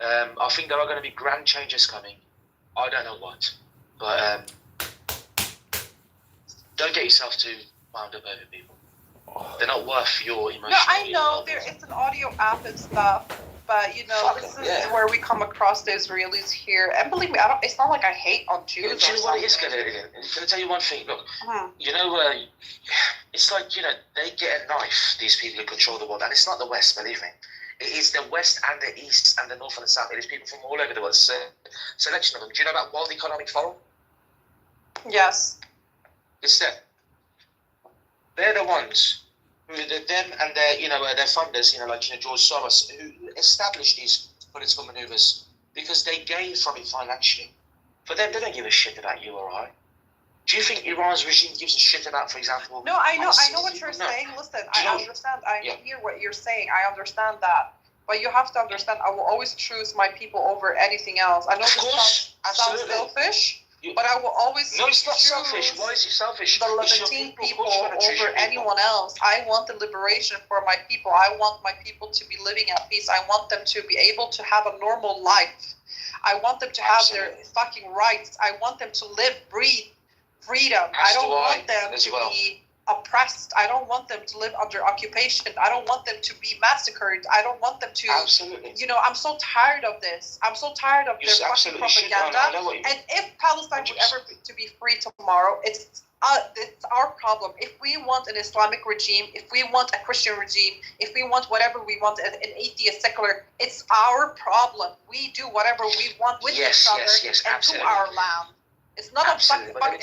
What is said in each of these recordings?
I think there are going to be grand changes coming. I don't know what, but don't get yourself too wound up over people. They're not worth your emotional. No, I know it's an audio app and stuff, but this is where we come across the Israelis here. And believe me, it's not like I hate on Jews. Do you know what it is, Gillian? Can I tell you one thing? Look, it's like they get a knife. These people who control the world, and it's not the West, believe me. It is the West and the East and the North and the South. It is people from all over the world. It's a selection of them. Do you know about World Economic Forum? Yes. It's them. They're the ones who them and their funders, like George Soros, who established these political maneuvers because they gain from it financially. For them, they don't give a shit about you or I. Do you think Iran's regime gives a shit about, for example? No, I know what you're saying. Listen, I understand. I hear what you're saying. I understand that. But you have to understand, I will always choose my people over anything else. I know this sounds selfish. But I will always No, it's not selfish. Why is it selfish? The Levantine people over anyone else. I want the liberation for my people. I want my people to be living at peace. I want them to be able to have a normal life. I want them to have their fucking rights. I want them to live, breathe freedom. I don't want them to be oppressed. I don't want them to live under occupation. I don't want them to be massacred. I don't want them to. Absolutely. I'm so tired of this. I'm so tired of their fucking propaganda. And if Palestine would ever to be free tomorrow, it's our problem. If we want an Islamic regime, if we want a Christian regime, if we want whatever we want, an atheist, secular, it's our problem. We do whatever we want with each other and to our land. It's not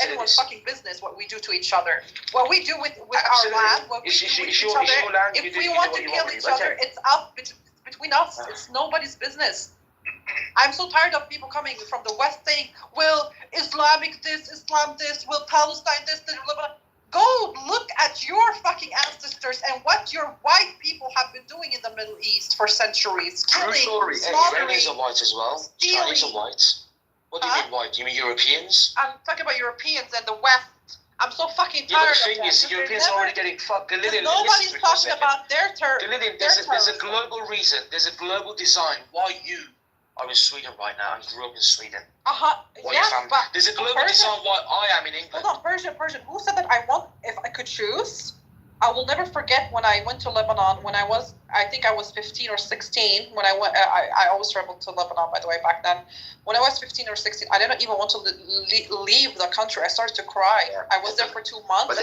anyone's fucking business what we do to each other. What we do with our land, what we do with each other, if we want to kill each other, it's up between us. It's nobody's business. I'm so tired of people coming from the West saying, well, Islamic this, Islam this, well, Palestine this, blah, blah, blah. Go look at your fucking ancestors and what your white people have been doing in the Middle East for centuries. Killing, slaughtering, Iranians are white as well. Stealing. Chinese are white. What do you mean white? Do you mean Europeans? I'm talking about Europeans and the West. I'm so fucking tired of that. The thing is, Europeans are already getting fucked. Nobody's talking about their turn. There's a global reason. There's a global design why you are in Sweden right now and grew up in Sweden. Yes, but there's a global design why I am in England. Hold on, Persian. Who said that if I could choose? I will never forget when I went to Lebanon when I think I was 15 or 16 when I went. I always traveled to Lebanon, by the way, back then. When I was 15 or 16, I didn't even want to leave the country. I started to cry. Yeah. I was there for 2 months. But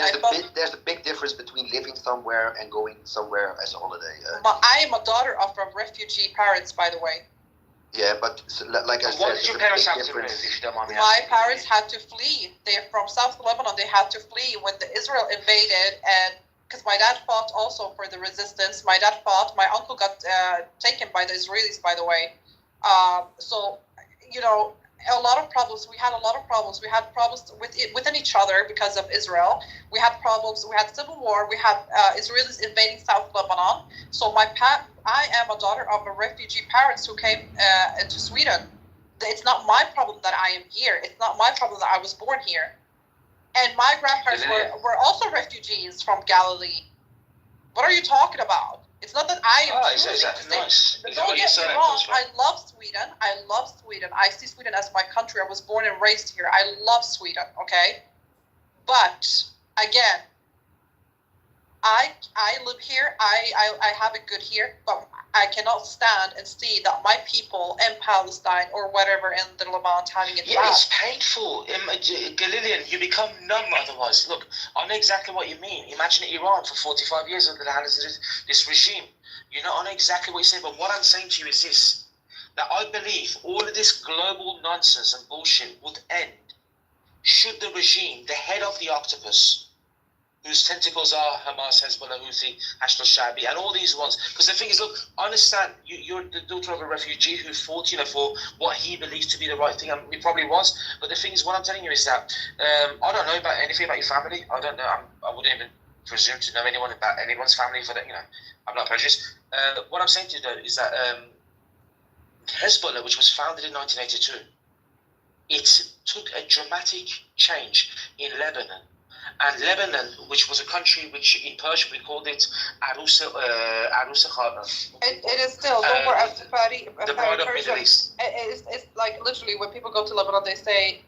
there's a big difference between living somewhere and going somewhere as a holiday. I am a daughter of refugee parents, by the way. Yeah, but like I said, what did your parents have to move, if you don't mind me asking? My parents had to flee. They're from South Lebanon. They had to flee when Israel invaded, and because my dad fought also for the resistance. My dad fought. My uncle got taken by the Israelis, by the way. So, a lot of problems. We had a lot of problems. We had problems within each other because of Israel. We had problems. We had civil war. We had Israelis invading South Lebanon. So I am a daughter of a refugee parents who came into Sweden. It's not my problem that I am here. It's not my problem that I was born here. And my grandparents were also refugees from Galilee. What are you talking about? It's not that I am nice. Don't get me wrong. I love Sweden. I see Sweden as my country. I was born and raised here. I love Sweden, okay? But, again, I live here. I have it good here. But I cannot stand and see that my people in Palestine or whatever in the Levant having it bad. Yeah, it's painful. Galilian, you become numb otherwise. Look, I know exactly what you mean. Imagine Iran for 45 years under the hands of this regime. I know exactly what you say, but what I'm saying to you is this, that I believe all of this global nonsense and bullshit would end should the regime, the head of the octopus, whose tentacles are Hamas, Hezbollah, Houthi, Hashd al-Sha'bi, and all these ones. Because the thing is, look, I understand you're the daughter of a refugee who fought, for what he believes to be the right thing, and he probably was. But the thing is, what I'm telling you is that I don't know about anything about your family. I don't know. I wouldn't even presume to know anyone about anyone's family for that. I'm not prejudiced. What I'm saying to you though is that Hezbollah, which was founded in 1982, it took a dramatic change in Lebanon. And Lebanon, which was a country which in Persian we called it Arusa Khana. It is still, don't worry, the bride of Middle East. It's like literally when people go to Lebanon, they say,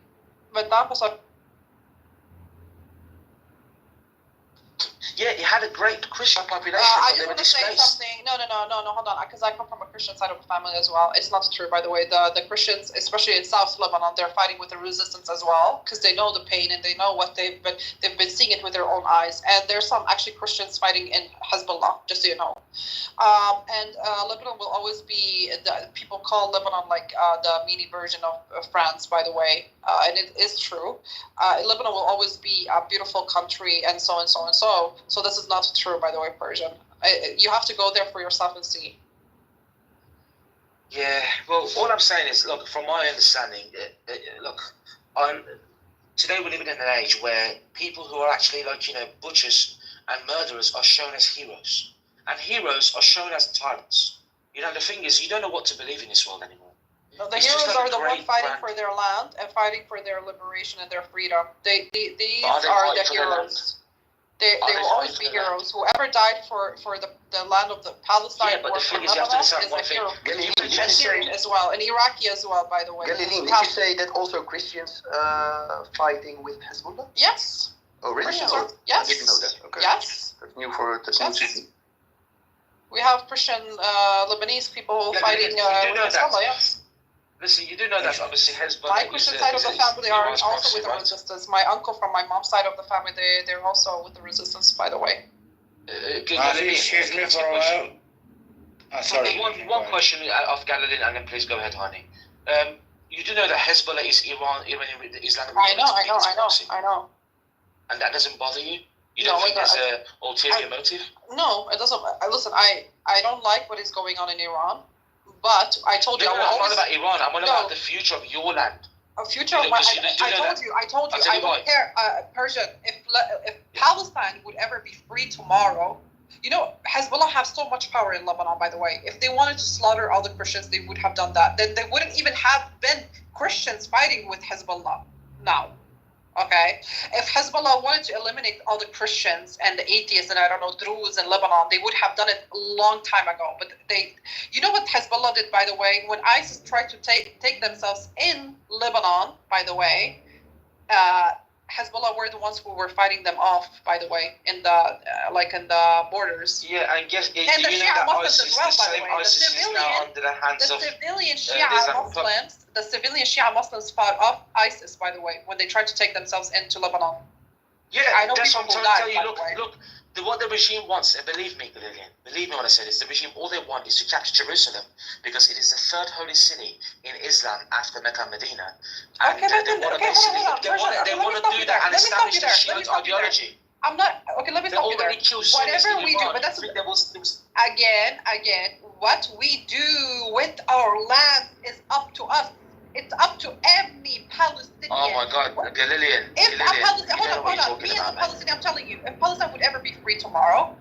yeah, it had a great Christian population. I just want to say something. No, hold on, because I come from a Christian side of the family as well. It's not true, by the way. The Christians, especially in South Lebanon, they're fighting with the resistance as well, because they know the pain and they know what they've been seeing it with their own eyes. And there's some actually Christians fighting in Hezbollah, just so you know. And Lebanon will always be, people call Lebanon like the mini version of France, by the way, and it is true. Lebanon will always be a beautiful country, and so and so and so. So this is not true, by the way, Persian. You have to go there for yourself and see. Yeah, well, all I'm saying is, look, from my understanding, today we're living in an age where people who are actually butchers and murderers are shown as heroes. And heroes are shown as tyrants. The thing is, you don't know what to believe in this world anymore. No, the heroes are the ones fighting for their land and fighting for their liberation and their freedom. These are the heroes. They will always be heroes. Whoever died for the land of the Palestine or for Lebanon is a hero. And Syrian as well, and Iraqi as well, by the way. Galilin, did you say that also Christians fighting with Hezbollah? Yes. Oh, really? Yes. I didn't know that. Okay. Yes. That's new for the We have Christian Lebanese people fighting with Hezbollah, yes. Listen, you do know that obviously Hezbollah. My Christian side of the family are also with the resistance. My uncle from my mom's side of the family, they're also with the resistance, by the way. Excuse me for a while. Sorry. One question of Galilin, and then please go ahead, honey. You do know that Hezbollah is Iranian Islamic. I know. And that doesn't bother you? You don't think there's an ulterior motive? No, it doesn't. Listen, I don't like what is going on in Iran. But I told you, I'm not about Iran. I'm about the future of your land. A future of my. I told you. I don't care. Persian. If Palestine would ever be free tomorrow, Hezbollah have so much power in Lebanon. By the way, if they wanted to slaughter all the Christians, they would have done that. Then they wouldn't even have been Christians fighting with Hezbollah now. Okay, if Hezbollah wanted to eliminate all the Christians and the atheists and Druze in Lebanon, they would have done it a long time ago. But what Hezbollah did, by the way, when ISIS tried to take themselves in Lebanon, by the way, Hezbollah were the ones who were fighting them off, by the way, in the borders. Yeah, I guess. And the Shia Muslims as well, by the way. The civilian Shia Muslims fought off ISIS, by the way, when they tried to take themselves into Lebanon. Yeah, I know that's what I'm trying to tell you. Look, what the regime wants, and believe me when I say this, the regime, all they want is to capture Jerusalem because it is the third holy city in Islam after Mecca and Medina. And they want to do that and establish the Shia ideology. I'm not, okay, let me stop you there. Whatever we do, but that's, again, what we do with our land is up to us. It's up to every Palestinian. Oh my God, Galilin. Hold on. Me as a Palestinian, I'm telling you, if Palestine would ever be free tomorrow,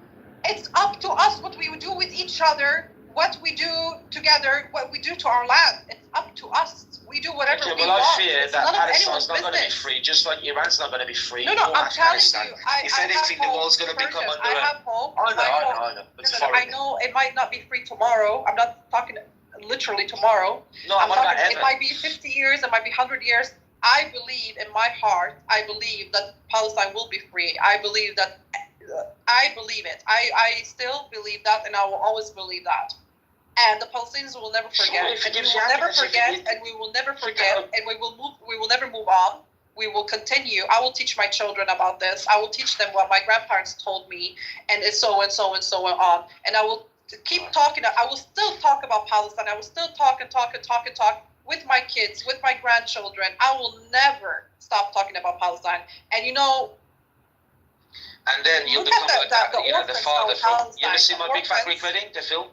it's up to us what we would do with each other, what we do together, what we do to our land. It's up to us. We do whatever we want. I fear that Palestine's not going to be free, just like Iran's not going to be free. No, I'm telling you. If anything, the world's going to become under. I have hope. I know. I know it might not be free tomorrow. I'm not talking literally tomorrow. No, I'm talking about it might be 50 years, it might be 100 years. I believe in my heart, that Palestine will be free. I believe it. I still believe that, and I will always believe that. And the Palestinians will never forget. And we will never forget, and we will never forget, and we will never move on. We will continue. I will teach my children about this. I will teach them what my grandparents told me, and so and so and so on. And I will keep talking. I will still talk about Palestine. I will still talk with my kids, with my grandchildren. I will never stop talking about Palestine. And and then you'll become the father from. You ever see My Big Fat Greek Wedding, the film?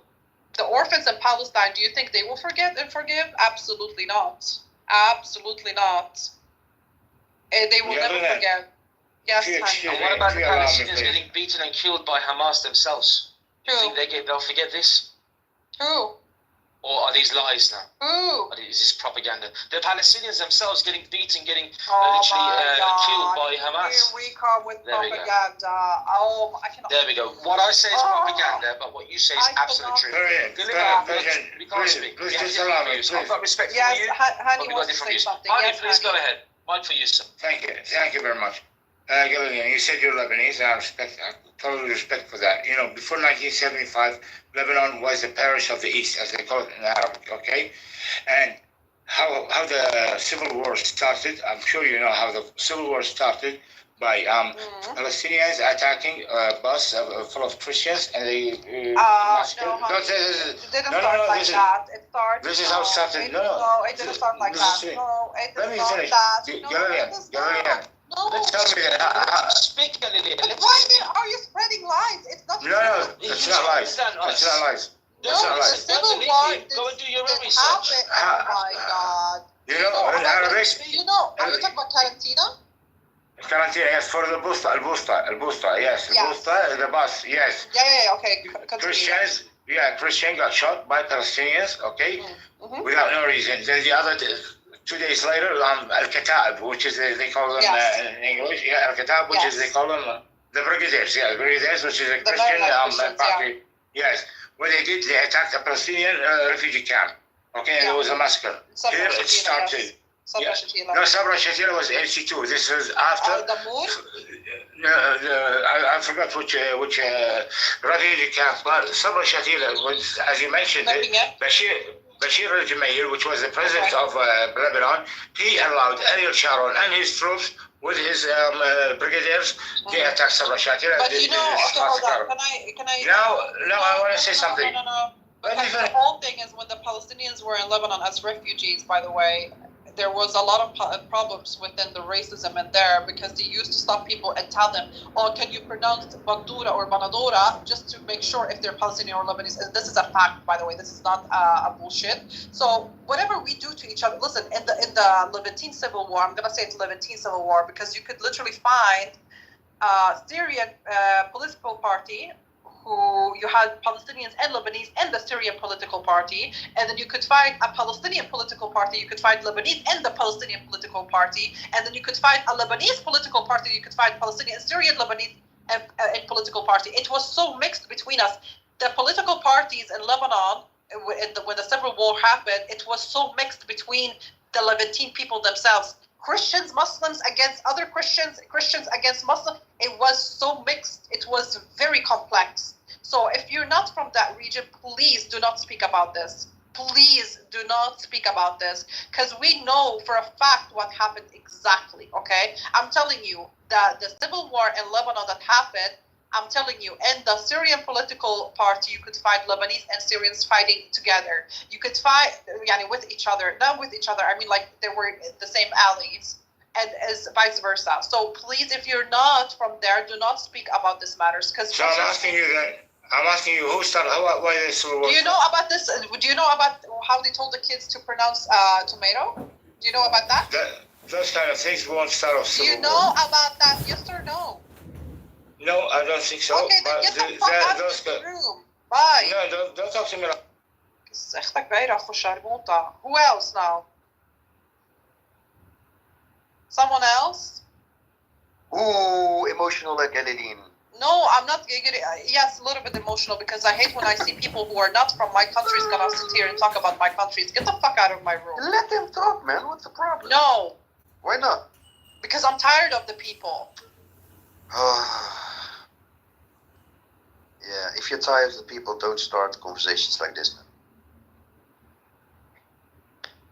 The orphans in Palestine, do you think they will forget and forgive? Absolutely not. Absolutely not. They will never forget. Yes, and what about the Palestinians getting beaten and killed by Hamas themselves? Do you think they'll forget this? Who? Or are these lies now? Ooh. Is this propaganda? The Palestinians themselves getting beaten, getting Oh literally killed by Hamas. Here we come with There propaganda. Oh, I cannot. There we go. What I say is propaganda, but what you say is absolute truth. Please just allow me. I've got respect for you. Honey wants to say something. Honey, please go ahead. Mike for you, sir. Thank you very much. Gillian, you said you're Lebanese, and I totally respect for that. You know, before 1975, Lebanon was the Paris of the East, as they call it in Arabic, okay? And how the Civil War started, I'm sure you know how the Civil War started by Palestinians attacking a bus full of Christians, and they massacred. No, honey, it didn't start like that. It started. This is how it started. No, it didn't start like that. No, it didn't start that. Gillian. No. Tell me that. Speak, Lillian. Why are you spreading lies? It's not true. No, it's not lies. It's not lies. No, the Civil War Go and do your own research. Oh my God. You know, in Arabic. You know, are you talking about Quarantina? Quarantine, yes, for the busta, yes, the bus, yes. Yeah, okay. Continue. Christian got shot by Palestinians, okay, without no reason. Then the other 2 days later, Al-Kataib, which is they call them in English, Al-Kataib, which is they call them the Brigadiers, which is a Christian party. Yes, what they did, they attacked a Palestinian refugee camp, okay, and there was a massacre. Here it started. No, Sabra Shatila was NC2. This was after. I forgot which refugee camp, but Sabra Shatila was, as you mentioned, Bashir al-Jumayr, which was the president of Lebanon, he allowed Ariel Sharon and his troops with his brigadiers to attack Sabra Shatila. But you know, okay, hold on. Can I? No, I want to say something. No. Because the whole thing is when the Palestinians were in Lebanon as refugees, by the way, there was a lot of problems within the racism in there because they used to stop people and tell them, oh, can you pronounce Bandura or Banadora, just to make sure if they're Palestinian or Lebanese. And this is a fact, by the way. This is not a bullshit. So whatever we do to each other, listen, in the Levantine Civil War, I'm going to say it's Levantine Civil War because you could literally find a Syrian political party who you had Palestinians and Lebanese and the Syrian political party, and then you could find a Palestinian political party, you could find Lebanese and the Palestinian political party, and then you could find a Lebanese political party, you could find Palestinian, Syrian, Lebanese, and political party. It was so mixed between us. The political parties in Lebanon, when the Civil War happened, it was so mixed between the Levantine people themselves. Christians, Muslims against other Christians, Christians against Muslims. It was so mixed. It was very complex. So if you're not from that region, please do not speak about this. Please do not speak about this because we know for a fact what happened exactly, okay? I'm telling you that the civil war in Lebanon that happened, I'm telling you, in the Syrian political party, you could find Lebanese and Syrians fighting together. You could fight with each other. Not with each other, I mean like they were the same allies. And as vice versa. So please, if you're not from there, do not speak about this matters. So I'm asking you, who started? Why the Civil War? Do you know about this? Do you know about how they told the kids to pronounce tomato? Do you know about that? Those kind of things won't start off Civil War. Do you know about that? Yes or no? No, I don't think so. Okay, then get the fuck out of the room. Bye. No, don't talk to me. Who else now? Someone else? Ooh, emotional like Galileen. No, I'm not. Yes, a little bit emotional because I hate when I see people who are not from my countries gonna sit here and talk about my countries. Get the fuck out of my room. Let them talk, man. What's the problem? No. Why not? Because I'm tired of the people. Yeah, if you're tired of the people, don't start conversations like this, man.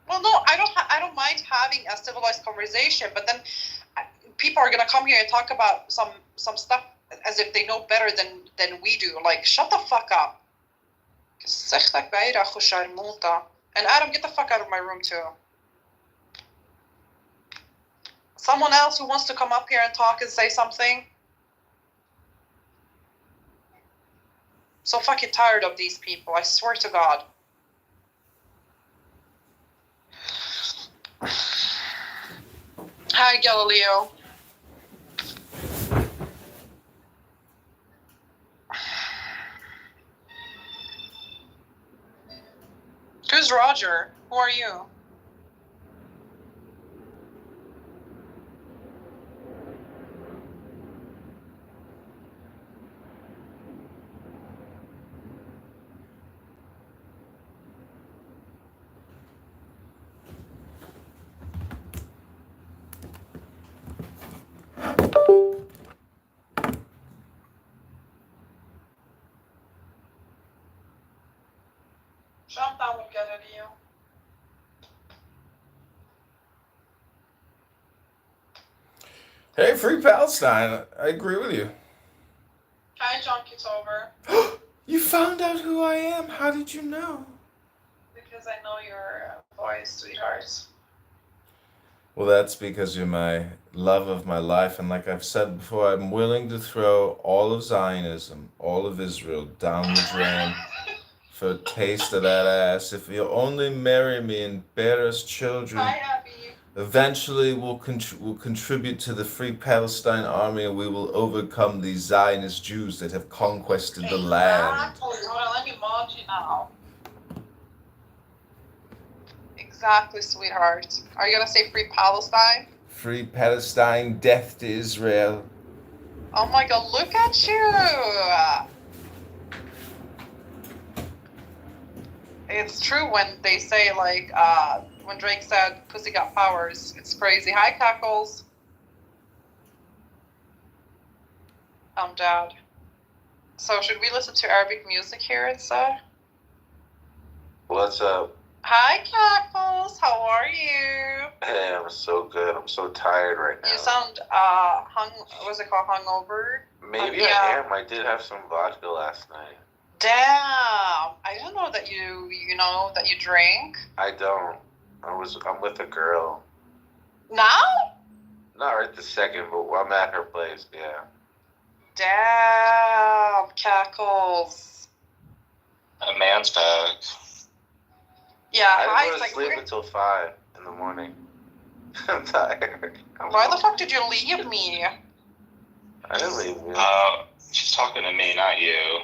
Well, no, I don't mind having a civilized conversation, but then people are gonna come here and talk about some stuff as if they know better than we do. Like, shut the fuck up. And Adam, get the fuck out of my room too. Someone else who wants to come up here and talk and say something. So fucking tired of these people, I swear to God. Hi, Galileo. Roger. Who are you? Jump down will get it you. Hey, free Palestine. I agree with you. Hi, John Kitover. You found out who I am. How did you know? Because I know your voice, sweetheart. Well, that's because you're my love of my life. And like I've said before, I'm willing to throw all of Zionism, all of Israel down the drain for a taste of that ass. If you'll only marry me and bear us children, Hi, Abby. eventually we'll contribute to the Free Palestine Army, and we will overcome these Zionist Jews that have conquested the land. Hold on, let me mod you now. Exactly, sweetheart. Are you gonna say Free Palestine? Free Palestine, death to Israel. Oh my God! Look at you. It's true when they say like when Drake said "Pussy got powers." It's crazy. Hi, Cackles. I'm dead. So should we listen to Arabic music here instead? What's up? Hi, Cackles. How are you? Hey, I'm so good. I'm so tired right now. You sound what's it called? Hungover? Maybe yeah. I am. I did have some vodka last night. Damn. I didn't know that you know that you drink. I don't. I'm with a girl. Now? Not right this second, but I'm at her place, yeah. Damn, Cackles. A man's bag. Yeah, I didn't go to like, sleep until 5 in the morning. I'm tired. Why the fuck did you leave me? I didn't leave you. She's talking to me, not you.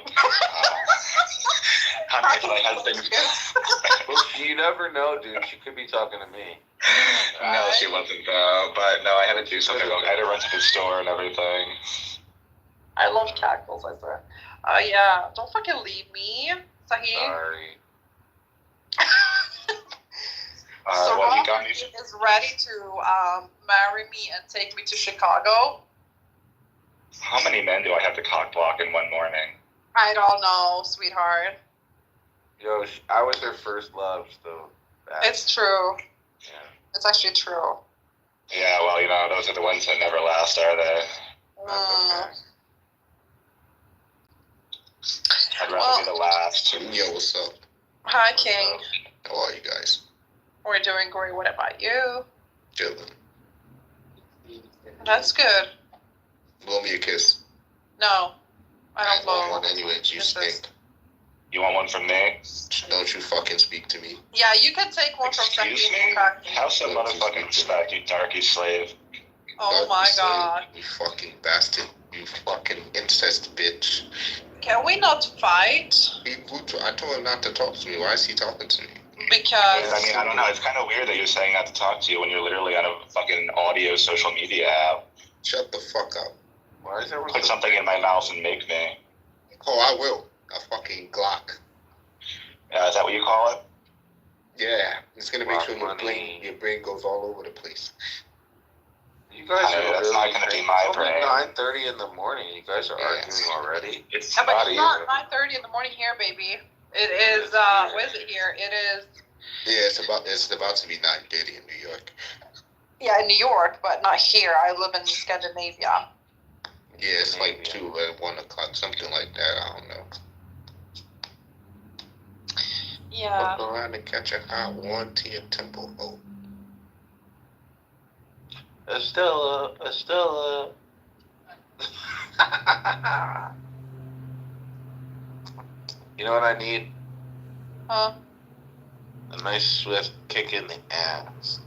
My husband. Well, you never know, dude. She could be talking to me. No, she wasn't though. But no, I had to do something. I had to run to the store and everything. I love Cackles, I swear. Yeah, don't fucking leave me, Sahih. Sorry. So well, you Rob got me. is ready to marry me and take me to Chicago. How many men do I have to cock block in one morning? I don't know, sweetheart. Yo, I was her first love, so. It's true. Yeah. It's actually true. Yeah, well, those are the ones that never last, are they? That's okay. I'd rather be the last. Yo, what's up? Hi, King. How are you guys? We're doing great. What about you? Chilling. That's good. Blow me a kiss. No, I don't want blow. one anyways. You stink. You want one from me? Don't you fucking speak to me. Yeah, you can take one from Excuse Sahih. me? Have some motherfucking respect, you darky slave. Oh my God. You fucking bastard. You fucking incest bitch. Can we not fight? I told him not to talk to me. Why is he talking to me? Because I mean, I don't know. It's kind of weird that you're saying not to talk to you when you're literally on a fucking audio social media app. Shut the fuck up. Why is everyone Put something in my mouth and make me. Oh, I will. A fucking Glock. Is that what you call it? Yeah, it's gonna make Glock sure money. your brain goes all over the place. You guys are that's really not gonna be crazy. my It's only brain. 9:30 in the morning. You guys are arguing already. It's yeah, but not it's even. not 9:30 in the morning here, baby. It is. What is it here? It is. Yeah, it's about to be 9:30 in New York. Yeah, in New York, but not here. I live in Scandinavia. Yeah, it's like 2 at 1 o'clock, something like that. I don't know. Yeah. Look around and catch a hot one to your temple hole. Estella. You know what I need? Huh? A nice swift kick in the ass.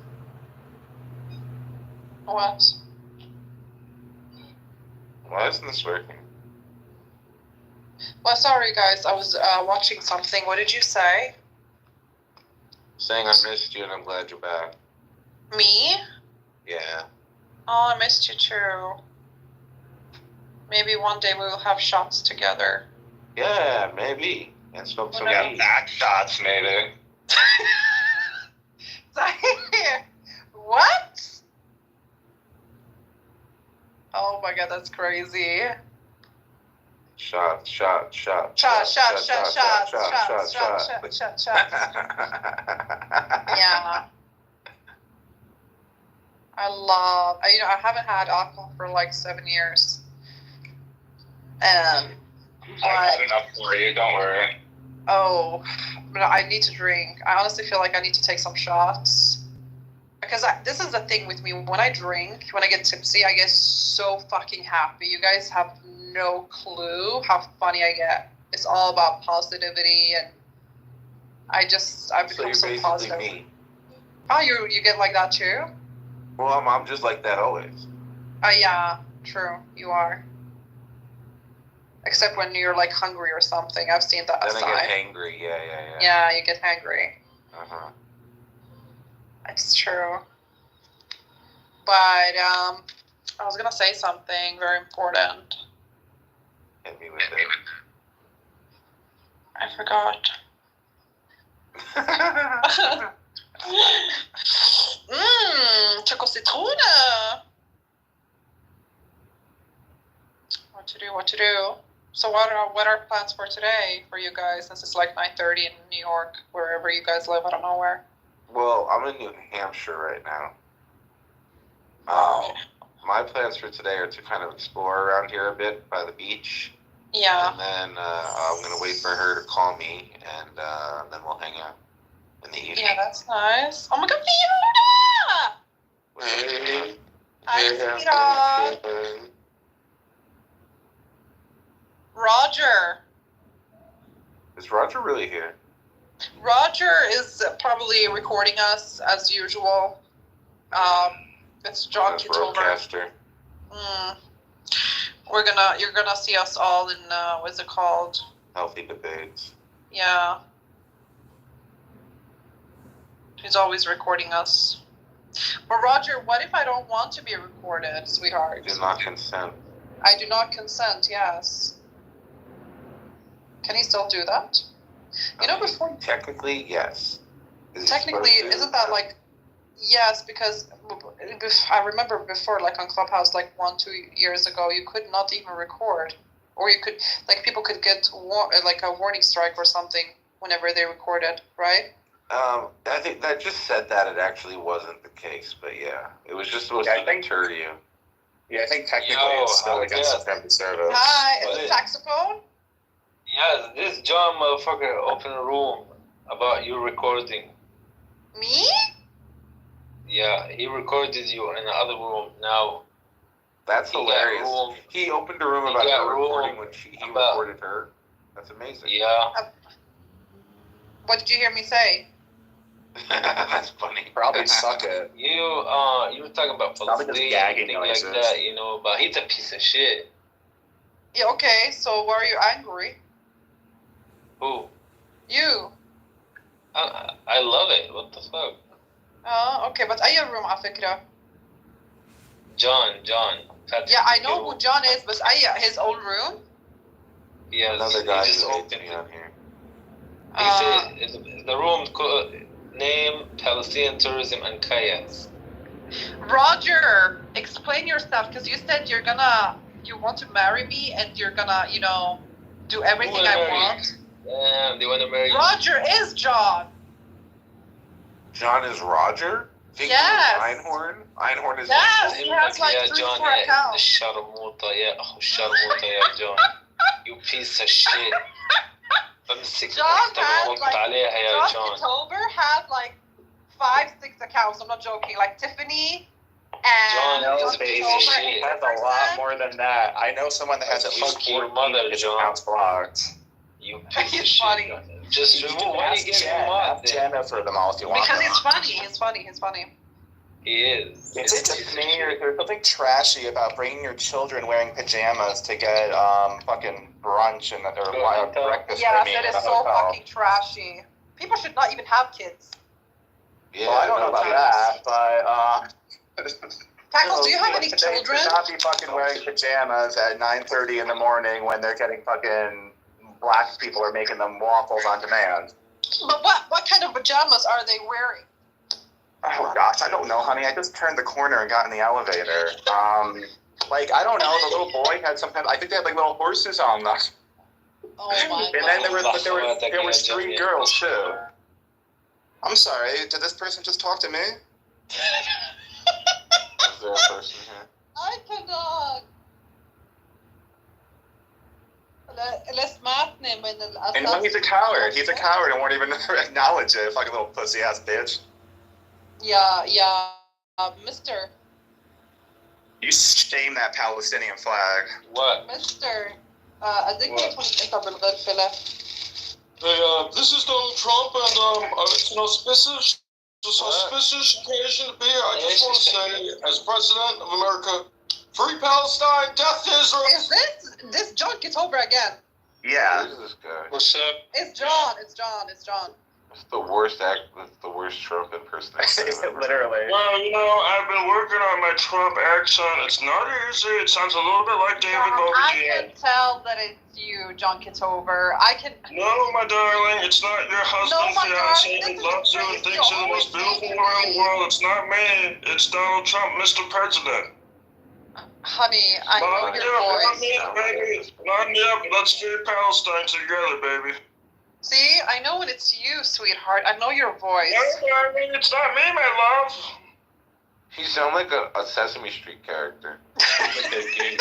What? Why isn't this working? Well, sorry guys. I was watching something. What did you say? Saying I missed you and I'm glad you're back. Me? Yeah. Oh, I missed you too. Maybe one day we will have shots together. Yeah, maybe. And some Whatever. back shots, maybe. What? Oh my god, that's crazy. Shot. Shot. Yeah. I haven't had alcohol for like 7 years. I've had enough for you, don't worry. Oh, but I need to drink. I honestly feel like I need to take some shots. Because this is the thing with me. When I drink, when I get tipsy, I get so fucking happy. You guys have no clue how funny I get. It's all about positivity, and I've become so positive. Me. Oh, you get like that too? Well, I'm just like that always. Yeah, true. You are. Except when you're like hungry or something. I've seen that then side. I get hangry. Yeah. Yeah, you get hangry. Uh-huh. It's true. But I was gonna say something very important. Hit me with it. I forgot. Chococitrone. What to do? So what are plans for today for you guys? Since it's like 9:30 in New York, wherever you guys live, I don't know where. Well, I'm in New Hampshire right now. My plans for today are to kind of explore around here a bit by the beach. Yeah. And then I'm going to wait for her to call me, and then we'll hang out in the evening. Yeah, that's nice. Oh my god, Fiona! Hey. Hi, Fiona. Roger. Is Roger really here? Roger is probably recording us as usual. It's John Kitover. You're gonna see us all in what's it called? Healthy debates. Yeah. He's always recording us. But Roger, what if I don't want to be recorded, sweetheart? Do not consent. I do not consent, yes. Can he still do that? You know, before... Technically, yes. Technically, isn't that like... Yes, because I remember before, like on Clubhouse, like 1-2 years ago, you could not even record. Or you could, like, people could get like a warning strike or something whenever they recorded, right? I think that just said that it actually wasn't the case, but yeah. It was just supposed to deter you. Yeah, I think technically it's still against Supreme Service. Hi, is it saxophone? Yeah, this John motherfucker opened a room about you recording. Me? Yeah, he recorded you in the other room now. That's hilarious. He opened a room about her recording when he recorded her. That's amazing. Yeah. What did you hear me say? That's funny. Probably suck it. You were talking about Palestine and things like that, you know, but he's a piece of shit. Yeah, okay, so why are you angry? Who? You. I love it. What the fuck? Okay, but أي room على فكرة? John. Yeah, I know who John is, but his own room? Yeah, another guy just who opened me on here. He said the room name Palestinian tourism and kayaks. Roger, explain yourself, because you said you want to marry me and you're gonna, do everything I want. Damn, they want to marry you. Roger is John. John is Roger? Yes. Einhorn? Einhorn is... Yes, he has like 3-4 accounts. Sharmuta, John. You piece of shit. John Kitover has like 5-6 accounts. I'm not joking. Like Tiffany and John is a piece of shit. He has a lot more than that. I know someone that has at least 14 of his accounts blocked. You piece of shit. Funny. Just remove. Why you giving him up? Jennifer them all if you want. Because he's funny. He's funny. He is. It's just me. There's something trashy about bringing your children wearing pajamas to get fucking brunch or wild breakfast. Yes, it is so fucking trashy. People should not even have kids. Yeah, well, I don't know about that, but Tackles, do you have any children? They should not be fucking wearing pajamas at 9:30 in the morning when they're getting fucking black people are making them waffles on demand. But what kind of pajamas are they wearing? Oh gosh, I don't know, honey. I just turned the corner and got in the elevator. Like I don't know. The little boy had some kind. I think they had like little horses on them. Oh my god! And then there was 3 girls too. I'm sorry. Did this person just talk to me? Is there a person here? I cannot. And well, he's a coward. He's a coward and won't even acknowledge it. Fucking little pussy ass bitch. Yeah, Mister. You shame that Palestinian flag. What? Mister. This is Donald Trump, and it's an auspicious occasion to be here. I just want to say, as President of America, free Palestine, death to Israel. Is this John Kitover again? Yeah. Who's this guy? What's up? It's John. It's the worst That's the worst Trump impersonation. Literally. Well, I've been working on my Trump accent. It's not easy. It sounds a little bit like David Bovigian. I can tell that it's you, John Kitover. No, my darling, it's not your husband, fiance who loves you and thinks you're the most beautiful woman in the world. It's not me. It's Donald Trump, Mr. President. Honey, I know your voice. Not me up. Let's feed Palestine together, baby. See, I know when it's you, sweetheart. I know your voice. I mean, it's not me, my love. He sounds like a Sesame Street character. You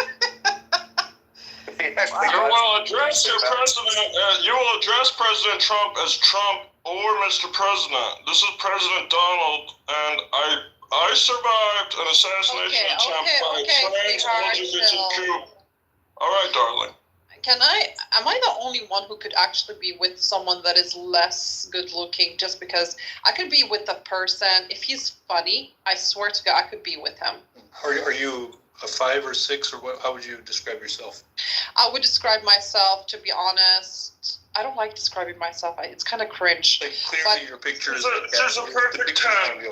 will address your president. You will address President Trump as Trump or Mr. President. This is President Donald, and I survived an assassination attempt by trans LGBTQ. All right, darling. Am I the only one who could actually be with someone that is less good looking just because I could be with a person, if he's funny, I swear to God, I could be with him. Are you a 5 or 6 or what? How would you describe yourself? I would describe myself, to be honest, I don't like describing myself. It's kind of cringe. Like clearly your picture is there's a perfect time.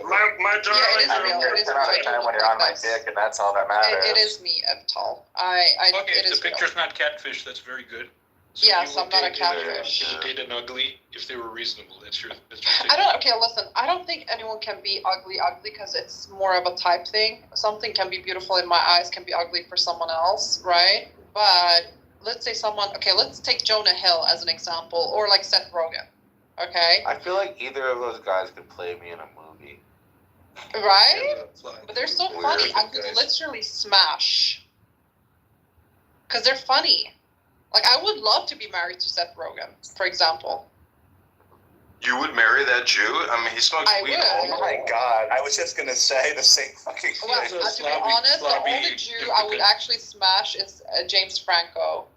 My darling. Yeah, it is real. It is real. When you're on my dick, and that's all that matters. It is me, Evtol. Okay, if the picture's not catfish, that's very good. So yes, I'm not a catfish. You would date an ugly if they were reasonable. That's your Okay, listen. I don't think anyone can be ugly because it's more of a type thing. Something can be beautiful in my eyes, can be ugly for someone else, right? But let's say let's take Jonah Hill as an example, or like Seth Rogen, okay? I feel like either of those guys could play me in a movie. Right? But they're so funny. I could literally smash. Because they're funny. Like, I would love to be married to Seth Rogen, for example. You would marry that Jew? I mean, he smokes weed all Oh my god, I was just gonna say the same fucking thing. Well, to be honest, the only Jew I would actually smash is James Franco.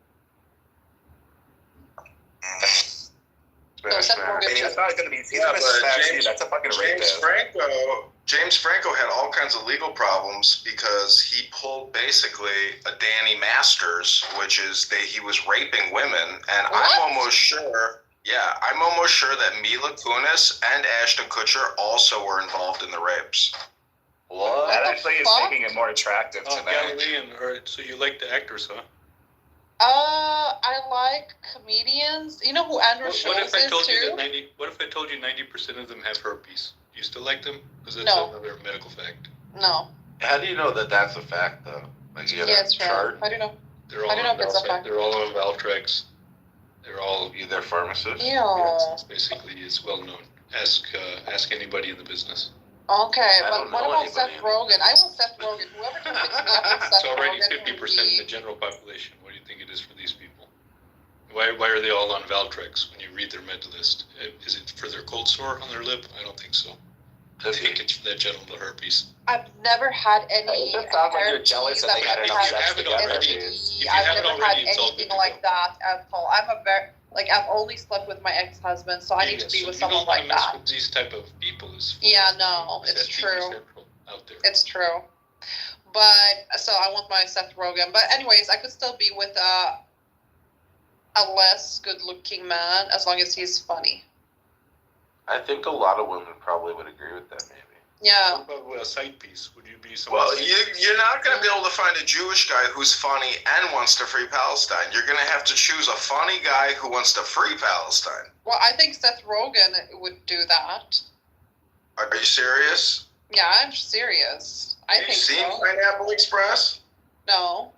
So Seth Rogen that's not gonna be. He's gonna smash you. That's a fucking rapist. James Franco had all kinds of legal problems because he pulled basically a Danny Masters, which is he was raping women, and I'm almost sure that Mila Kunis and Ashton Kutcher also were involved in the rapes. What? That actually is making it more attractive to me. Galilean, so you like the actors, huh? I like comedians. You know who Andrew Schultz is too? What if I told you 90% of them have herpes? Do you still like them? Because that's another medical fact. No. How do you know that that's a fact, though? Like, you have a chart? I don't know. I don't know if it's a fact. They're all on Valtrex. They're all either pharmacists. Yeah. It's well known. Ask anybody in the business. Okay, but what about Seth Rogen? I want Seth Rogen. Whoever can fix me up with Seth Rogen. It's already 50% of the general population. What do you think it is for these people? Why are they all on Valtrex when you read their med list? Is it for their cold sore on their lip? I don't think so. I think it's for that genital herpes. I've never had any you're jealous that they had enough sex together. I've never had anything like that at all. I've only slept with my ex-husband, so I need to be with someone like that. With these type of people it's true. It's true. But so I want my Seth Rogen. But anyways, I could still be with a less good-looking man as long as he's funny. I think a lot of women probably would agree with that, maybe. Yeah. What about a side piece? Would you be Well, you're not going to be able to find a Jewish guy who's funny and wants to free Palestine. You're going to have to choose a funny guy who wants to free Palestine. Well, I think Seth Rogen would do that. Are you serious? Yeah, I'm serious. Have you seen Pineapple Express? No.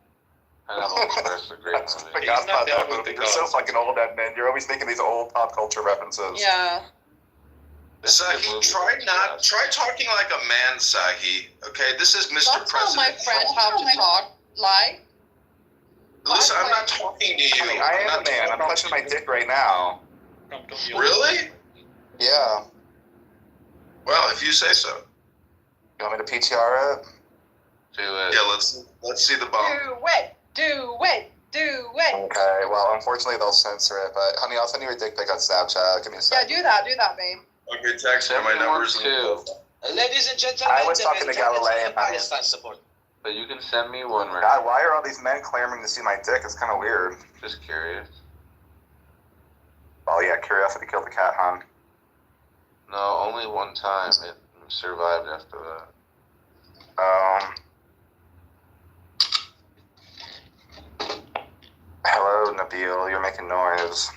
Pineapple Express is a great movie. I forgot about that movie. You're so fucking old, Edmund. You're always making these old pop culture references. Yeah. Sahi, try talking like a man, Sahi. Okay, this is Mr. Don't tell President. my friend how to talk. Like. Listen, I'm not talking to you. I mean, I am a man. I'm touching my dick right now. Really? Yeah. Well, if you say so. You want me to PTR it? Do it. Yeah, let's see the bump. Do it. Okay, well, unfortunately they'll censor it, but honey, I'll send you a dick pic on Snapchat. Give me a second. Yeah, do that, babe. Okay, text me. My number's too. Ladies and gentlemen, I was talking to Galilean. Palestine support. But you can send me one right God, why are all these men clamoring to see my dick? It's kind of weird. Just curious. Oh yeah, curiosity killed the cat, huh? No, only one time. It survived after that. Hello, Nabil. You're making noise.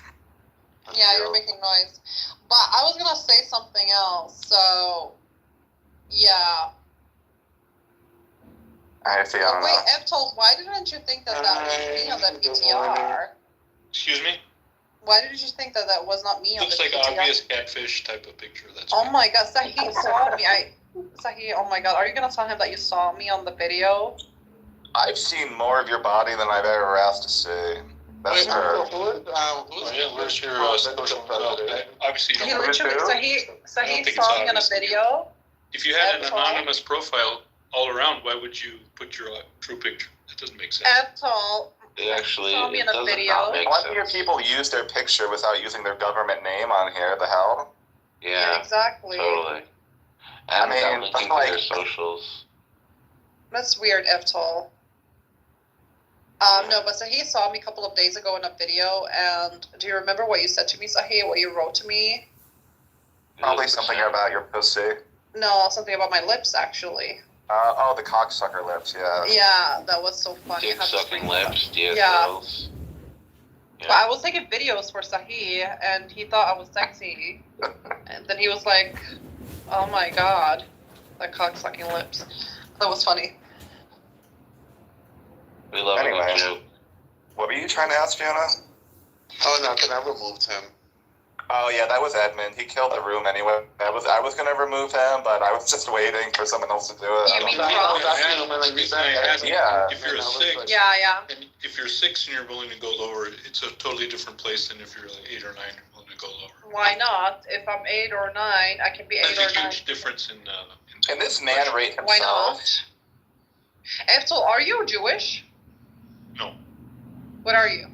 Yeah, you're making noise. But I was gonna say something else. So, yeah. Hey, Fiona. Wait, Eptol, why didn't you think that was me on the PTR? Excuse me? Why did you think that was not me on Looks the like PTR? obvious catfish type of picture. That's Oh my god, Sahi saw me. Sahi, oh my god, are you gonna tell him that you saw me on the video? I've seen more of your body than I've ever asked to see. That's her. Where's your social obviously you He don't literally, Sahi saw me on a video. If you had an anonymous profile all around, why would you put your true picture? That doesn't make sense. Eptol Actually, saw me it in a does video. not make Why sense. do people use their picture without using their government name on here? The hell? Yeah, exactly. totally. And I mean, linking like- to their socials. That's weird, Eptol. No, but Sahi saw me a couple of days ago in a video, and do you remember what you said to me, Sahi? What you wrote to me? Probably something about your pussy. No, something about my lips, actually. Oh, the cocksucker lips, yeah. Yeah, that was so funny. Dick sucking lips, DSLs. Yeah. But I was taking videos for Sahi, and he thought I was sexy. And then he was like, oh my god, the cock-sucking lips. That was funny. We love Anyway. a good joke. What were you trying to ask, Fiona? Oh, nothing. I removed him. Oh yeah, that was Edmund. He killed the room anyway. I was gonna remove him, but I was just waiting for someone else to do it. You mean Trump? Yeah. If you're a 6, Yeah. and if you're 6 and you're willing to go lower, it's a totally different place than if you're like 8 or 9 and willing to go lower. Why not? If I'm 8 or 9, I can be 8 That's or a 9. huge difference in Can this man rate himself? Why not? Eptol, are you Jewish? No. What are you?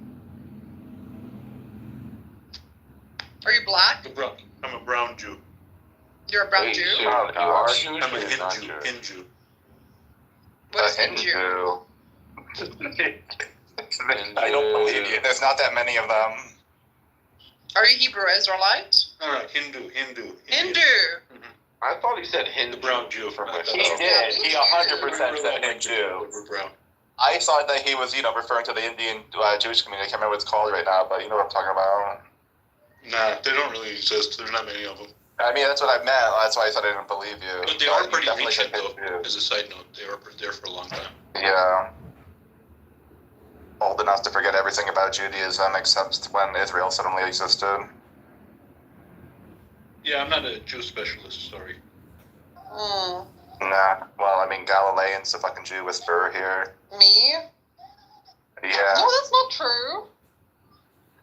Are you black? I'm a brown Jew. You're a brown Wait, Jew? so you are Jewish I'm a or you're not Hindu. Jewish? Hindu. What is A Hindu? I don't believe you. There's not that many of them. Are you Hebrew Israelite? No, Hindu. Hindu. I thought he said Hindu. The brown Jew for myself. He did. He 100% said Hindu. We're brown. I thought that he was, referring to the Indian Jewish community. I can't remember what it's called right now, but you know what I'm talking about. Nah, they don't really exist. There's not many of them. I mean, that's what I meant. That's why I said I didn't believe you. But they are you pretty definitely recent, said though. Hindu. As a side note, they were there for a long time. Yeah. Old enough to forget everything about Judaism except when Israel suddenly existed. Yeah, I'm not a Jew specialist. Sorry. Mm. Nah. Well, I mean, Galilean's the fucking Jew whisperer here. Me? Yeah. No, that's not true.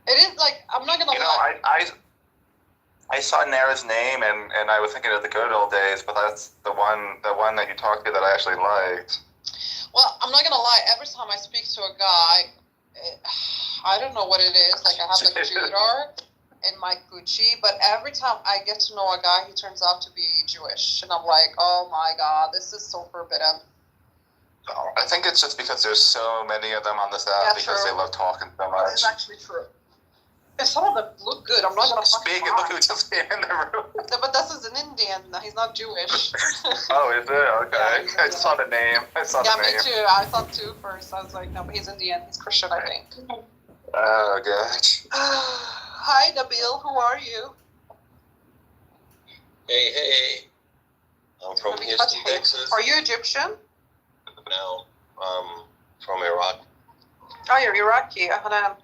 It is like, I'm not gonna lie. I saw Nara's name and I was thinking of the good old days, but that's the one that you talked to that I actually liked. Well, I'm not gonna lie. Every time I speak to a guy, I don't know what it is. Like I have like Judar in my Gucci, but every time I get to know a guy, he turns out to be Jewish, and I'm like, oh my god, this is so forbidden. I think it's just because there's so many of them on this app Yeah, because true. they love talking so That is much. actually true. Some of them look good. I'm not gonna speak. Look who just came in the room. But this is an Indian. He's not Jewish. Oh, is it? Okay. Yeah, I saw the name. Yeah, me too. I thought too first. I was like, no, but he's Indian. He's Christian, I think. Oh gosh. Hi, Nabil. Who are you? Hey. I'm from Houston, Texas. Are you Egyptian? No, from Iraq. Oh, you're Iraqi. Ahlan.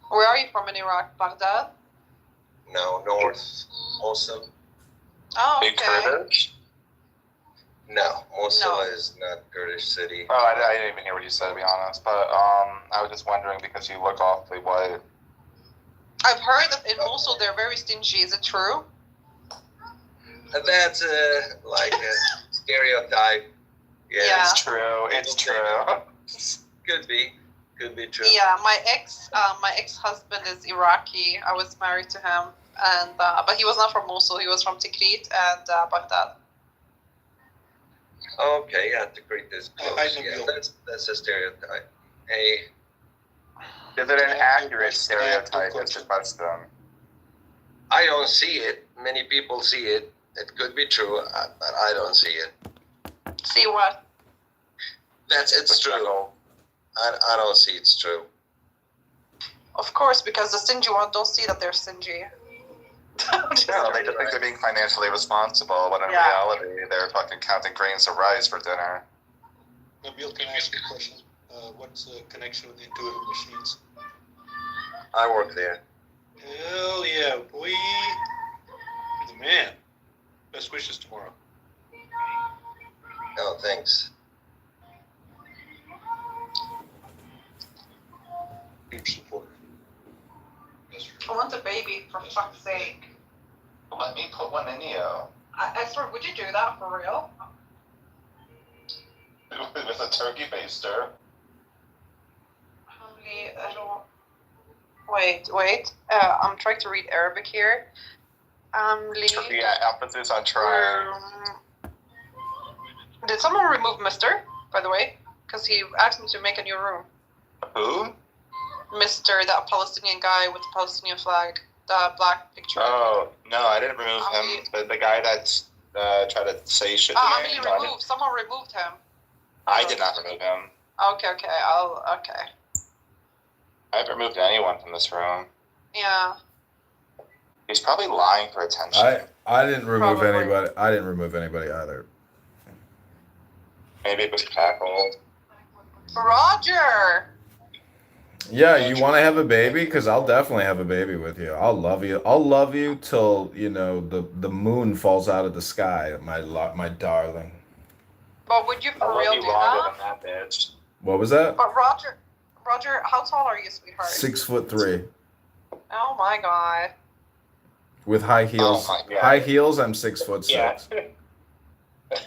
Where are you from in Iraq? Baghdad? No, North Mosul. Oh, okay. Big Kurdish? No, Mosul is not Kurdish city. Oh, I didn't even hear what you said, to be honest. But I was just wondering because you look awfully white. I've heard that in Mosul they're very stingy. Is it true? That's like a stereotype. Yeah. It's true. It's true. Could be true. Yeah, my ex-husband is Iraqi. I was married to him, and but he was not from Mosul. He was from Tikrit and Baghdad. Okay, yeah, Tikrit is close. Yeah, that's a stereotype. Hey. Is it an accurate stereotype? It's just them. I don't see it. Many people see it. It could be true, but I don't see it. See what? It's true. I don't see it's true. Of course, because the stingy ones don't see that they're stingy. No, they just think they're being financially responsible, when in reality they're fucking counting grains of rice for dinner. Nabil, can I ask you a question? What's the connection with Intuitive Machines? I work there. Hell yeah, boy. You're the man. Best wishes tomorrow. Oh, thanks. Deep support. I want a baby, for fuck's sake. Let me put one in you. I swear, would you do that for real? With a turkey baster. I don't... Wait. I'm trying to read Arabic here. Yeah, emphasis on trying. Did someone remove Mister, by the way? Because he asked me to make a new room. Who? Mister, that Palestinian guy with the Palestinian flag, the black picture. Oh, no, I didn't remove him. The guy that's tried to say shit to me. Someone removed him. I did not remove him. Okay. Okay. I haven't removed anyone from this room. Yeah. He's probably lying for attention. I didn't remove anybody. I didn't remove anybody either. Maybe it was tackled. Roger! Yeah, you want to have a baby? Because I'll definitely have a baby with you. I'll love you. I'll love you till, the moon falls out of the sky, my darling. But would you for real do that? Than that bitch. What was that? But Roger, how tall are you, sweetheart? 6'3". Oh my god. With high heels. Oh my God. High heels, I'm 6'6". Yeah.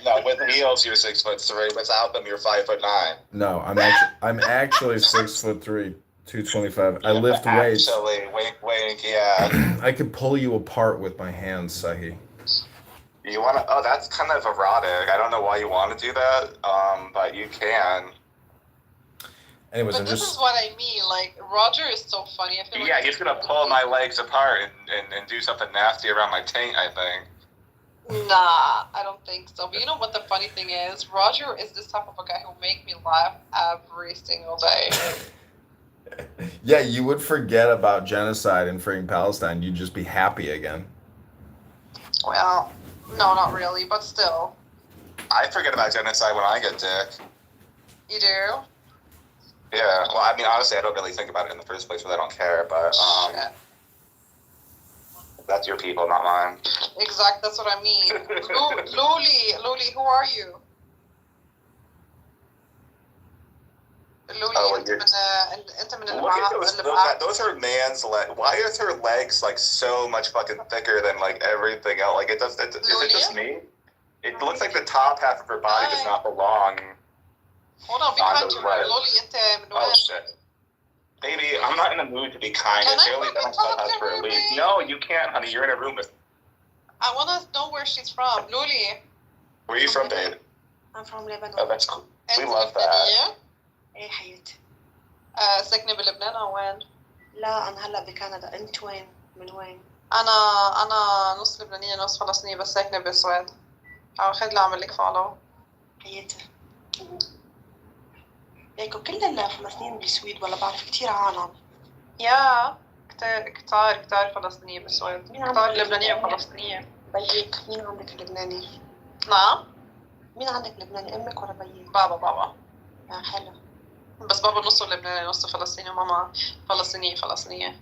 No, with heels you're 6'3". Without them you're 5'9". No, I'm actually 6'3", 225. I lift weights. Actually, wink, yeah. I could pull you apart with my hands, Sahi. You wanna? Oh, that's kind of erotic. I don't know why you want to do that, but you can. Anyways, but this is what I mean. Like, Roger is so funny. I feel he's gonna pull my legs apart and do something nasty around my taint, I think. Nah, I don't think so. But you know what the funny thing is? Roger is this type of a guy who make me laugh every single day. Yeah, you would forget about genocide and freeing Palestine. You'd just be happy again. Well, no, not really, but still. I forget about genocide when I get dick. You do? Yeah, well, I mean, honestly, I don't really think about it in the first place, but I don't care, but, that's your people, not mine. Exactly, that's what I mean. Luli, who are you? Those are man's legs. Why are her legs, like, so much fucking thicker than, like, everything else? Like, is it just me? It looks like the top half of her body does not belong. Hold on, be kind to her. Loli, oh, shit. Baby, I'm not in the mood to be kind. It's really done Clubhouse for a week. No, you can't, honey. You're in a room with... I want to know where she's from. Luli. Where are you from, babe? I'm from Lebanon. Oh, that's cool. We love that. ايه حياتي ساكنة بلبنان أو وين؟ لا أنا هلا بكندا. أنت وين؟ من وين؟ أنا نص لبنانية نص فلسطينية بس ساكنة بالسويد. أخذ لي أعمل لك فولو. حياتي ليكو كل الفلسطينيين بالسويد ولا بعرف كتير عالم. يا كتار فلسطينية بالسويد. كتار لبنانية وفلسطينية. بيك مين عندك لبناني؟ نعم. مين عندك لبناني؟ أمك ولا بيك؟ بابا. حلو. بس بابا نصه لبناني نصه فلسطيني وماما فلسطينية.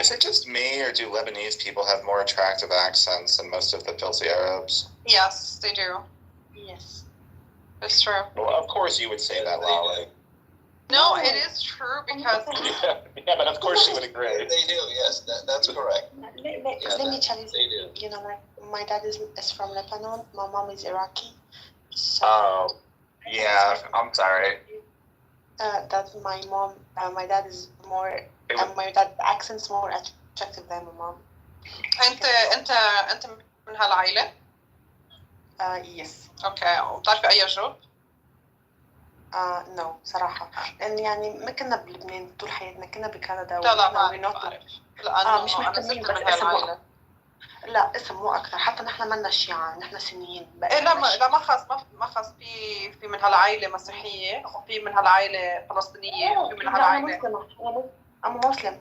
Is it just me, or do Lebanese people have more attractive accents than most of the filthy Arabs? Yes, they do. Yes. It's true. Well, of course you would say that, Lolly. No, it is true because... yeah, but of course she would agree. They do, yes, that's correct. Let me tell you, they do. You know, like, my dad is from Lebanon, my mom is Iraqi. So, oh, yeah, I'm sorry. That's my dad is more, my dad's accent's more attractive than my mom. أنت من هالعائلة؟ Yes. Okay, وبتعرفي أي جروب؟ No صراحة لأن يعني ما كنا بلبنان طول حياتنا كنا بكندا. لا بعرف. لا مش مهتمين بس اسم لا اسم مو أكثر. حتى نحن منا شيعة نحن سنيين. لا ما خص في من هالعائلة مسيحية وفي من هالعائلة فلسطينية وفي من هالعائلة. أنا مسلم.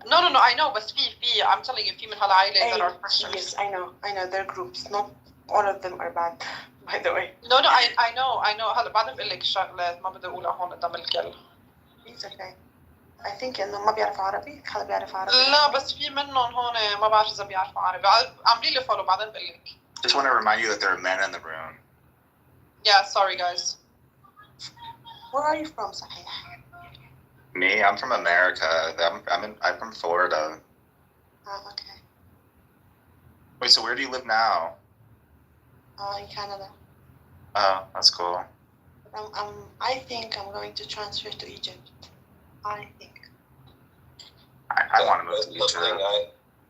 No, I know, بس في I'm telling you في من هالعائلة that are Christians. Yes, I know their groups. Not all of them are bad, by the way. No, I know. هلا بعدين بقول لك شغلات ما بدي أقولها هون قدام الكل. It's okay. I think إنه ما بيعرف عربي. حدا بيعرف عربي؟ لا بس في منهم هون ما بعرف إذا بيعرفوا عربي. عاملي لي فولو بعدين بقول لك. Just want to remind you that there are men in the room. Yeah, sorry guys. Where are you from, صحيح? Me, I'm from America. I'm from Florida. Okay. Wait, so where do you live now? In Canada. Oh, that's cool. I think I'm going to transfer to Egypt. I think. I want to move to Egypt. That's the thing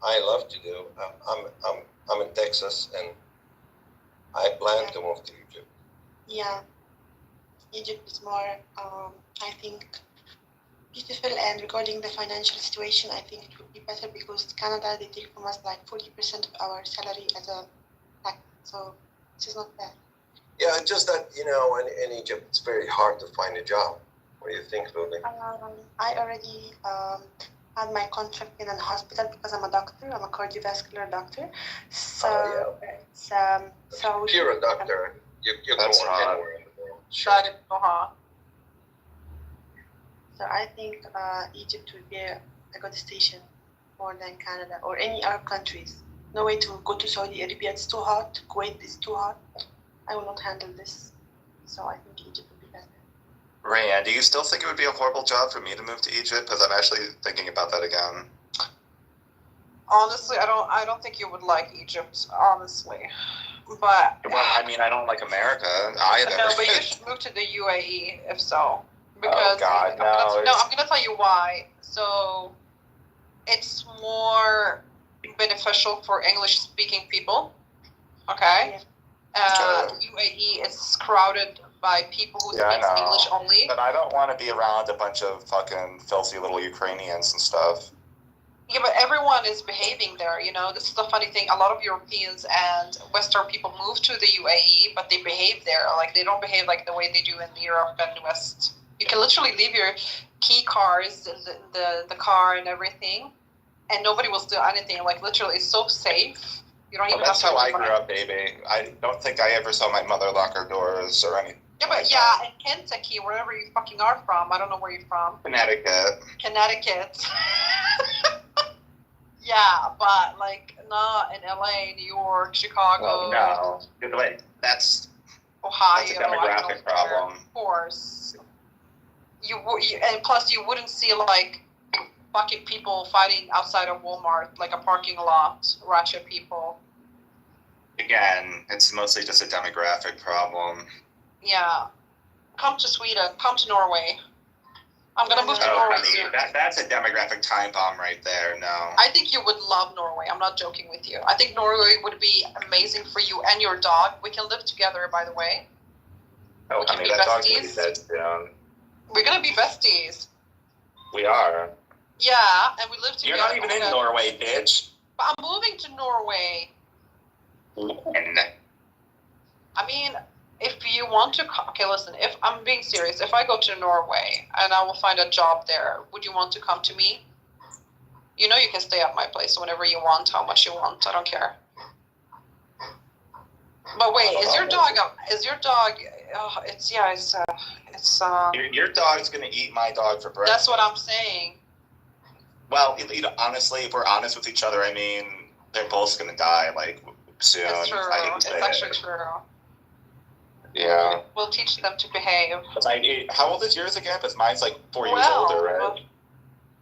I love to do. I'm in Texas and I plan to move to Egypt. Yeah. Egypt is more, I think, beautiful, and regarding the financial situation, I think it would be better because Canada, they take from us like 40% of our salary as a tax, so this is not bad. Yeah, just that, in Egypt, it's very hard to find a job. What do you think, Lily? I already had my contract in a hospital because I'm a doctor. I'm a cardiovascular doctor. So, if you're a doctor, you can work anywhere in the world. So I think Egypt would be a good station more than Canada or any Arab countries. No way to go to Saudi Arabia. It's too hot. Kuwait is too hot. I will not handle this. So I think Egypt would be better. Rayanne, do you still think it would be a horrible job for me to move to Egypt? Because I'm actually thinking about that again. Honestly, I don't think you would like Egypt, honestly. But well, I mean, I don't like America either. No, but you should move to the UAE if so. Because God, I'm gonna tell you why. So it's more beneficial for English-speaking people. Okay. UAE is crowded by people who speak English only. But I don't want to be around a bunch of fucking filthy little Ukrainians and stuff. Yeah, but everyone is behaving there, This is the funny thing. A lot of Europeans and Western people move to the UAE, but they behave there. Like, they don't behave like the way they do in Europe and West. You can literally leave your key cards in the car and everything, and nobody will steal anything. Like, literally, it's so safe. You don't even have to. That's how I grew up, baby. I don't think I ever saw my mother lock her doors or anything. Yeah, but in Kentucky, wherever you fucking are from, I don't know where you're from. Connecticut. Yeah, but like not in LA, New York, Chicago. Well, no, wait, that's Ohio. That's a demographic problem. Of course. And plus you wouldn't see like fucking people fighting outside of Walmart, like a parking lot, ratchet people. Again, it's mostly just a demographic problem. Yeah. Come to Sweden. Come to Norway. I'm going to move to Norway soon. That's a demographic time bomb right there, no. I think you would love Norway. I'm not joking with you. I think Norway would be amazing for you and your dog. We can live together, by the way. Oh, honey, that dog's going to be dead soon. We're going to be besties. We are. Yeah, and we live together. You're not even in Norway, bitch. But I'm moving to Norway. When? I mean, if you want to... Okay, listen, if I'm being serious, if I go to Norway and I will find a job there, would you want to come to me? You know you can stay at my place whenever you want, how much you want. I don't care. But wait, is your dog... Your dog's gonna eat my dog for breakfast. That's what I'm saying. Well, honestly, if we're honest with each other, I mean, they're both gonna die, like, soon. It's true. It's actually true. Yeah. We'll teach them to behave. How old is yours again? Because mine's like 4 years older, right?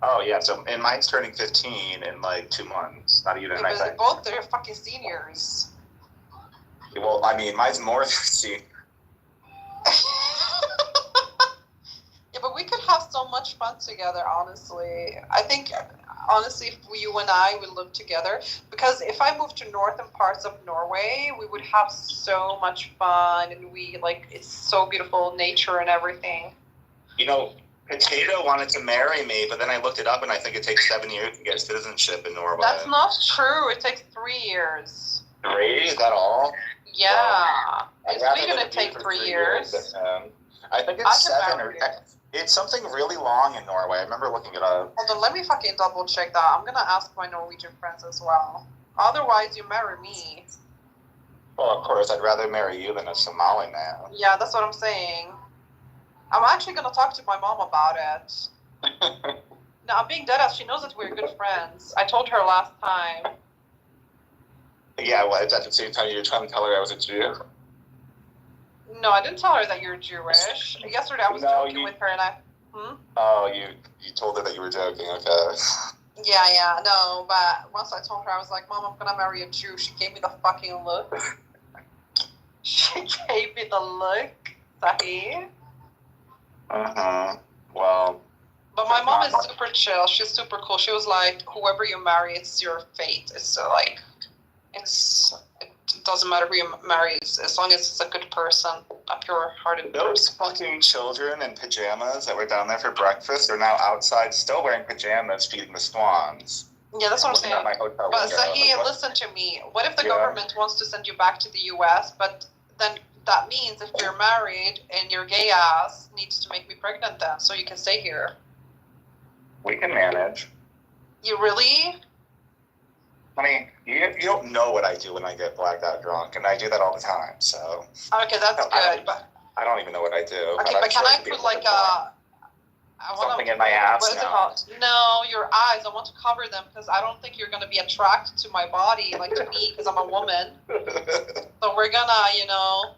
Oh, yeah, and mine's turning 15 in like 2 months. Not even, I think. Both they're fucking seniors. Well, I mean, mine's more than 15. Yeah, but we could have so much fun together, honestly. I think, honestly, if you and I would live together, because if I moved to northern parts of Norway, we would have so much fun, and it's so beautiful, nature and everything. You know, Potato wanted to marry me, but then I looked it up, and I think it takes 7 years to get citizenship in Norway. That's not true. It takes 3 years. 3? Is that all? Yeah. Well, it's really going to take 3 years. I think it's 7 or... It's something really long in Norway. I remember looking it up. Hold on, let me fucking double check that. I'm going to ask my Norwegian friends as well. Otherwise, you marry me. Well, of course, I'd rather marry you than a Somali man. Yeah, that's what I'm saying. I'm actually going to talk to my mom about it. No, I'm being deadass. She knows that we're good friends. I told her last time. Yeah, well, at the same time, you were trying to tell her I was a Jew? No, I didn't tell her that you're Jewish. Yesterday I was joking with her and I... Oh, you told her that you were joking, okay. Yeah, no, but once I told her, I was like, Mom, I'm gonna marry a Jew. She gave me the fucking look. She gave me the look, Sahi. Well... But my mom is super chill. She's super cool. She was like, whoever you marry, it's your fate. It's like... It doesn't matter who you marry, as long as it's a good person, a pure-hearted person. Those fucking children in pajamas that were down there for breakfast are now outside, still wearing pajamas, feeding the swans. Yeah, that's what I'm saying. At my hotel but window. Sahi, listen to me. What if the government wants to send you back to the U.S., but then that means if you're married and your gay ass needs to make me pregnant then, so you can stay here? We can manage. You really? I mean, you don't know what I do when I get blacked out drunk, and I do that all the time, so... Okay, that's good, but... I don't even know what I do. Okay, but can I put, like, something in my ass now? What is it called? No, your eyes. I want to cover them, because I don't think you're going to be attracted to my body, like to me, because I'm a woman. So we're gonna,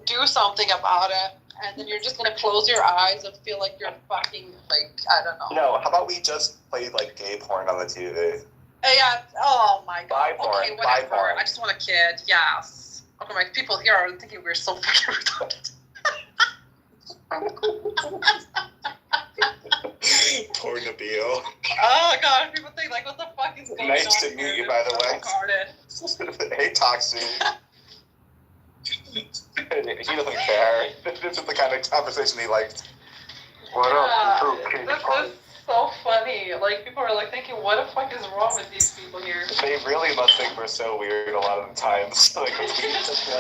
do something about it, and then you're just going to close your eyes and feel like you're fucking, like, I don't know. No, how about we just play, like, gay porn on the TV? Yeah. Oh my god. Bi porn. Okay, whatever. I just want a kid. Yes. Okay, my people here are thinking we're so fucking retarded. Poor Nabil. Oh god, people think like, what the fuck is going on? Nice to meet you, by the way. Hey, Toxie. He doesn't care. This is the kind of conversation he likes. What up? This is so funny. Like, people are like thinking, what the fuck is wrong with these people here? They really must think we're so weird a lot of the times. Like, we just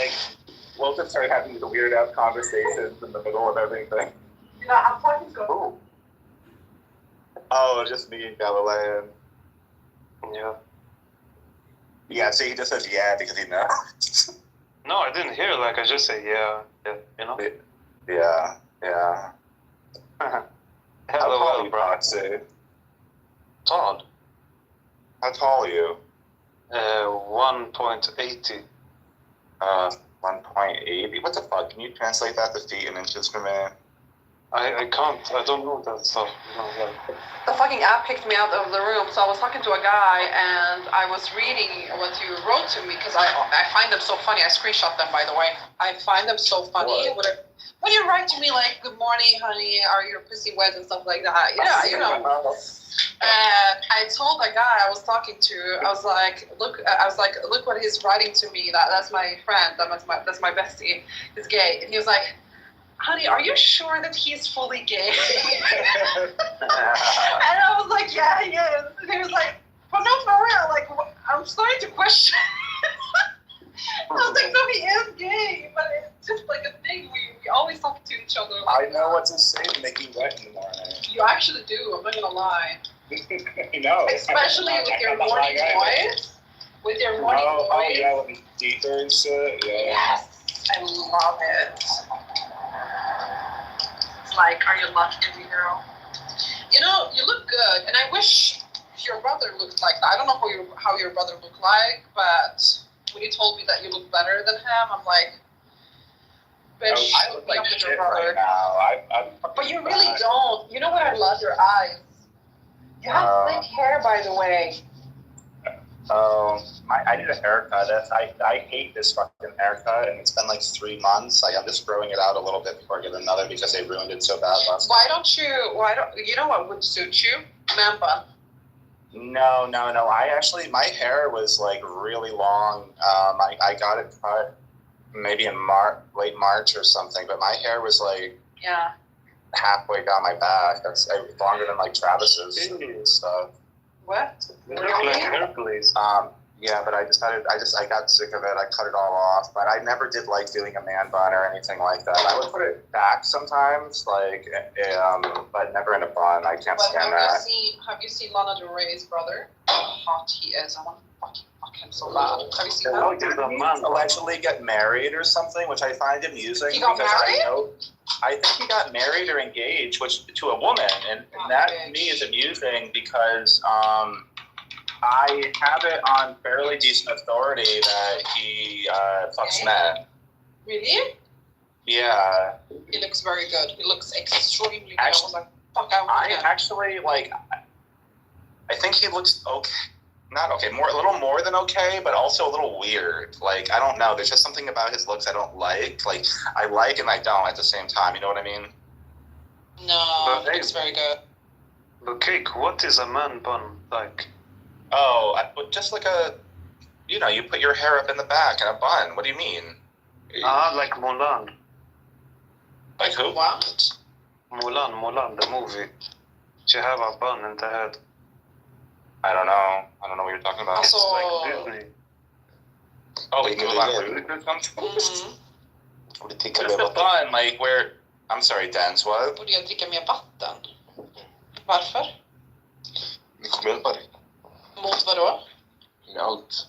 we'll just start having these weird ass conversations in the middle of everything. Yeah, I'm fucking go. Oh, just me and Galilean. Yeah. Yeah, so he just says yeah because he knows. No, I didn't hear. Like, I just say yeah, Yeah. How tall are you, Proxy? Tall. How tall are you? 1.80. 1.80? What the fuck? Can you translate that to feet and inches for me? I can't. I don't know that stuff. The fucking app kicked me out of the room, so I was talking to a guy, and I was reading what you wrote to me, because I find them so funny. I screenshot them, by the way. I find them so funny. What? When you write to me like, good morning, honey, are your pussy wet and stuff like that. Yeah, And I told a guy I was talking to, I was like, look what he's writing to me. That's my friend. That's my bestie. He's gay. And he was like, honey, are you sure that he's fully gay? And I was like, yeah, he is. And he was like, well, no, for real. Like, I'm starting to question. I was like, no, he is gay, but it's just like a thing. We always talk to each other. Like, I know what to say to make you wet in the morning. You actually do. I'm not gonna lie. No. Especially with your morning voice. With your morning voice. Oh, yeah, with the deeper and shit. Yeah. Yes, I love it. It's like, are you lucky, girl? You know, you look good, and I wish your brother looked like that. I don't know how your brother looked like, but when you told me that you look better than him, I'm like, bitch, I look like shit right now. But you really don't. You know what? I love your eyes. You have thick hair, by the way. I need a haircut. I hate this fucking haircut, and it's been like 3 months. Like, I'm just growing it out a little bit before I get another because they ruined it so bad last time. You know what would suit you? Man bun. No. My hair was like really long. I got it cut maybe in late March or something, but my hair was like halfway down my back. That's longer than like Travis's and stuff. What? Yeah, but I got sick of it. I cut it all off. But I never did like doing a man bun or anything like that. I would put it back sometimes, like, but never in a bun. I can't stand that. Have you seen Lana Del Rey's brother? How hot he is. I want to fuck him so bad. Have you seen that? Did he allegedly get married or something, which I find amusing. He got married? I think he got married or engaged, to a woman, and that to me is amusing because I have it on fairly decent authority that he fucks men. Really? Yeah. He looks very good. He looks extremely good. Actually, I was like, fuck, I want him. I think he looks okay. Not okay, a little more than okay, but also a little weird. Like, I don't know. There's just something about his looks I don't like. Like, I like and I don't at the same time. You know what I mean? No, he looks very good. But Cake, what is a man bun like? Oh, just like you put your hair up in the back in a bun. What do you mean? Like Mulan. Like who? What? Mulan, the movie. She have a bun in the head. I don't know what you're talking about. Also, it's like Disney. Oh, like Mulan Rouge or something? What do you think about the bun? Like where? I'm sorry, Dance. What? Borde jag dricka mer vatten? Varför? Vi kommer hjälpa dig. Mot vadå? Med allt.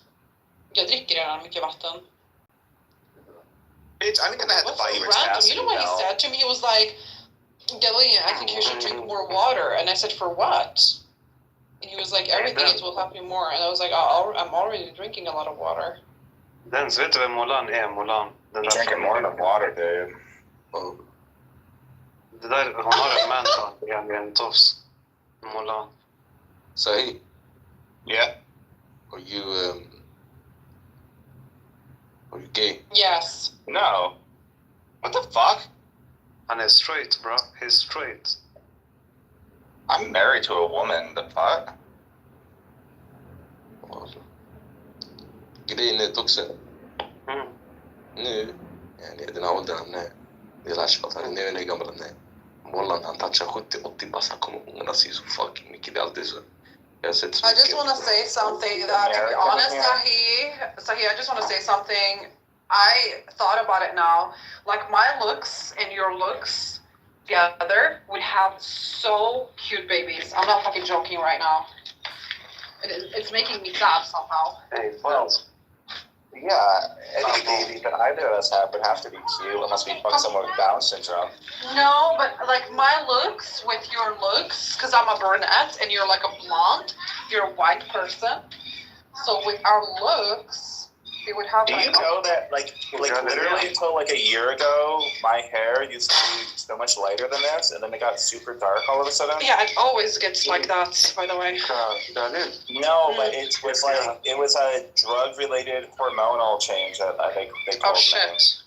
Jag dricker redan mycket vatten. Bitch, I'm gonna have to buy you a random. You know what he said to me? He was like, Gillian, I think you should drink more water. And I said, for what? And he was like, everything will help you more. And I was like, I'm already drinking a lot of water. Den vet du vem Mulan är? Mulan. You're drinking more than water, dude. Oh. Det där, hon har en man med en tofs. Mulan. Say, yeah. Are you gay? Yes. No. What the fuck? Han är straight, bro. He's straight. I'm married to a woman. The fuck? Grejen är också nu يعني den عودة عنه دي العشقة nu är det gamla nej والله han touchar 70-80 pass han kommer ungarna ser så fucking mycket det är alltid så I just want to say something that, to be honest, Sahi, I just want to say something. I thought about it now. Like, my looks and your looks together would have so cute babies. I'm not fucking joking right now. It's making me sad somehow. Hey, well, yeah, any baby that either of us have would have to be cute unless we fuck someone with Down syndrome. No, but like my looks with your looks, because I'm a brunette and you're like a blonde, you're a white person. So with our looks, they would have. Do you know that like literally until like a year ago, my hair used to be so much lighter than this, and then it got super dark all of a sudden? Yeah, it always gets like that, by the way. No, but it was like it was a drug-related hormonal change that I think they told me. Shit.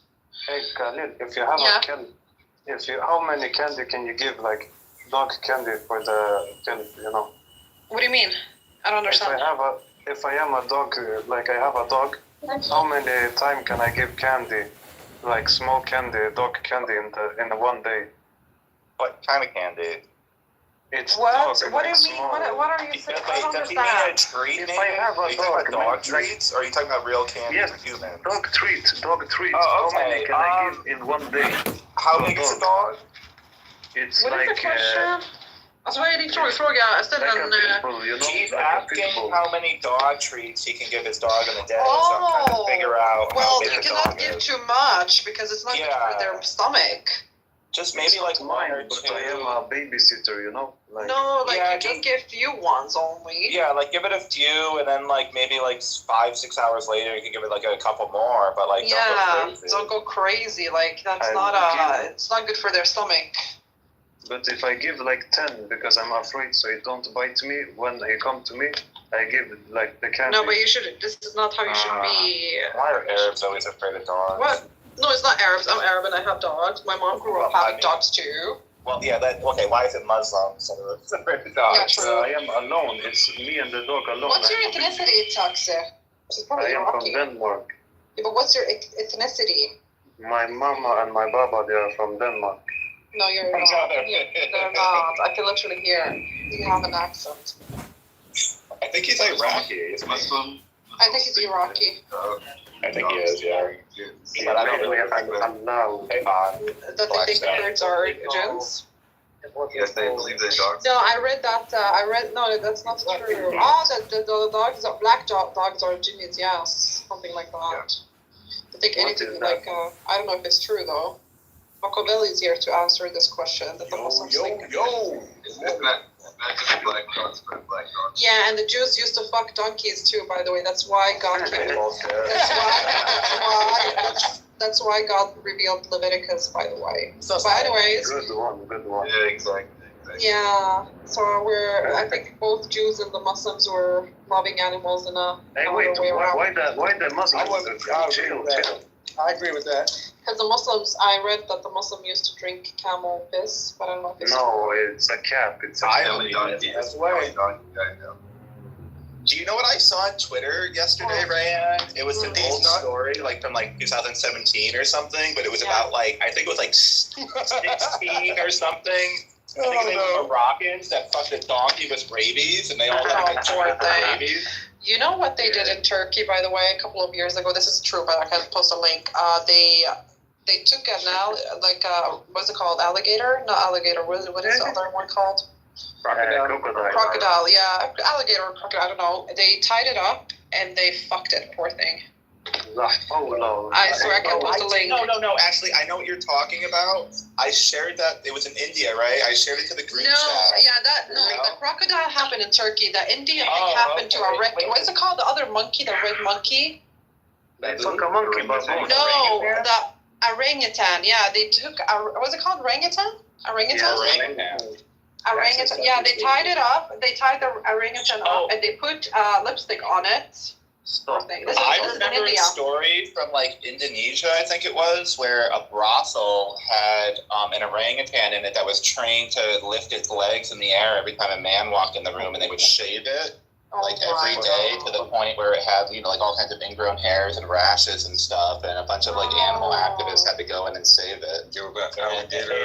Hey, Khalil, if you have a candy, how many candy can you give, like dog candy for the kid, you know? What do you mean? I don't understand. If I am a dog, like I have a dog, how many times can I give candy like small candy, dog candy in one day. What kind of candy? It's what? Dog, What like do you mean? small. What are you saying? I don't Does he mean a understand. treat? If Maybe? I have Are a you talking dog, about dog treats, or are you talking about real candy yes, for humans? dog treats. Oh, How many okay. can I give in one day? How to big is a dog? dog? It's What like is the question? Alltså vad är din fråga? Jag ställde like a en... pitbull, you know? He's like a asking pitbull. how many dog treats he can give his dog in a day, so I'm trying to figure out how well, big you the cannot dog give is. too much because it's not good for their stomach. Just maybe like one or But two. I am a babysitter, you know? Like, No, like Yeah, you can give few ones only. Yeah, like give it a few, and then like maybe like 5-6 hours later, you can give it like a couple more. But like don't go crazy. Like that's it's not good for their stomach. But if I give like 10 because I'm afraid so it don't bite me, when they come to me, I give like the candy. No, but you should. This is not how you should be. Why are Arabs always afraid of dogs? What? No, it's not Arabs. I'm Arab and I have dogs. My mom grew up having dogs too. Well, yeah. Okay. Why is it Muslims that are afraid of dogs? Yeah, true. I am alone. It's me and the dog alone. What's your ethnicity, Taxe? She's probably I am from Iraqi. Denmark. Yeah, but what's your ethnicity? My mama and my baba, they are from Denmark. No, you're not. They're not. I can literally hear you have an accent. I think he's Iraqi. He's Muslim. I think he's Iraqi. I think he is, yeah. But I don't really Allah. That they think the Kurds are Jews? Yes, they believe they're dogs. No, I read that. No, that's not true. The dogs are black dogs are Jinnis, yes, something like that. I think anything like I don't know if it's true though. Machiavelli is here to answer this question that the Muslims think. It's not just black dogs, but black dogs. Yeah, and the Jews used to fuck donkeys too. By the way, that's why God came. That's why God revealed Leviticus. By the way. But anyways. Good one. Yeah, exactly. Yeah, so I think both Jews and the Muslims were loving animals in a way around. Why the Muslims? Chill. I agree with that. Because the Muslims, I read that the Muslim used to drink camel piss, but I don't know if it's No, it's a cap. It's a donkey. That's right. Do you know what I saw on Twitter yesterday, Rayan? It was an old story, like from like 2017 or something, but it was about like, I think it was like 16 or something. I think they were Moroccans that fucked a donkey with rabies, and they all got rabies. You know what they did in Turkey, by the way, a couple of years ago? This is true, but I can post a link. They took what's it called? Alligator? Not alligator. What is the other one called? Crocodile. Yeah, alligator or crocodile. I don't know. They tied it up and they fucked it. Poor thing. I swear I can post a link. No. Actually, I know what you're talking about. I shared that. It was in India, right? I shared it to the group chat. The crocodile happened in Turkey. The Indian thing happened to a what is it called? The other monkey, the red monkey. It's like a monkey, but No, the orangutan. Yeah, they took. What's it called? Orangutan. Orangutan. Yeah, they tied it up. They tied the orangutan up and they put lipstick on it. I remember a story from like Indonesia, I think it was, where a brothel had an orangutan in it that was trained to lift its legs in the air every time a man walked in the room, and they would shave it every day to the point where it had like all kinds of ingrown hairs and rashes and stuff, and a bunch of like animal activists had to go in and save it.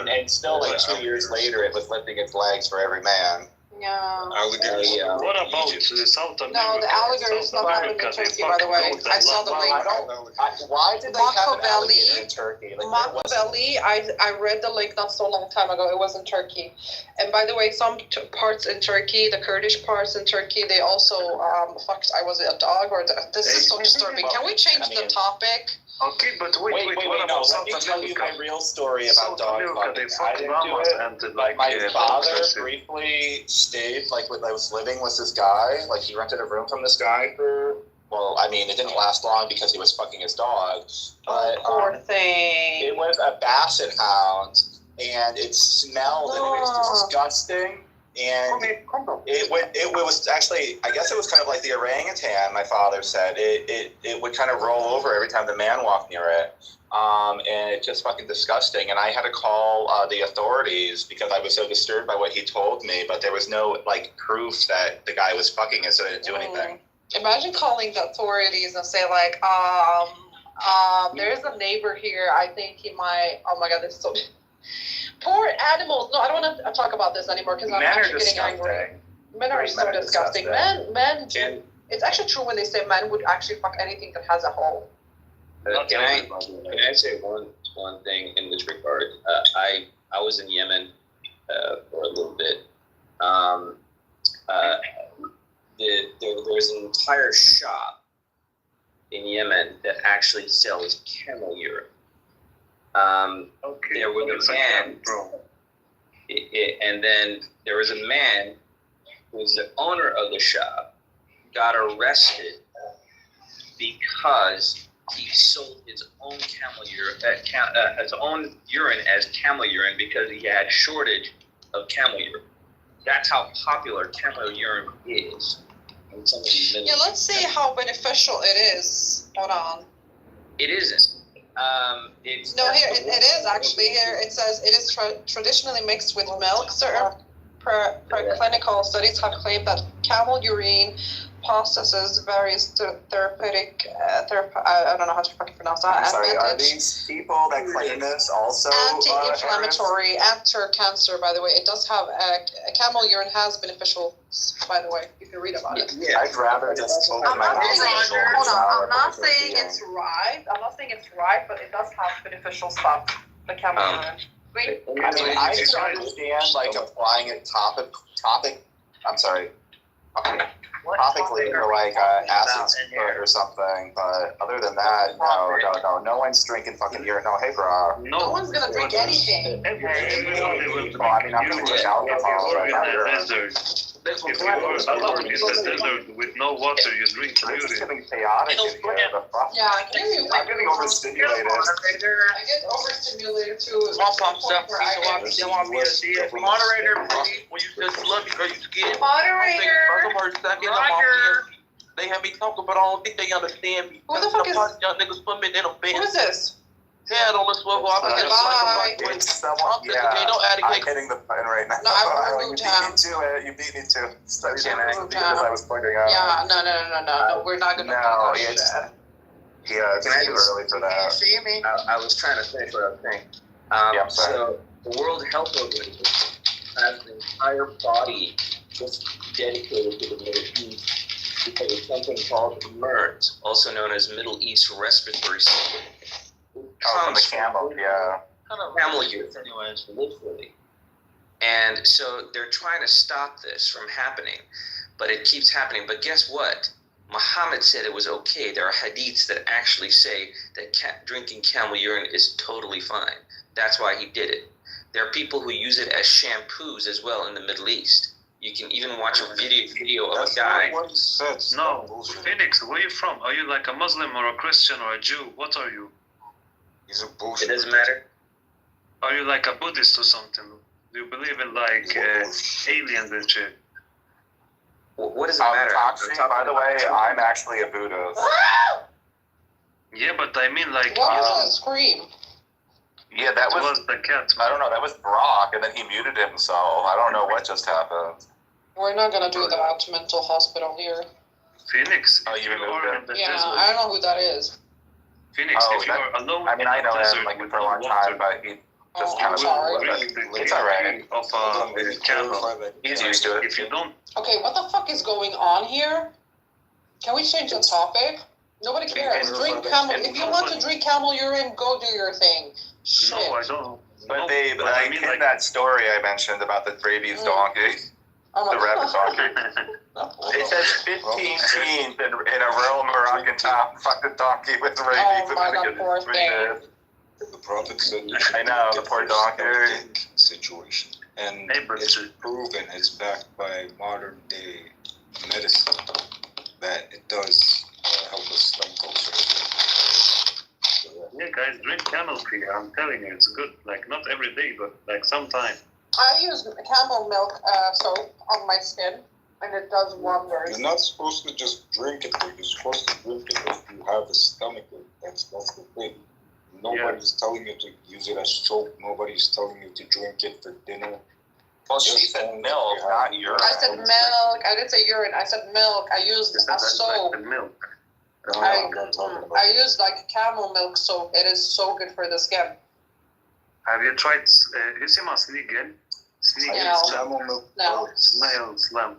And still like 2 years later, it was lifting its legs for every man. Yeah. What about South America? No, the alligator is not happening in Turkey, by the way. I saw the link. Why did they have an alligator in Turkey? Machiavelli, I read the link not so long time ago. It was in Turkey. And by the way, some parts in Turkey, the Kurdish parts in Turkey, they also fucked. Was it a dog or this is so disturbing. Can we change the topic? Okay, but wait, what about South America? Let me tell you my real story about dog fucking. I didn't do it. And My father briefly stayed, like when I was living with this guy, like he rented a room from this guy for, well, I mean, it didn't last long because he was fucking his dog. But, poor thing. It was a basset hound, and it smelled and it was disgusting. And it was actually, I guess it was kind of like the orangutan, my father said. It would kind of roll over every time the man walked near it. And it's just fucking disgusting. And I had to call the authorities because I was so disturbed by what he told me, but there was no like proof that the guy was fucking it, so I didn't do anything. Imagine calling the authorities and say like, There is a neighbor here. I think he might. Oh my God, this is so. Poor animals. No, I don't want to talk about this anymore because I'm actually getting angry. Men are so disgusting. Men. It's actually true when they say men would actually fuck anything that has a hole. Can I say one thing in this regard? I was in Yemen for a little bit. There's an entire shop in Yemen that actually sells camel urine. There was a man, and then there was a man who was the owner of the shop, got arrested because he sold his own camel urine, his own urine as camel urine because he had shortage of camel urine. That's how popular camel urine is in some of these minerals. Yeah, let's see how beneficial it is. Hold on. It isn't. It is actually here. It says it is traditionally mixed with milk. Certain preclinical studies have claimed that camel urine possesses various therapeutic. I don't know how to fucking pronounce that. I'm sorry, are these people that claim this also anti-inflammatory, anti-cancer? By the way, it does have camel urine has beneficial. By the way, you can read about it. Yeah, I'd rather just. I'm not saying it's right. I'm not saying it's right, but it does have beneficial stuff. The camel urine. I just understand like applying it topically for like acid or something, but other than that, no one's drinking fucking urine. No, hey bro. No one's gonna drink anything. I'm gonna drink alcohol right now. If you are alone in the desert with no water, you drink urine. It's getting chaotic in here. Yeah, I'm getting overstimulated. I get overstimulated too. Moderator, when you just love me because you scared. Moderator. Roger. They have me talking, but I don't think they understand me. Who the fuck is? Y'all niggas put me in a bed. Who is this? Head on the swivel. I'm hitting the button right now. No, I removed him. You beat me to it. Because I was pointing out. Yeah, no. We're not gonna do that. Yeah, it's too early for that. See me? I was trying to finish what I was saying. I'm sorry. So the World Health Organization has an entire body just dedicated to the Middle East because of something called MERS, also known as Middle East Respiratory Syndrome. From the camel, yeah. Camel use, anyways, literally. And so they're trying to stop this from happening, but it keeps happening. But guess what? Muhammad said it was okay. There are hadiths that actually say that drinking camel urine is totally fine. That's why he did it. There are people who use it as shampoos as well in the Middle East. You can even watch a video of a guy. No, Phoenix, where are you from? Are you like a Muslim or a Christian or a Jew? What are you? It doesn't matter. Are you like a Buddhist or something? Do you believe in like aliens and shit? What does it matter? By the way, I'm actually a Buddhist. Yeah, but I mean like... What was that scream? Yeah, that was the cat. I don't know, that was Brock, and then he muted himself. I don't know what just happened. We're not gonna do that mental hospital here. Phoenix, you are in the desert. I don't know who that is. Phoenix, if you are alone I mean, I know him like for a long time, but he just kind of... It's alright. Of camel. He's used to it. If you don't... Okay, what the fuck is going on here? Can we change the topic? Nobody cares. Drink camel. If you want to drink camel urine, go do your thing. Shit. No, I don't. But babe, like in that story I mentioned about the rabies donkey, the rabbit donkey, it says 15 teens in a rural Moroccan town fucked a donkey with rabies. Oh my God, poor thing. The prophet said, I know, the poor donkey. Situation. And it's proven, it's backed by modern day medicine that it does help us stomach ulcers. Yeah, guys, drink camel cream. I'm telling you, it's good. Like, not every day, but like sometime. I use camel milk soap on my skin, and it does wonders. You're not supposed to just drink it. You're supposed to drink it if you have a stomach ache. That's the thing. Nobody's telling you to use it as soap. Nobody's telling you to drink it for dinner. Well, she said milk, not urine. I said milk. I didn't say urine. I said milk. I used a soap. Like milk. I use like camel milk soap. It is so good for the skin. Have you tried اسمها سنيجل? Camel milk. No. Snail slam.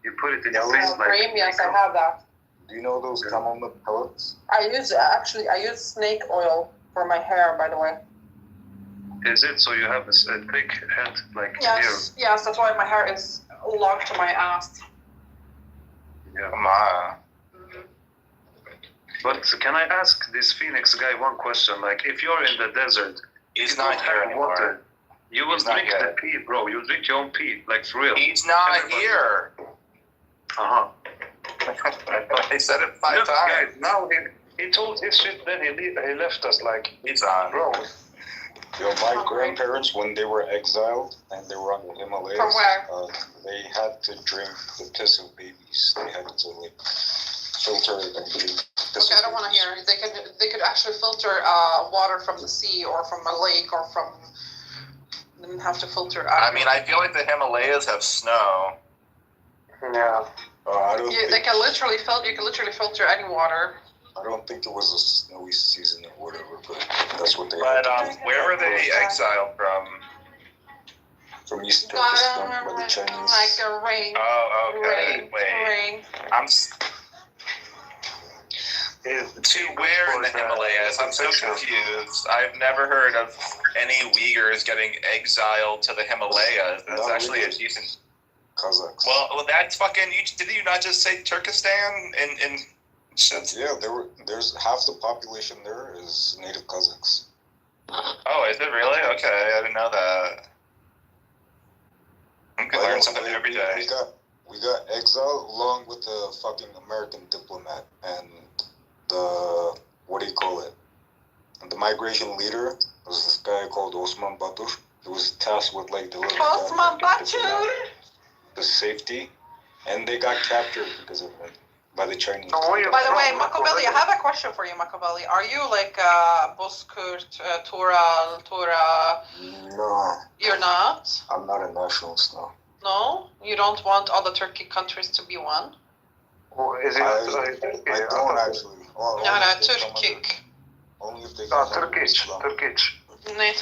You put it in your face like cream. Yes, I have that. Do you know those camel milk pellets? I use snake oil for my hair, by the way. Is it so you have a thick head like yes, here? Yes, that's why my hair is long to my ass. Yeah. But can I ask this Phoenix guy one question? Like, if you're in the desert, he's not here anymore. Water, you will drink the pee, bro. You'll drink your own pee, like for real. He's not here. I thought they said it 5 times. Guys, now he told his shit, then he left us like, he's on. Bro. Yo, my grandparents, when they were exiled and they were on the Himalayas, from where? They had to drink the piss of babies. They had to like filter it and drink piss. Okay, I don't want to hear. They could actually filter water from the sea or from a lake or from. They didn't have to filter. I mean, I feel like the Himalayas have snow. Yeah. They can literally filter. You can literally filter any water. I don't think it was a snowy season or whatever, but that's what they. But where were they exiled from? From East Turkestan by the Chinese. Like a rain. Oh, okay. Rain. To where in the Himalayas? I'm so confused. I've never heard of any Uyghurs getting exiled to the Himalayas. That's actually a decent. Kazakhs. Well, that's fucking. Did you not just say Turkestan in shit? Yeah, there's half the population there is native Kazakhs. Oh, is it really? Okay, I didn't know that. I can learn something every day. We got exiled along with the fucking American diplomat and the the migration leader was this guy called Osman Batur. He was tasked with like delivering Osman Batur the safety, and they got captured because of it by the Chinese. By the way, Machiavelli, I have a question for you, Machiavelli. Are you like Bozkurt, Tura? No. You're not? I'm not a nationalist, no. No? You don't want all the Turkic countries to be one? Is it? I don't actually. No, Turkic. Only if they Turkish. Nej,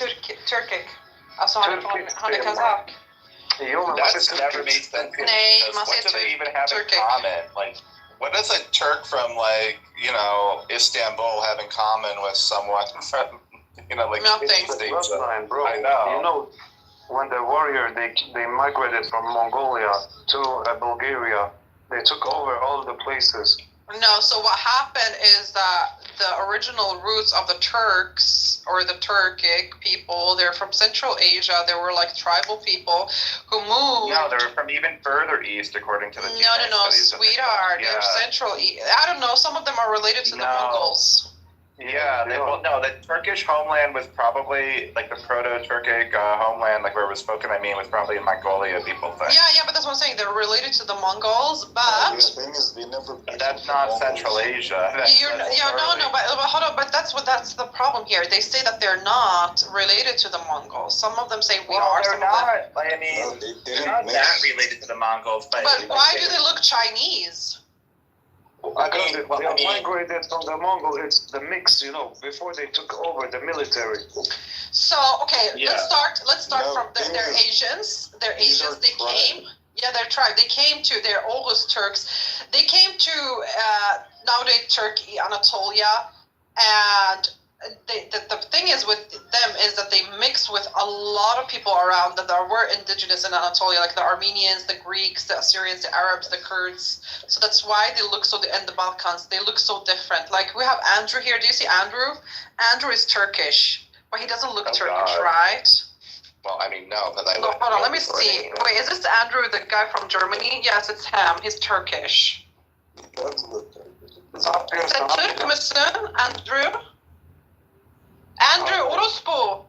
Turkic. Alltså han är kazak. That's never made sense. Nej, man what do säger they even have in Turkic. common? Like, what does a Turk from like, Istanbul have in common with someone from, like nothing. Bloodline, bro. I know. You know, when the warrior they migrated from Mongolia to Bulgaria, they took over all the places. No, so what happened is that the original roots of the Turks or the Turkic people, they're from Central Asia. They were like tribal people who moved. No, they're from even further east, according to the No, sweetheart. They're Central East. I don't know. Some of them are related to the Mongols. Yeah, the Turkish homeland was probably like the proto-Turkic homeland, like where it was spoken. I mean, was probably in Mongolia. People think. Yeah, but that's what I'm saying. They're related to the Mongols, but the thing is, they never. That's not Central Asia. But hold on. But that's the problem here. They say that they're not related to the Mongols. Some of them say we are. They're some not. Of them. I mean, no, they're not that related to the Mongols. But why do they look Chinese? Because they migrated from the Mongol, it's the mix, before they took over the military. So, let's start from they're Asians. They're Asians, they came. Yeah, they're tribe. They came to, they're always Turks. They came to nowadays Turkey, Anatolia, and the thing is with them is that they mix with a lot of people around that were indigenous in Anatolia, like the Armenians, the Greeks, the Assyrians, the Arabs, the Kurds. So that's why they look and the Balkans, they look so different. Like we have Andrew here. Do you see Andrew? Andrew is Turkish, but he doesn't look Turkish, right? Well, I mean, no, because hold on, let me see. Wait, is this Andrew, the guy from Germany? Yes, it's him. He's Turkish. Is that Turk mısın, Andrew? Andrew, orospu.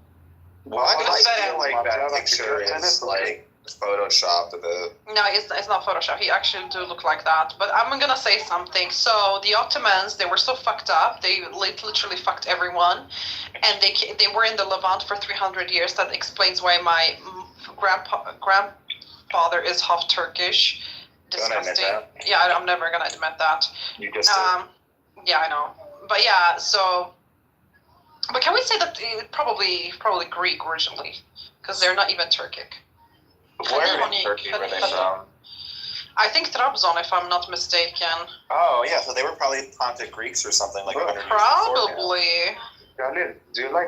Well, I feel like that picture is like photoshopped a bit. No, it's not Photoshop. He actually do look like that. But I'm gonna say something. So the Ottomans, they were so fucked up. They literally fucked everyone, and they were in the Levant for 300 years. That explains why my grandfather is half Turkish. Disgusting. Yeah, I'm never gonna admit that. You just Yeah, I know. But yeah, so. But can we say that probably Greek originally, because they're not even Turkic. Where in Turkey were they from? I think Trabzon, if I'm not mistaken. Oh yeah, so they were probably Pontic Greeks or something like 100 years Probably. Khalid, do you like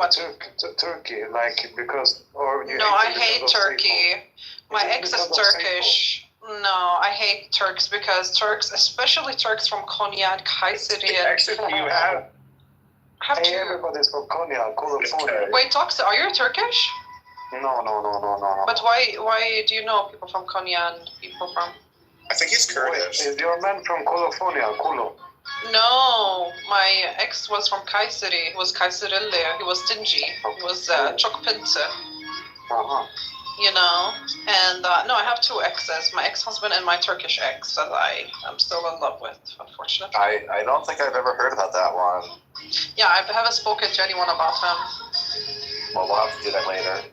Turkey? Like because or you? No, I hate Turkey. My ex is Turkish. No, I hate Turks because Turks, especially Turks from Konya and Kayseri. Exes do you have? Hey, everybody's from Konya, California. Wait, Toxa, are you Turkish? No. But why do you know people from Konya and people from? I think he's Kurdish. Is your man from California, Kulo? No, my ex was from Kayseri. He was Kayserili. He was stingy. He was çok pinti. You know, and no, I have two exes. My ex-husband and my Turkish ex that I am still in love with, unfortunately. I don't think I've ever heard about that one. Yeah, I haven't spoken to anyone about him. Well, we'll have to do that later.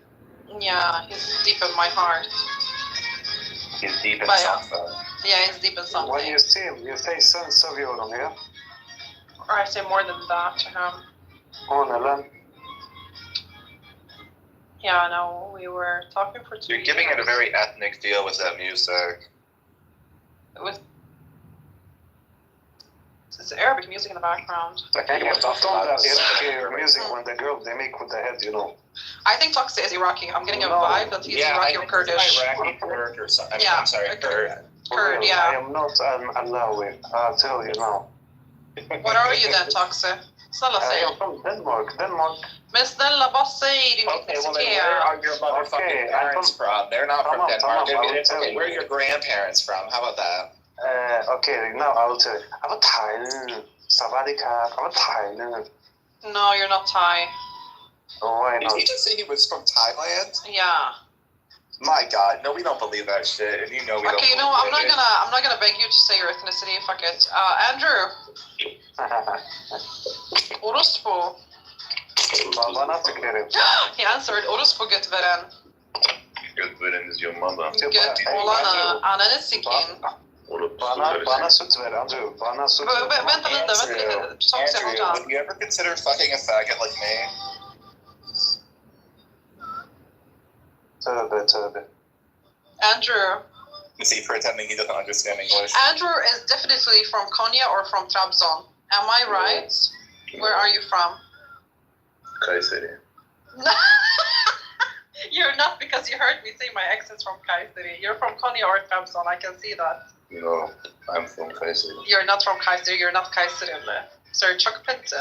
Yeah, he's deep in my heart. He's deep in something. Yeah, he's deep in something. When you see him, you say "Sen seviyorum," yeah? Or I say more than that to him. Oh, Nalan. Yeah, no, we were talking for 2 years. You're giving it a very ethnic feel with that music. It's Arabic music in the background. Music when the girl they make with the head, you know. I think Toxa is Iraqi. I'm getting a vibe that he's Iraqi or Kurdish. Iraqi, Kurd, or something. Yeah, I'm sorry, Kurd. Kurd, yeah. I am not an Alawi. I'll tell you now. What are you then, Toxa? I am from Denmark. Men snälla, vad säger din Okay, well then where are your motherfucking parents from? They're not from Denmark. Okay, where are your grandparents from? How about that? Okay, now I will tell you. I'm a Thai. Savadika. I'm a Thai. No, you're not Thai. Oh, why not? Did he just say he was from Thailand? Yeah. My God, no, we don't believe that shit, and you know we don't. Okay, you know what? I'm not gonna beg you to say your ethnicity. Fuck it. Andrew. Orospu. He answered Orospu Götveren. Götveren is your mother. Göt olanı ananı sikeyim. Bana süt ver Andrew. Bana süt ver. Vänta lite. Andrew, would you ever consider fucking a faggot like me? Tövbe. Andrew. Is he pretending he doesn't understand English? Andrew is definitely from Konya or from Trabzon. Am I right? Where are you from? Kayseri. You're not, because you heard me say my ex is from Kayseri. You're from Konya or Trabzon. I can see that. No, I'm from Kayseri. You're not from Kayseri. You're not Kayserili. So you're çok pinti.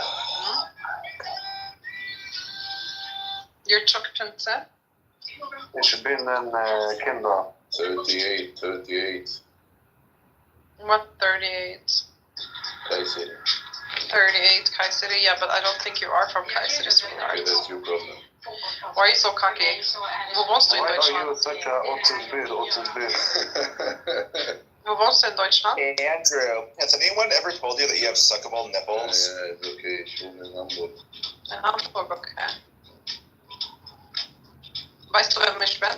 You're çok pinti. It should be in Kinder. 38. What 38? Kayseri. 38 Kayseri, yeah, but I don't think you are from Kayseri, sweetheart. Okay, that's your problem. Why are you so cocky? Wo wohnst du in Deutschland? Why are you such a Otzesbild? Wo wohnst du in Deutschland? Hey, Andrew, has anyone ever told you that you have suckable nipples? Yeah, it's okay. Show me in Hamburg. In Hamburg, okay. Weißt du, wer ich bin?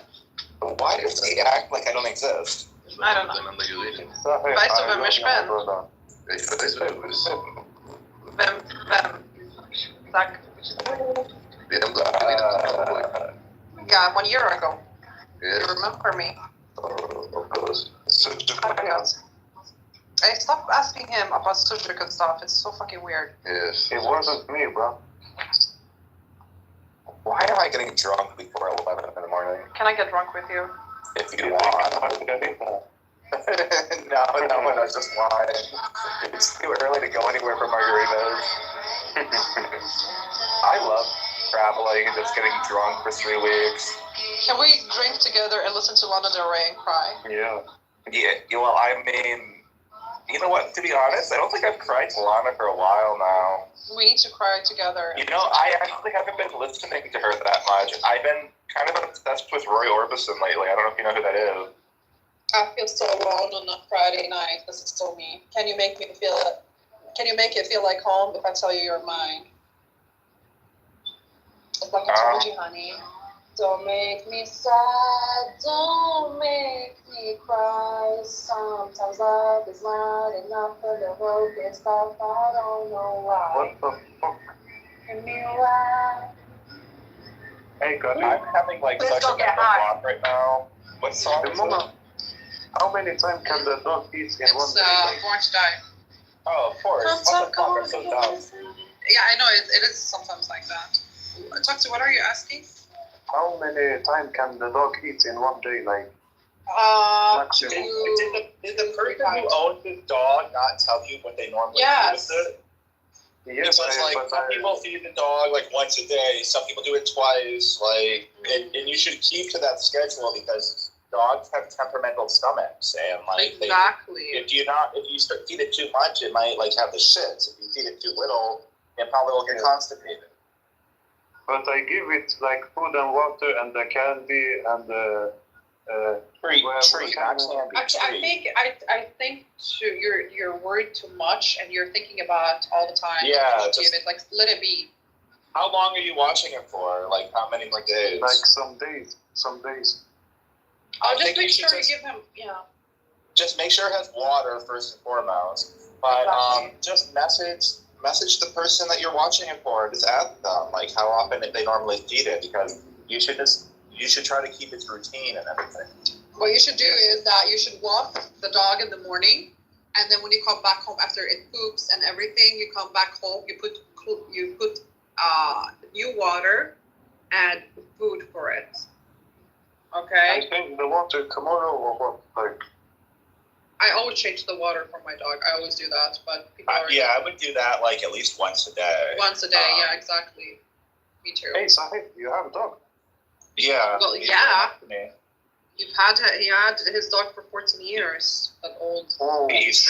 Why does he act like I don't exist? I don't know. Weißt du, wer ich bin? Ich weiß, wer du bist. Wem? Sag. Wir haben da geredet. Yeah, 1 year ago. Yes. You remember me? Of course. Hey, stop asking him about Sujuk and stuff. It's so fucking weird. Yes. It wasn't me, bro. Why am I getting drunk before 11 in the morning? Can I get drunk with you? If you want. No, I was just lying. It's too early to go anywhere for margaritas. I love traveling and just getting drunk for 3 weeks. Can we drink together and listen to Lana Del Rey and cry? Yeah, well, I mean, you know what, to be honest, I don't think I've cried to Lana for a while now. We need to cry together. You know, I actually haven't been listening to her that much. I've been kind of obsessed with Roy Orbison lately. I don't know if you know who that is. I feel so alone on a Friday night. This is so me. Can you make it feel like home if I tell you you're mine? It's like I told you, honey. Don't make me sad, don't make me cry. Sometimes love is not enough for the broken stuff. I don't know why. What the fuck? Give me why. Hey, good. I'm having like such a mental block right now. What song is it? How many times can the dog eat in one day? Born to Die. Oh, of course. What the fuck? I'm so dumb. Yeah, I know, it is sometimes like that. Talk to, what are you asking? How many times can the dog eat in one day? Like, Did the person who owns this dog not tell you what they normally do with it? Yes, because like some people feed the dog like once a day, some people do it twice, like and you should keep to that schedule because dogs have temperamental stomachs and like if you feed it too much, it might like have the shits. If you feed it too little, it probably will get constipated. But I give it like food and water and the candy and the treat. Actually, I think you're worried too much and you're thinking about all the time. Yeah, give it, like, let it be. How long are you watching it for? Like how many more days? Like some days. I'll just make sure you give him. Just make sure it has water first and foremost. But just message the person that you're watching it for. Just ask them like how often they normally feed it because you should try to keep its routine and everything. What you should do is that you should walk the dog in the morning, and then when you come back home after it poops and everything, you come back home. You put new water and food for it. Okay. I think the water tomorrow or what? Like. I always change the water for my dog. I always do that, but people are. Yeah, I would do that like at least once a day. Once a day, yeah, exactly. Me too. Hey, Sahib, you have a dog. Yeah. Well, yeah. He had his dog for 14 years. That old. Oh, he's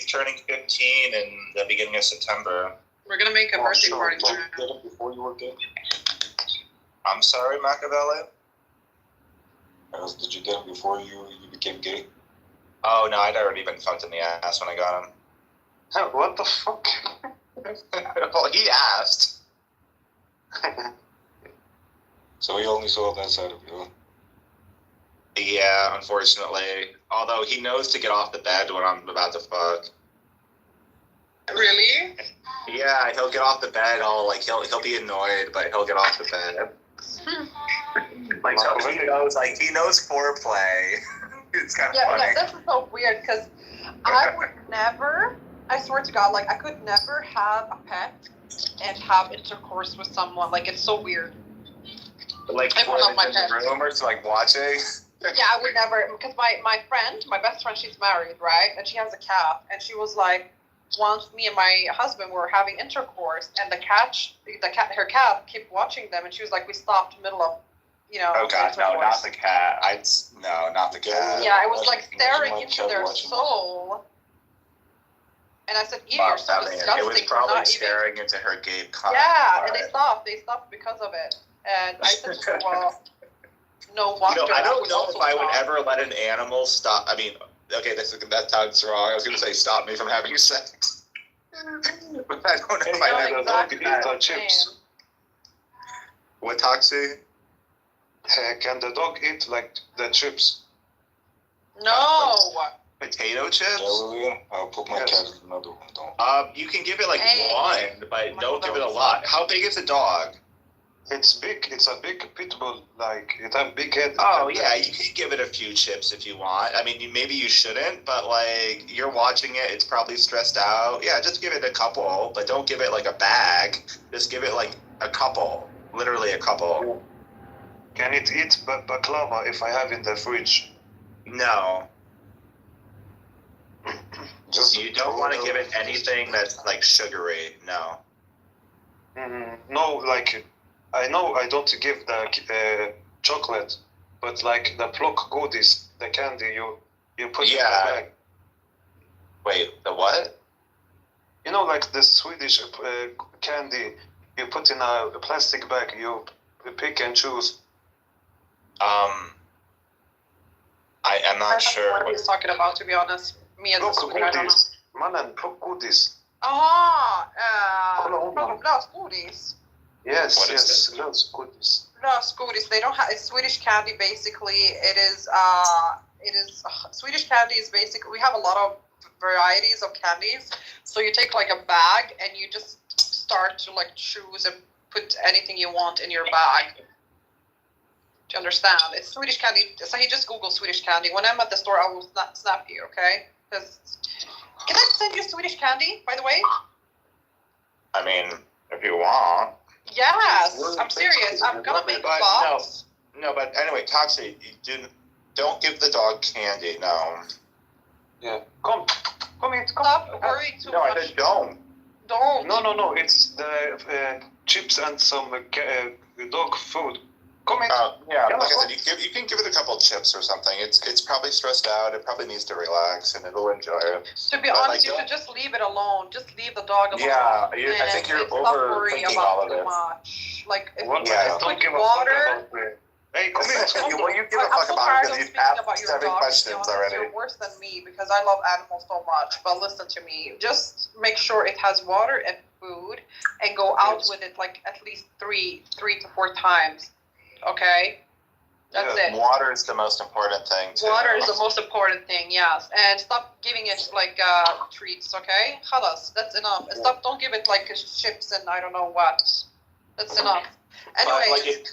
turning 15 in the beginning of September. We're gonna make a birthday party for him. Did you get him before you were gay? I'm sorry, Machiavelli? Did you get him before you became gay? Oh, no, I'd already been fucked in the ass when I got him. What the fuck? Well, he asked. So he only saw that side of you. Yeah, unfortunately. Although he knows to get off the bed when I'm about to fuck. Really? Yeah, he'll get off the bed. He'll be annoyed, but he'll get off the bed. Like so he knows foreplay. It's kind of funny. Yeah, this is so weird because I would never. I swear to God, like I could never have a pet and have intercourse with someone. Like it's so weird. Like in the room or like watching. Yeah, I would never because my best friend, she's married, right? And she has a cat, and she was like, once me and my husband were having intercourse, and her cat kept watching them, and she was like, we stopped middle of, Oh God, no, not the cat. No, not the cat. Yeah, it was like staring into their soul. And I said, ew, you're so disgusting. It was probably staring into her gape cock. Yeah, and they stopped because of it. And I said to her, well, no wonder. I don't know if I would ever let an animal stop. I mean, okay, that sounds wrong. I was going to say stop me from having sex. But I don't know if I would ever eat chips. What, Toxie? Can the dog eat like the chips? No. Potato chips? Yeah, I'll put my cat in another one. Don't. You can give it like one, but don't give it a lot. How big is the dog? It's big. It's a big pit bull. Like it has big head. Oh yeah, you can give it a few chips if you want. I mean, maybe you shouldn't, but like you're watching it, it's probably stressed out. Yeah, just give it a couple, but don't give it like a bag. Just give it like a couple, literally a couple. Can it eat baklava if I have in the fridge? No. You don't want to give it anything that's like sugary. No. No, like I know I don't give the chocolate, but like the pluck goodies, the candy you put in the bag. Wait, the what? You know, like the Swedish candy you put in a plastic bag. You pick and choose. I am not sure what he's talking about, to be honest. Me as a Swede, I don't know. Mannen, pluck goodies. Glassgodis. Yes, glass goodies. No, Scooties. They don't have. It's Swedish candy. Basically, it is. Swedish candy is basically. We have a lot of varieties of candies. So you take like a bag and you just start to like choose and put anything you want in your bag. Do you understand? It's Swedish candy. So you just Google Swedish candy. When I'm at the store, I will snap you. Okay? Because can I send you Swedish candy? By the way. I mean, if you want. Yes, I'm serious. I'm gonna make a box. No, but anyway, Toxic, don't give the dog candy. No. Yeah. Come in. Stop worrying too much. No, I said don't. Don't. No. It's the chips and some dog food. Come in. Yeah, like I said, you can give it a couple of chips or something. It's probably stressed out. It probably needs to relax, and it'll enjoy it. To be honest, you should just leave it alone. Just leave the dog alone. Yeah, I think you're overthinking all of it. Much. Like if don't give water. Hey, come in. Well, you give a fuck about it because you've asked 7 questions already. You're worse than me because I love animals so much. But listen to me. Just make sure it has water and food, and go out with it like at least three to 4 times. Okay? That's it. Water is the most important thing, too. Water is the most important thing, yes. And stop giving it like treats, okay? Khalas, that's enough. And don't give it like chips and I don't know what. That's enough. Anyway.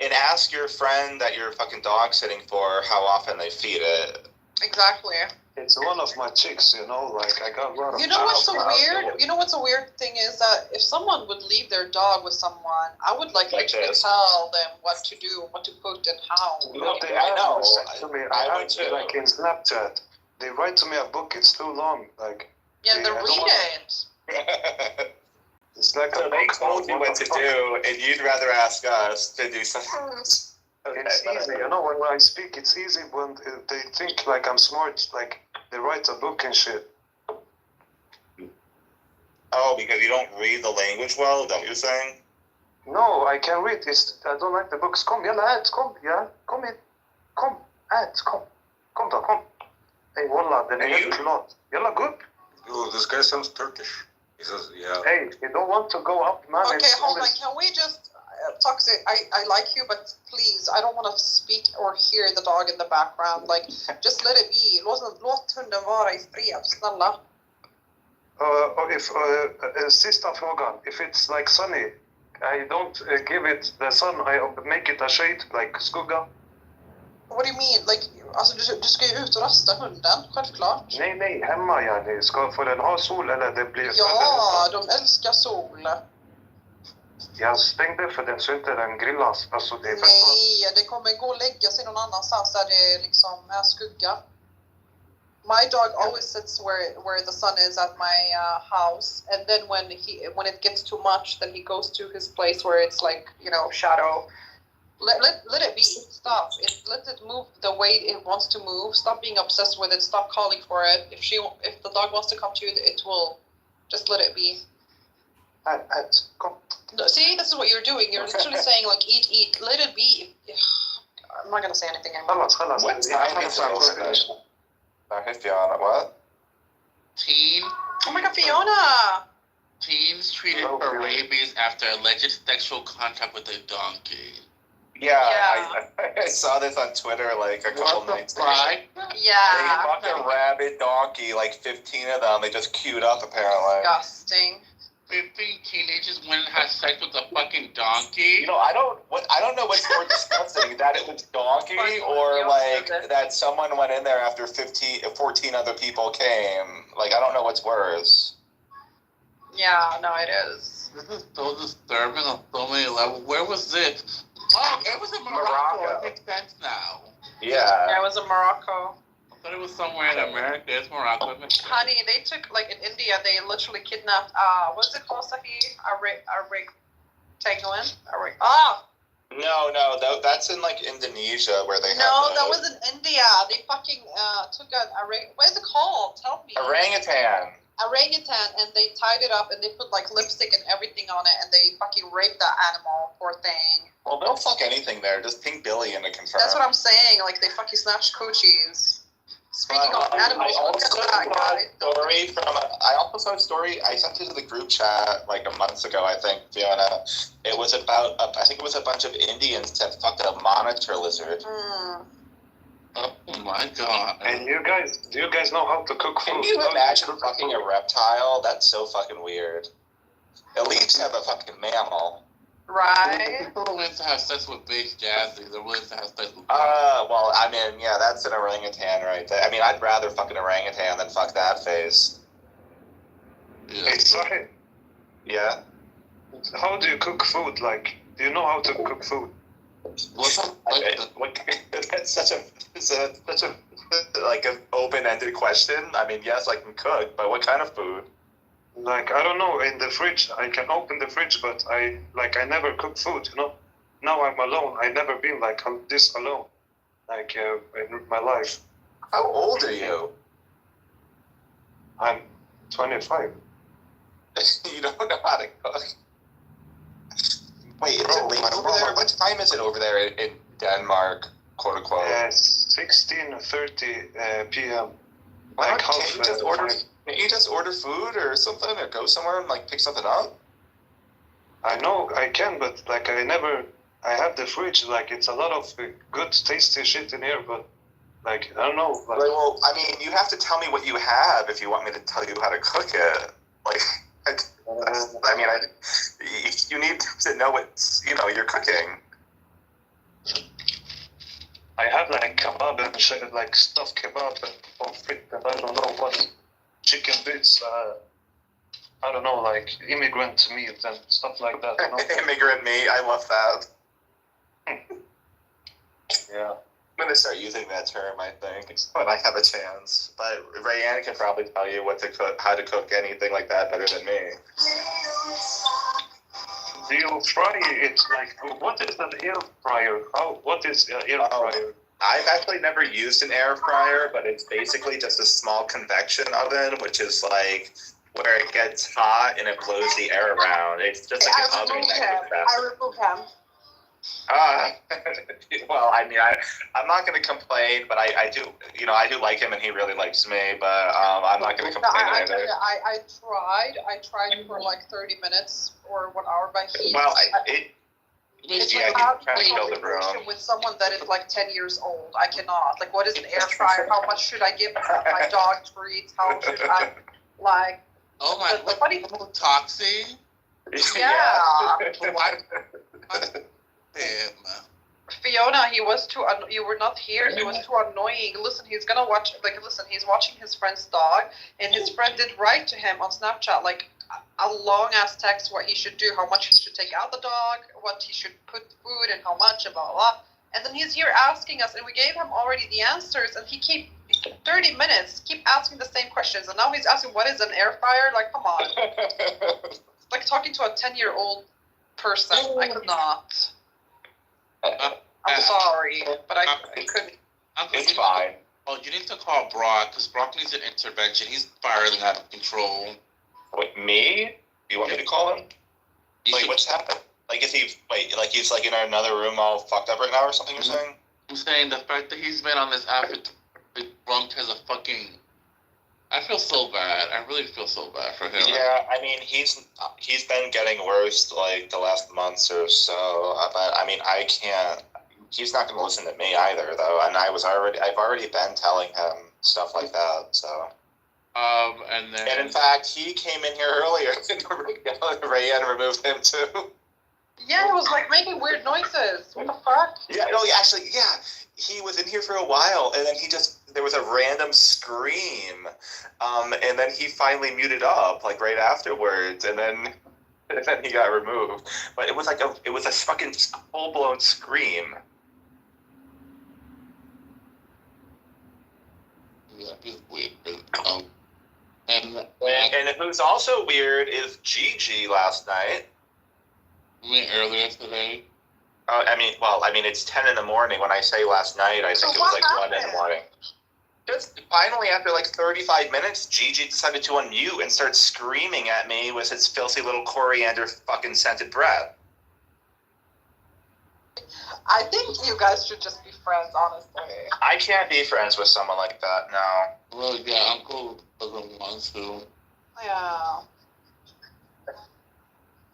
And ask your friend that you're fucking dog sitting for how often they feed it. Exactly. It's one of my chicks, like I got a lot of. You know what's so weird? You know what's a weird thing is that if someone would leave their dog with someone, I would literally tell them what to do, what to put, and how. No, I know. I would too. Like in Snapchat, they write to me a book. It's too long. Like. Yeah, they read it. It's like so they told you what to do, and you'd rather ask us to do something else. Okay, it's easy, when I speak, it's easy when they think like I'm smart, like they write a book and shit. Oh, because you don't read the language well, is that what you're saying? No, I can read. I don't like the books. Come, yalla, Ad, come, yeah, come in. Come, Ad, come. Come, da, come. Hey, wallah, the name is not. Yalla, good? Oh, this guy sounds Turkish. He says, yeah. Hey, you don't want to go up, man. Okay, hold on. Can we just... Toxic, I like you, but please, I don't want to speak or hear the dog in the background. Like, just let it be. Låt hunden vara I fred, snälla. Sista frågan. If it's like sunny, I don't give it the sun. I make it a shade, like skugga. What do you mean? Like, alltså du ska ju ut och rasta hunden, självklart. Nej, hemma yani. Får den ha sol eller det blir... Ja, de älskar sol. Jag stängde för den så inte den grillas. Alltså det är nej, det kommer gå och lägga sig någon annanstans där det liksom är skugga. My dog always sits where the sun is at my house, and then when it gets too much, then he goes to his place where it's like, shadow. Let it be. Stop. Let it move the way it wants to move. Stop being obsessed with it. Stop calling for it. If the dog wants to come to you, it will. Just let it be. Come. See, this is what you're doing. You're literally saying like, eat. Let it be. I'm not gonna say anything anymore. What time is Fiona, what? Oh my God, Fiona! Teens treated for rabies after alleged sexual contact with a donkey. Yeah. I saw this on Twitter like a couple nights ago. Yeah. They fucked a rabid donkey, like 15 of them. They just queued up apparently. Disgusting. 15 teenagers went and had sex with a fucking donkey. I don't know what's more disgusting, that it was donkey or like that someone went in there after 14 other people came. Like, I don't know what's worse. Yeah, no, it is. This is so disturbing on so many levels. Where was this? Oh, it was in Morocco. It makes sense now. Yeah. It was in Morocco. I thought it was somewhere in America. It's Morocco. Honey, they took, like, in India, they literally kidnapped, what's it called, Sahi? No, that's in, like, Indonesia, where they have No, that was in India. They fucking, took what is it called? Tell me. Orangutan, and they tied it up, and they put, like, lipstick and everything on it, and they fucking raped that animal, poor thing. Well, they'll fuck anything there. Just ping Billy in to confirm. That's what I'm saying. Like, they fucking snatched coochies. Speaking of animals, I also saw a story. I sent it to the group chat like a month ago, I think, Fiona. It was about, I think it was a bunch of Indians that fucked a monitor lizard. Mm. Oh my god. And do you guys know how to cook food? Can you imagine fucking a reptile? That's so fucking weird. At least have a fucking mammal. Right. People are willing to have sex with big jazzy. They're willing to have sex with. Well, I mean, yeah, that's an orangutan right there. I mean, I'd rather fuck an orangutan than fuck that face. Yeah. Hey, sorry. Yeah. How do you cook food? Like, do you know how to cook food? That's such a like an open-ended question. I mean, yes, I can cook, but what kind of food? Like, I don't know, in the fridge, I can open the fridge, but I never cook food, you know? Now I'm alone. I've never been like this alone, like in my life. How old are you? I'm 25. You don't know how to cook? Wait, is it late over there? What time is it over there in Denmark, quote unquote? 16:30 p.m. Like Can't you just order food or something, or go somewhere and like pick something up? I know I can, but like I have the fridge. Like it's a lot of good, tasty shit in here, but like I don't know. Like, well, I mean, you have to tell me what you have if you want me to tell you how to cook it. Like, you need to know what you're cooking. I have like kebab and shit, like stuffed kebab and pomfret, and I don't know what chicken bits. I don't know, like immigrant meat and stuff like that. You know? Immigrant meat, I love that. Yeah. I'm gonna start using that term, I think, when I have a chance. But Rayanne can probably tell you how to cook anything like that better than me. Do you fry it? Like, what is an air fryer? What is an air fryer? I've actually never used an air fryer, but it's basically just a small convection oven, which is like where it gets hot and it blows the air around. It's just like an oven I remove him. Well, I mean, I'm not going to complain, but I do like him, and he really likes me, but I'm not going to complain either. I tried for like 30 minutes or 1 hour by heat. Well, it's like how trying to do build you the room with someone that is like 10 years old. I cannot. Like, what is an air fryer? How much should I give my dog treats? How should I, like... Oh my, what Toxie? Yeah. Damn. Fiona, you were not here. He was too annoying. Listen, he's gonna watch. Like, listen, he's watching his friend's dog, and his friend did write to him on Snapchat like a long ass text what he should do, how much he should take out the dog, what he should put food, and how much, and blah blah blah. And then he's here asking us, and we gave him already the answers, and he keep 30 minutes keep asking the same questions, and now he's asking what is an air fryer. Like, come on. It's like talking to a 10-year-old person. I could not. I'm sorry, but I couldn't. It's fine. You need to call Brock, because Brock needs an intervention. He's spiraling out of control. Wait, me? You want me to call him? What's happened? Like, he's like in another room all fucked up right now or something, you're saying? I'm saying the fact that he's been on this app drunk as a fucking... I feel so bad. I really feel so bad for him. Yeah, I mean, he's been getting worse like the last months or so. But I mean, I can't. He's not going to listen to me either, though. And I've already been telling him stuff like that. So. And in fact, he came in here earlier. Rayanne removed him too. Yeah, it was like making weird noises. What the fuck? Yeah, no, actually, yeah. He was in here for a while, and then there was a random scream, and then he finally muted up, like, right afterwards, and then he got removed. But it was a fucking full-blown scream. Yeah, it's weird. And who's also weird is Gigi last night. You mean earlier today? I mean, it's 10 in the morning. When I say last night, I think it was like 1 in the morning. Just finally, after like 35 minutes, Gigi decided to unmute and start screaming at me with its filthy little coriander fucking scented breath. I think you guys should just be friends, honestly. I can't be friends with someone like that, no. Well, yeah, Uncle doesn't want to. Yeah.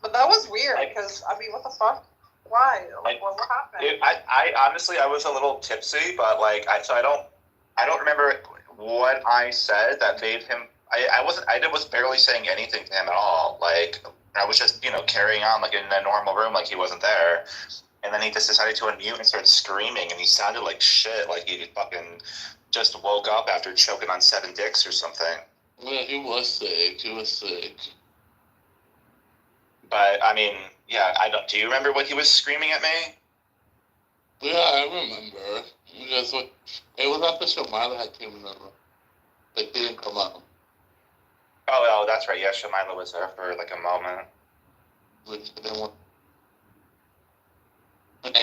But that was weird, because, I mean, what the fuck? Why? Like, what happened? I honestly, I was a little tipsy, but, like, I don't remember what I said that made him, I was barely saying anything to him at all. Like, I was just, carrying on, like, in a normal room, like he wasn't there. And then he just decided to unmute and started screaming, and he sounded like shit, like he fucking just woke up after choking on 7 dicks or something. Yeah, he was sick. But, I mean, yeah, do you remember what he was screaming at me? Yeah, I remember. Because it was after Shamila had came in the room. Like, they didn't come out. Oh, that's right. Yeah, Shamila was there for, like, a moment.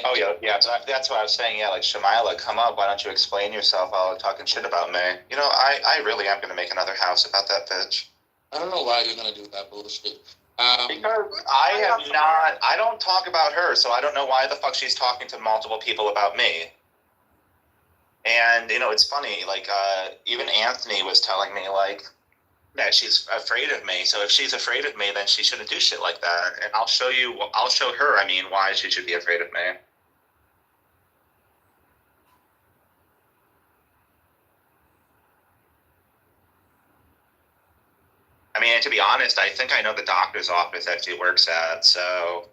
Oh, yeah, that's what I was saying. Yeah, like, Shamila, come up. Why don't you explain yourself while talking shit about me? I really am going to make another house about that bitch. I don't know why you're going to do that bullshit. Because I don't talk about her, so I don't know why the fuck she's talking to multiple people about me. And, it's funny, like, even Anthony was telling me, like, that she's afraid of me. So if she's afraid of me, then she shouldn't do shit like that. And I'll show her, why she should be afraid of me. I mean, to be honest, I think I know the doctor's office that she works at, so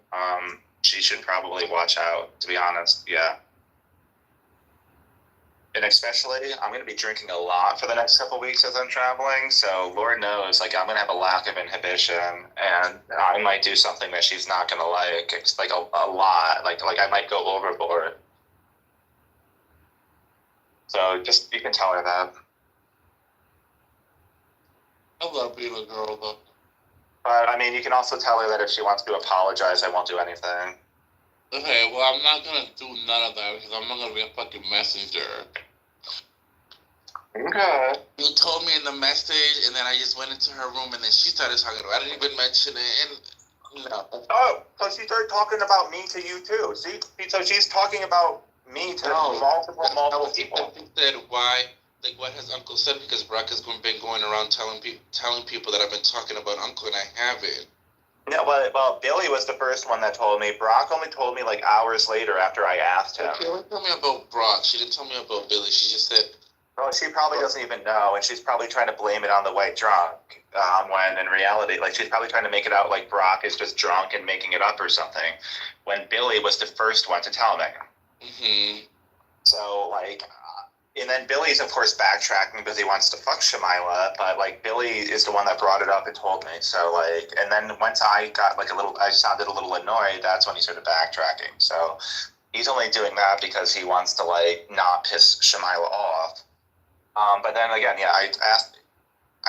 she should probably watch out, to be honest, yeah. And especially, I'm going to be drinking a lot for the next couple of weeks as I'm traveling, so Lord knows, like, I'm going to have a lack of inhibition, and I might do something that she's not going to like. It's like a lot, like I might go overboard. So just, you can tell her that. I love being a girl, though. But, I mean, you can also tell her that if she wants to apologize, I won't do anything. Okay, well, I'm not gonna do none of that because I'm not gonna be a fucking messenger. Okay. You told me in the message, and then I just went into her room, and then she started talking about it. I didn't even mention it, and no. Oh, so she started talking about me to you, too. See? So she's talking about me to multiple people. She said, why? Like, what has Uncle said? Because Brock has been going around telling people that I've been talking about Uncle, and I haven't. Yeah, well, Billy was the first one that told me. Brock only told me, like, hours later after I asked him. She didn't tell me about Brock. She didn't tell me about Billy. She just said... Well, she probably doesn't even know, and she's probably trying to blame it on the white drunk, when in reality, like, she's probably trying to make it out like Brock is just drunk and making it up or something, when Billy was the first one to tell me. Mm-hmm. So, like... And then Billy's, of course, backtracking because he wants to fuck Shamila, but, like, Billy is the one that brought it up and told me. So, like, and then once I got, like, I sounded a little annoyed, that's when he started backtracking. So, he's only doing that because he wants to, like, not piss Shamila off. But then again, yeah, I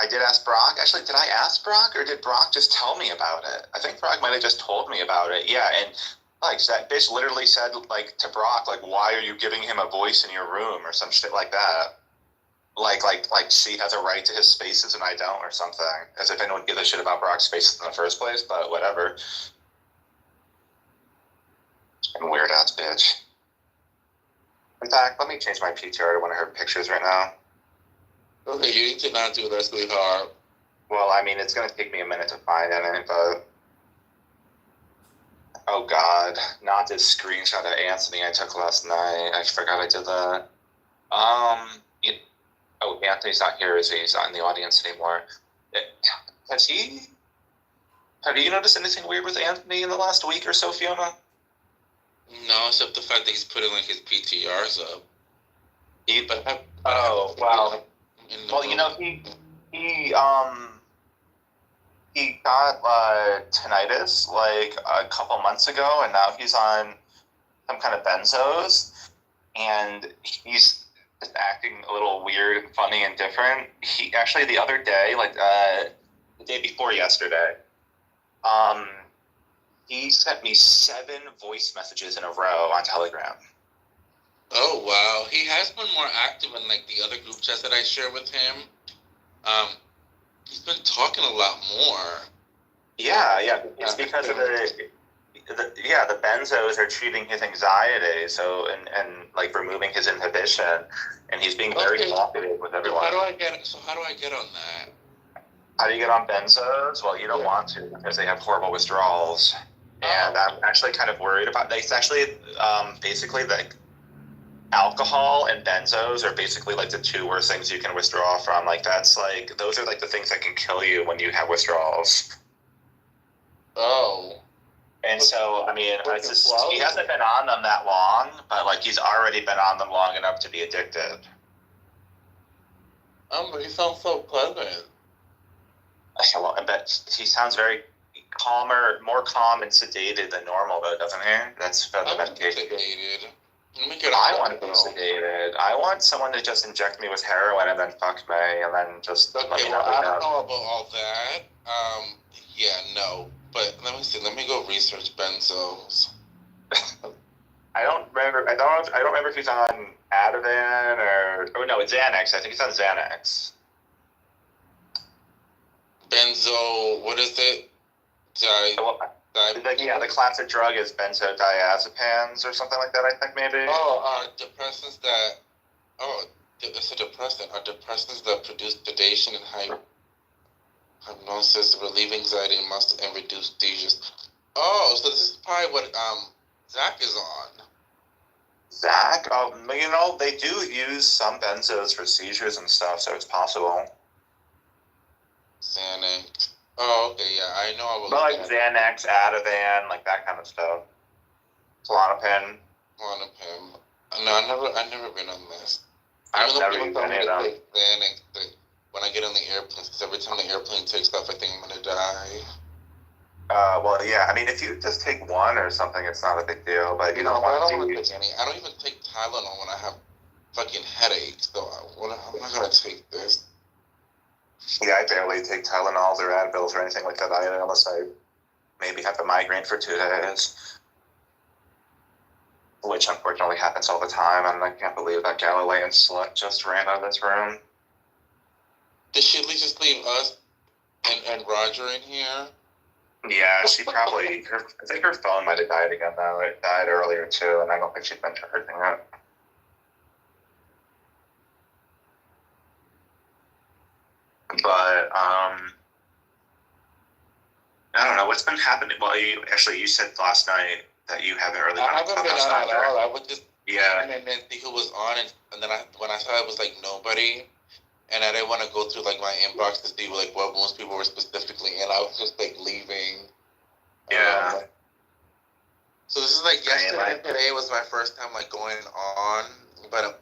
did ask Brock. Actually, did I ask Brock, or did Brock just tell me about it? I think Brock might have just told me about it, yeah, and... Like, that bitch literally said, like, to Brock, like, why are you giving him a voice in your room, or some shit like that. Like she has a right to his spaces and I don't, or something. As if anyone gives a shit about Brock's spaces in the first place, but whatever. Weird-ass bitch. In fact, let me change my PTR to one of her pictures right now. Okay, you need to not do that, sweetheart. Well, I mean, it's gonna take me a minute to find it, but... Oh God, not this screenshot of Anthony I took last night. I forgot I did that. Oh, Anthony's not here, is he? He's not in the audience anymore. Have you noticed anything weird with Anthony in the last week or so, Fiona? No, except the fact that he's putting, like, his PTRs up. Oh, wow. Well, you know, he got tinnitus like a couple months ago, and now he's on some kind of benzos, and he's just acting a little weird and funny and different. He actually, the other day, like the day before yesterday, he sent me 7 voice messages in a row on Telegram. Oh, wow. He has been more active in, like, the other group chats that I share with him. He's been talking a lot more. Yeah. It's because of the benzos are treating his anxiety, so and like removing his inhibition, and he's being very talkative with everyone. So how do I get on that? How do you get on benzos? Well, you don't want to because they have horrible withdrawals, and I'm actually kind of worried about. It's actually basically like alcohol and benzos are basically like the two worst things you can withdraw from. Like those are like the things that can kill you when you have withdrawals. Oh. And so, I mean, he hasn't been on them that long, but like he's already been on them long enough to be addicted. But he sounds so pleasant. I bet he sounds very calmer, more calm and sedated than normal, though, doesn't he? That's the medication. I want to be sedated. I want someone to just inject me with heroin and then fuck me, and then just let me know. I don't know about all that. Yeah, no. But let me see. Let me go research benzos. I don't remember. I don't remember if he's on Ativan or no, it's Xanax. I think he's on Xanax. Benzo. What is it? The classic drug is benzodiazepines or something like that. I think maybe. Depressants that. It's a depressant. Are depressants that produce sedation and hypnosis, relieve anxiety and reduce seizures. Oh, so this is probably what Zach is on. Zach? They do use some benzos for seizures and stuff, so it's possible. Xanax. Oh, okay, yeah, I know. I was like Xanax, Ativan, like that kind of stuff. Klonopin. No, I've never been on this. I've never even been on them. Xanax. When I get on the airplane, because every time the airplane takes off, I think I'm gonna die. Well, yeah. I mean, if you just take one or something, it's not a big deal. But you don't want to take any. I don't even take Tylenol when I have fucking headaches. So I'm not gonna take this. Yeah, I barely take Tylenols or Advils or anything like that either, unless I maybe have a migraine for 2 days, which unfortunately happens all the time. And I can't believe that Galilean slut just ran out of this room. Did she just leave us and Roger in here? Yeah, she probably. I think her phone might have died again, though. It died earlier, too, and I don't think she's been charging it. But, I don't know. What's been happening? Well, you said last night that you haven't really been on Clubhouse at all. I would just and then see who was on, and then when I saw it was like nobody, and I didn't want to go through like my inbox to see like what most people were specifically in. I was just like leaving. Yeah. So this is like yesterday. Today was my first time like going on, but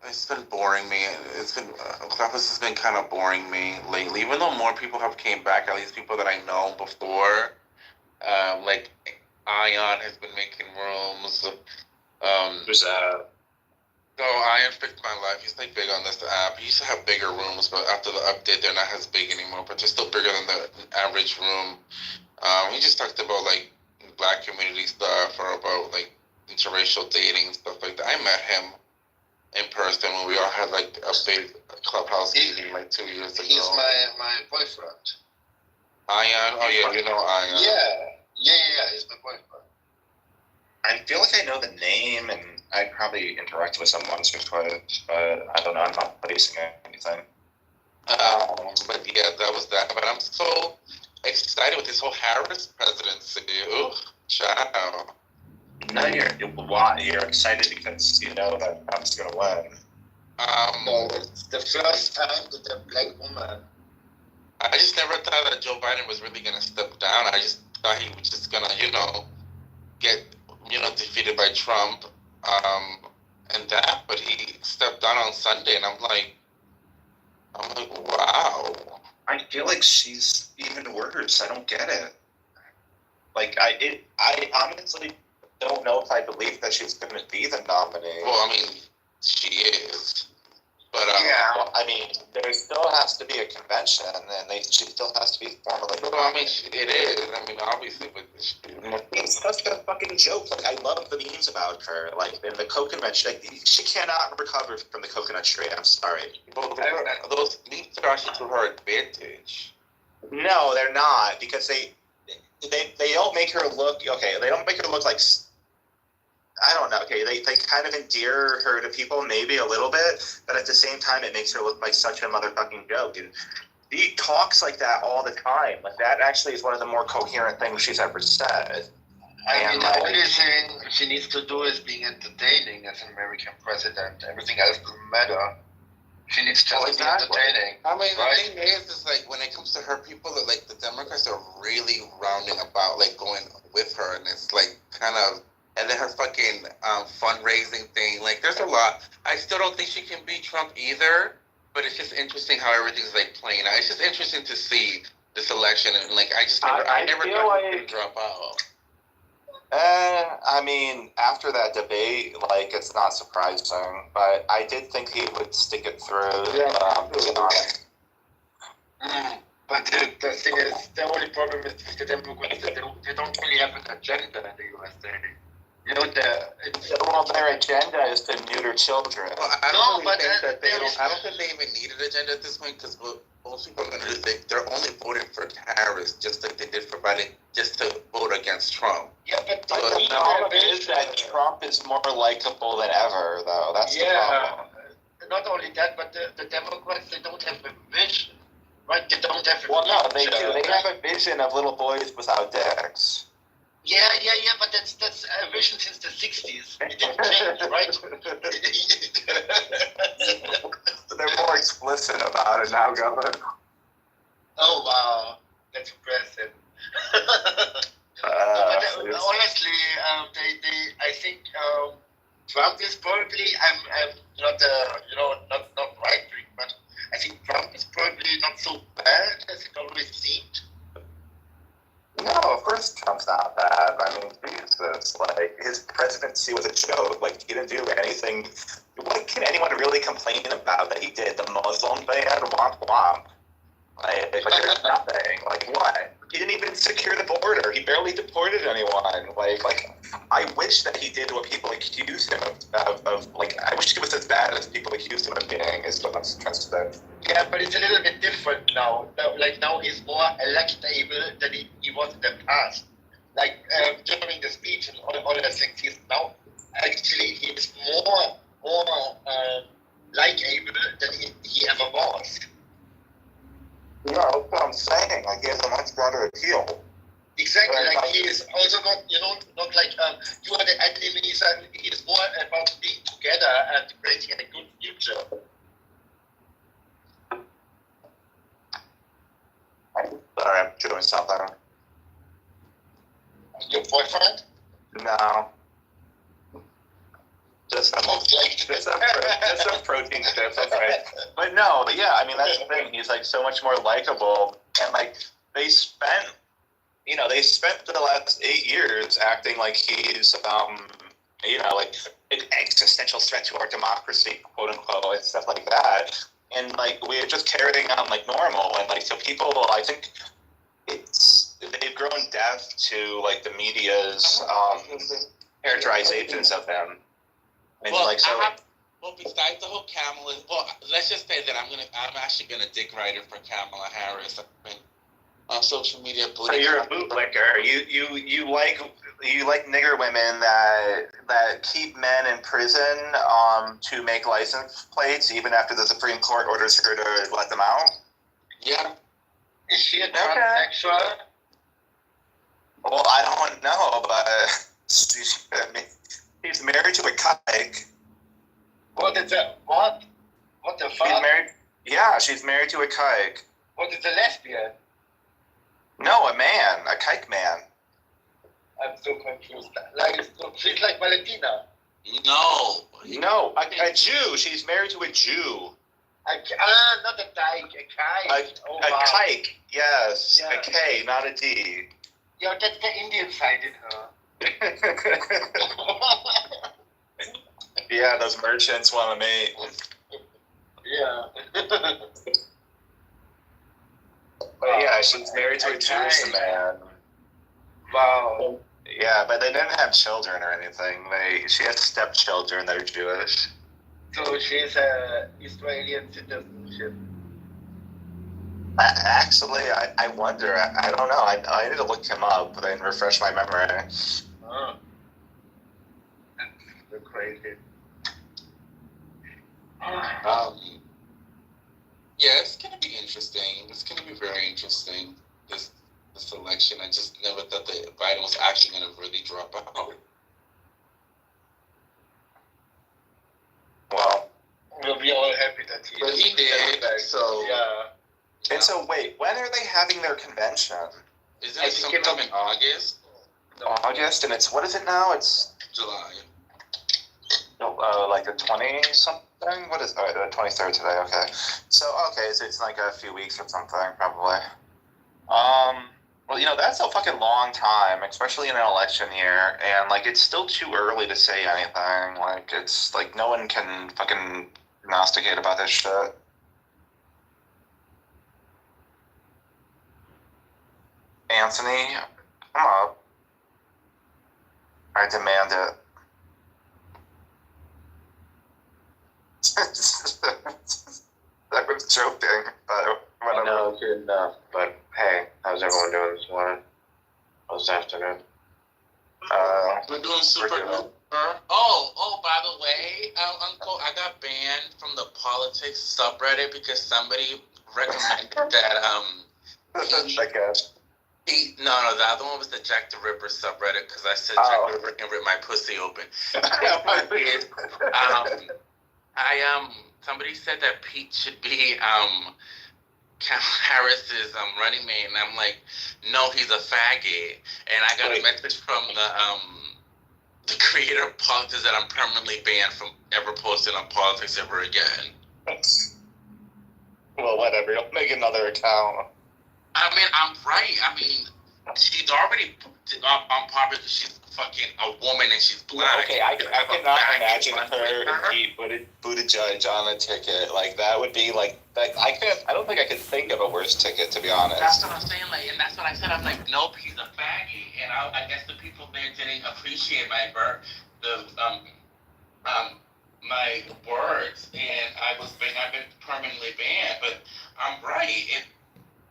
it's been boring me. It's been Clubhouse has been kind of boring me lately. Even though more people have came back, at least people that I know before, like Ion has been making rooms. Who's that? So Ion fixed my life. He's like big on this app. He used to have bigger rooms, but after the update, they're not as big anymore. But they're still bigger than the average room. He just talked about like Black community stuff or about like interracial dating and stuff like that. I met him in person when we all had like a big Clubhouse meeting like 2 years ago. He's my boyfriend. Ion? Oh yeah, you know Ion. Yeah, he's my boyfriend. I feel like I know the name, and I probably interacted with someone once or twice, but I don't know. I'm not placing anything. But yeah, that was that. But I'm so excited with this whole Harris presidency. Ooh, child. No, you're excited because you know that Trump's gonna win. No, it's the first time with a black woman. I just never thought that Joe Biden was really gonna step down. I just thought he was just gonna, get, defeated by Trump, and that. But he stepped down on Sunday, and I'm like, wow. I feel like she's even worse. I don't get it. Like, I honestly don't know if I believe that she's going to be the nominee. Well, I mean, she is. But well, I mean, there still has to be a convention, and she still has to be formally. Well, I mean, it is. I mean, obviously, but it's such a fucking joke. Like, I love the memes about her. Like, in the coconut tree, she cannot recover from the coconut tree. I'm sorry. Well, those memes are actually to her advantage. No, they're not, because they don't make her look okay. They don't make her look like I don't know. Okay, they kind of endear her to people maybe a little bit, but at the same time, it makes her look like such a motherfucking joke. And he talks like that all the time. Like that actually is one of the more coherent things she's ever said. I mean, the only thing she needs to do is being entertaining as an American president. Everything else doesn't matter. She needs just to be entertaining. I mean, right? the thing is like when it comes to her, people that like the Democrats are really rounding about like going with her, and it's like kind of, and then her fucking fundraising thing. Like, there's a lot. I still don't think she can beat Trump either, but it's just interesting how everything's like playing out. It's just interesting to see this election, and like I never thought she would drop out. I mean, after that debate, like, it's not surprising, but I did think he would stick it through. But the thing is, the only problem is the Democrats, they don't really have an agenda in the USA. You know, their agenda is to neuter children. Well, I don't think they even need an agenda at this point, because most people are going to do, they're only voting for Harris, just like they did for Biden, just to vote against Trump. Yeah, but the problem is that Trump is more likable than ever, though. That's the problem. Not only that, but the Democrats, they don't have a vision, right? They don't have a Well, no, they do. They have a vision of little boys without dicks. Yeah, but that's a vision since the 60s. It didn't change, right? They're more explicit about it now, Governor. Oh, wow. That's impressive. Honestly, I think Trump is probably, I'm not, not right wing, but I think Trump is probably not so bad as it always seemed. No, of course Trump's not bad. I mean, Jesus, like, his presidency was a joke. Like, he didn't do anything. What can anyone really complain about that he did? The Muslim ban? Womp womp. Like, there's nothing. Like, what? He didn't even secure the border. He barely deported anyone. Like, I wish that he did what people accused him of like, I wish it was as bad as people accused him of being, is what I'm trying to say. Yeah, but it's a little bit different now. Like, now he's more electable than he was in the past. Like, during the speech and all the things, he's now, actually, he's more likeable than he ever was. Yeah, that's what I'm saying. Like, he has a much broader appeal. Exactly, like he is also not, not like you are the enemies, and he is more about being together and creating a good future. Sorry, I'm doing something. Your boyfriend? No. Just some protein chips, okay. But no, yeah, I mean, that's the thing. He's, like, so much more likable. And, like, they spent the last 8 years acting like he's, like, an existential threat to our democracy, quote unquote, and stuff like that. And, like, we're just carrying on like normal. And, like, so people, I think they've grown deaf to, like, the media's characterizations of them. And, well, like, so. Besides the whole Kamala, let's just say that I'm actually gonna dick write her for Kamala Harris. I've been on social media. So you're a bootlicker. You like nigger women that keep men in prison to make license plates even after the Supreme Court orders her to let them out. Yeah. Is she a transsexual? Well, I don't know, but she's married to a kike. What is that? What? What the fuck? She's married to a kike. What is a lesbian? No, a man, a kike man. I'm so confused. Like, she's like Valentina. No, a Jew. She's married to a Jew. Not a dyke, a kike. A kike, yes. Yeah. A K, not a D. Yeah, that's the Indian side in her. Yeah, those merchants want to mate. Yeah. But yeah, she's married to a Jewish man. Wow. Yeah, but they didn't have children or anything. She has stepchildren that are Jewish. So she's a Israeli citizenship. Actually, I wonder. I don't know. I need to look him up and refresh my memory. Oh. You're crazy. Yeah, it's gonna be interesting. It's gonna be very interesting. This election. I just never thought that Biden was actually gonna really drop out. Well, we'll be all happy that he. But he did. So yeah. And so wait, when are they having their convention? Isn't it sometime in August? August, and it's what is it now? It's July. No, like the 20 something. What is the 23rd today? Okay, so it's like a few weeks or something probably. Well, that's a fucking long time, especially in an election year, and like it's still too early to say anything. Like it's like no one can fucking prognosticate about this shit. Anthony, come up. I demand it. I was joking, but whatever. I know, good enough. But hey, how's everyone doing this morning? Or this afternoon? We're doing super good. Oh, by the way, Uncle, I got banned from the politics subreddit because somebody recommended that No, the other one was the Jack the Ripper subreddit because I said Jack the Ripper can rip my pussy open. Somebody said that Pete should be Kamala Harris's running mate, and I'm like, no, he's a faggot. And I got a message from the creator of politics that I'm permanently banned from ever posting on politics ever again. Well, whatever. You'll make another account. I mean, I'm right. I mean, she's already unpopular because she's fucking a woman and she's black. Okay, I cannot imagine her and Pete Buttigieg on a ticket. Like, that would be like I don't think I could think of a worse ticket, to be honest. That's what I'm saying, and that's what I said. I'm like, nope, he's a faggot. And I guess the people there didn't appreciate my my words, and I've been permanently banned. But I'm right.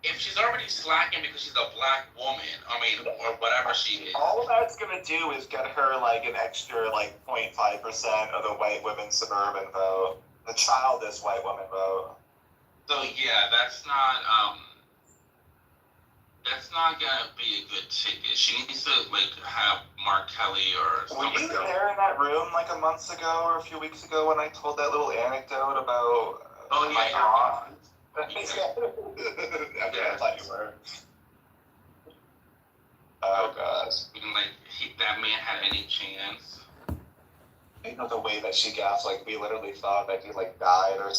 If she's already slacking because she's a black woman, or whatever she is. All that's gonna do is get her like an extra 0.5% of the white women's suburban vote, the childish white woman vote. So yeah, that's not gonna be a good ticket. She needs to have Mark Kelly or something. Were you there in that room a month ago or a few weeks ago when I told that little anecdote about my aunt? Okay, I thought you were. Oh god. That man had any chance. The way that she gasped, we literally thought that he died or.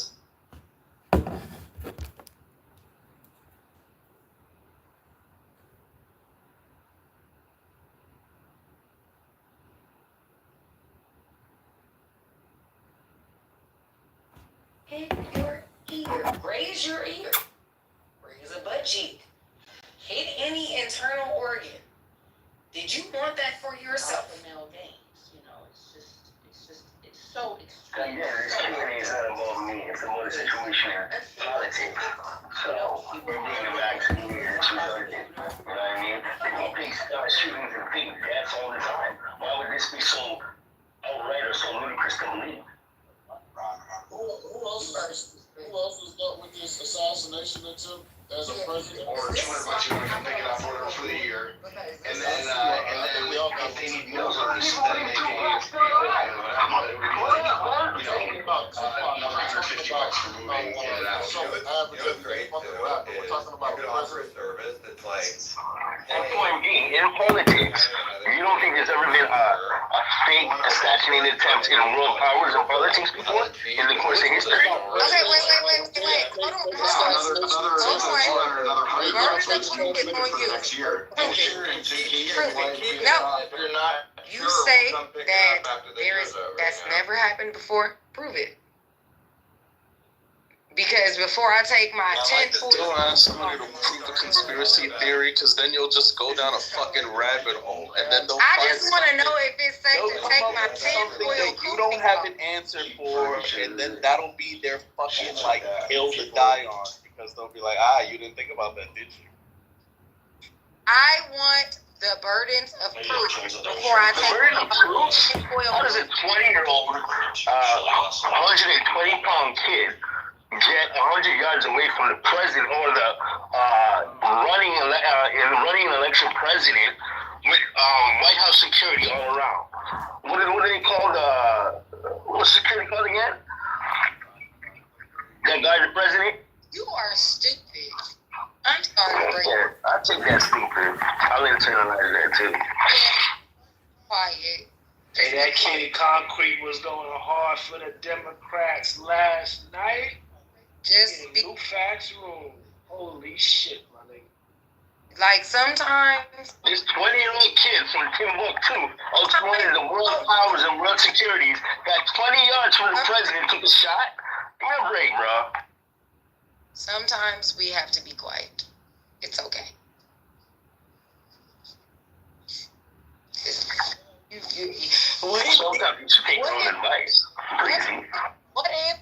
Hit your ear. Raise your ear. Raise a butt cheek. Hit any internal organ. Did you want that for yourself? Male games, it's so extreme. Yeah, this Q&A is not about me. It's about the situation in politics. So, we're bringing it back to the year that you started. You know what I mean? They don't think shootings and think deaths all the time. Why would this be so outright or so ludicrous to believe? Who else was dealt with this assassination attempt as a president? Or $200 you're gonna pick it up for the year, and then we all got they need more first, then they gave $150 for moving in and out. We're talking about a president. Service that's like. FOMD, in politics, you don't think there's ever been a fake assassination attempt in world powers and politics before in the course of history? Okay, wait. Hold on. Next year. No. You say that that's never happened before. Prove it. Because before I take my 10 Don't ask somebody to prove the conspiracy theory, because then you'll just go down a fucking rabbit hole, and then they'll. I just want to know if it's safe to take my 10 something that you don't have an answer for, and then that'll be their fucking hill to die on. Because comments, they'll be like, you didn't think about that, did you? I want the burdens of proof before I take the burden of proof? How does a 20-year-old, 120-pound kid get 100 yards away from the president or the running an election president with White House security all around? What do they call what's security called again? That guard the president? You are stupid. I'm sorry to break Yeah, I think that's stupid. I'll internalize that too. Quiet. Hey, that kid Concrete was going hard for the Democrats last night. Just in New Facts Room. Holy shit, my nigga. Like sometimes this 20-year-old kid from Timbuktu, outscoring the world powers and world securities, got 20 yards from the president, took a shot. Give me a break, bro. sometimes we have to be quiet. It's okay. Sometimes you should take your own advice. Crazy. What if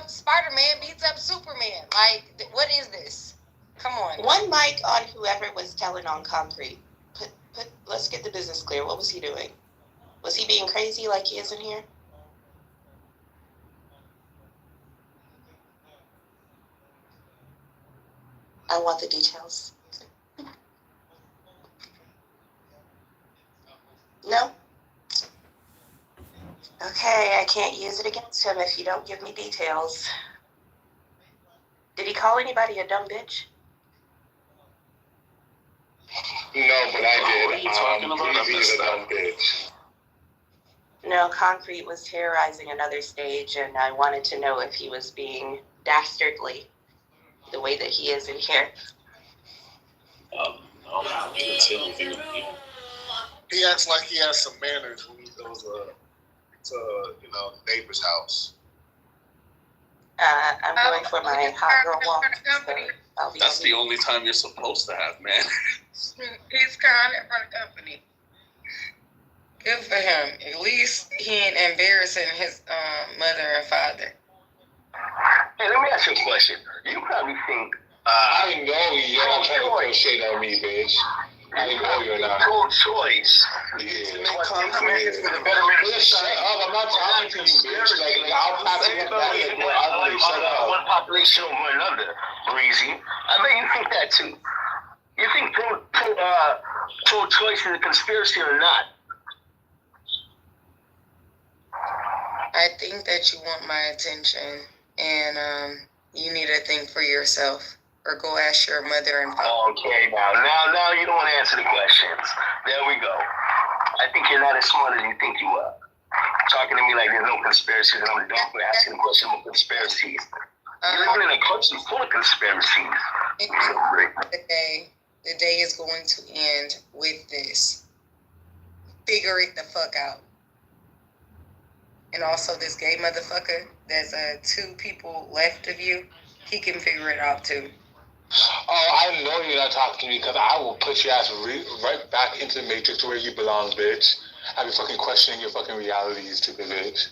Spider-Man beats up Superman? Like, what is this? Come on. One mic on whoever was telling on Concrete. Let's get the business clear. What was he doing? Was he being crazy like he is in here? I want the details. No? Okay, I can't use it against him if you don't give me details. Did he call anybody a dumb bitch? No, but I did. What are you talking about? He's a dumb bitch. No, Concrete was terrorizing another stage, and I wanted to know if he was being dastardly the way that he is in here. He acts like he has some manners when he goes to neighbor's house. I'm going for my hot girl walk. So That's the only time you're supposed to have, man. He's crying in front of company. Good for him. At least he ain't embarrassing his mother and father. Hey, let me ask you a question. You probably think I know you're not trying to throw shade on me, bitch. I know you're not. Pro-choice. Yeah. Shut up! I'm not talking to you, bitch. Like I'll pass it back. Shut up. One population over another, Breezy. I bet you think that too. You think pro-choice is a conspiracy or not? I think that you want my attention, and you need to think for yourself, or go ask your mother and father. Okay, now you don't want to answer the questions. There we go. I think you're not as smart as you think you are. Talking to me like there's no conspiracies, and I'm dumb for asking a question about conspiracies. You're living in a country full of conspiracies. The day is going to end with this. Figure it the fuck out. And also this gay motherfucker, there's 2 people left of you, he can figure it out too. Oh, I know you're not talking to me because I will put your ass right back into the matrix where you belong, bitch. I'll be fucking questioning your fucking reality, you stupid bitch.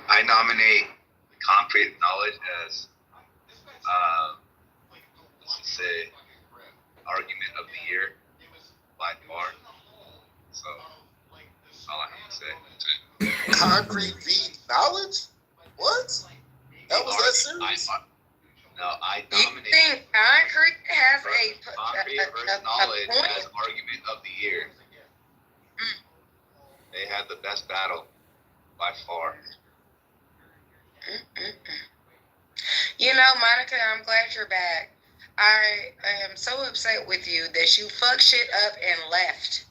I nominate Concrete Knowledge as, let's just say, Argument of the Year by far. So, all I have to say. Concrete v. Knowledge? What? That was that serious? I You think Concrete has Concrete versus Knowledge as Argument of the Year. They had the best battle by far. You know, Monica, I'm glad you're back. I am so upset with you that you fucked shit up and left.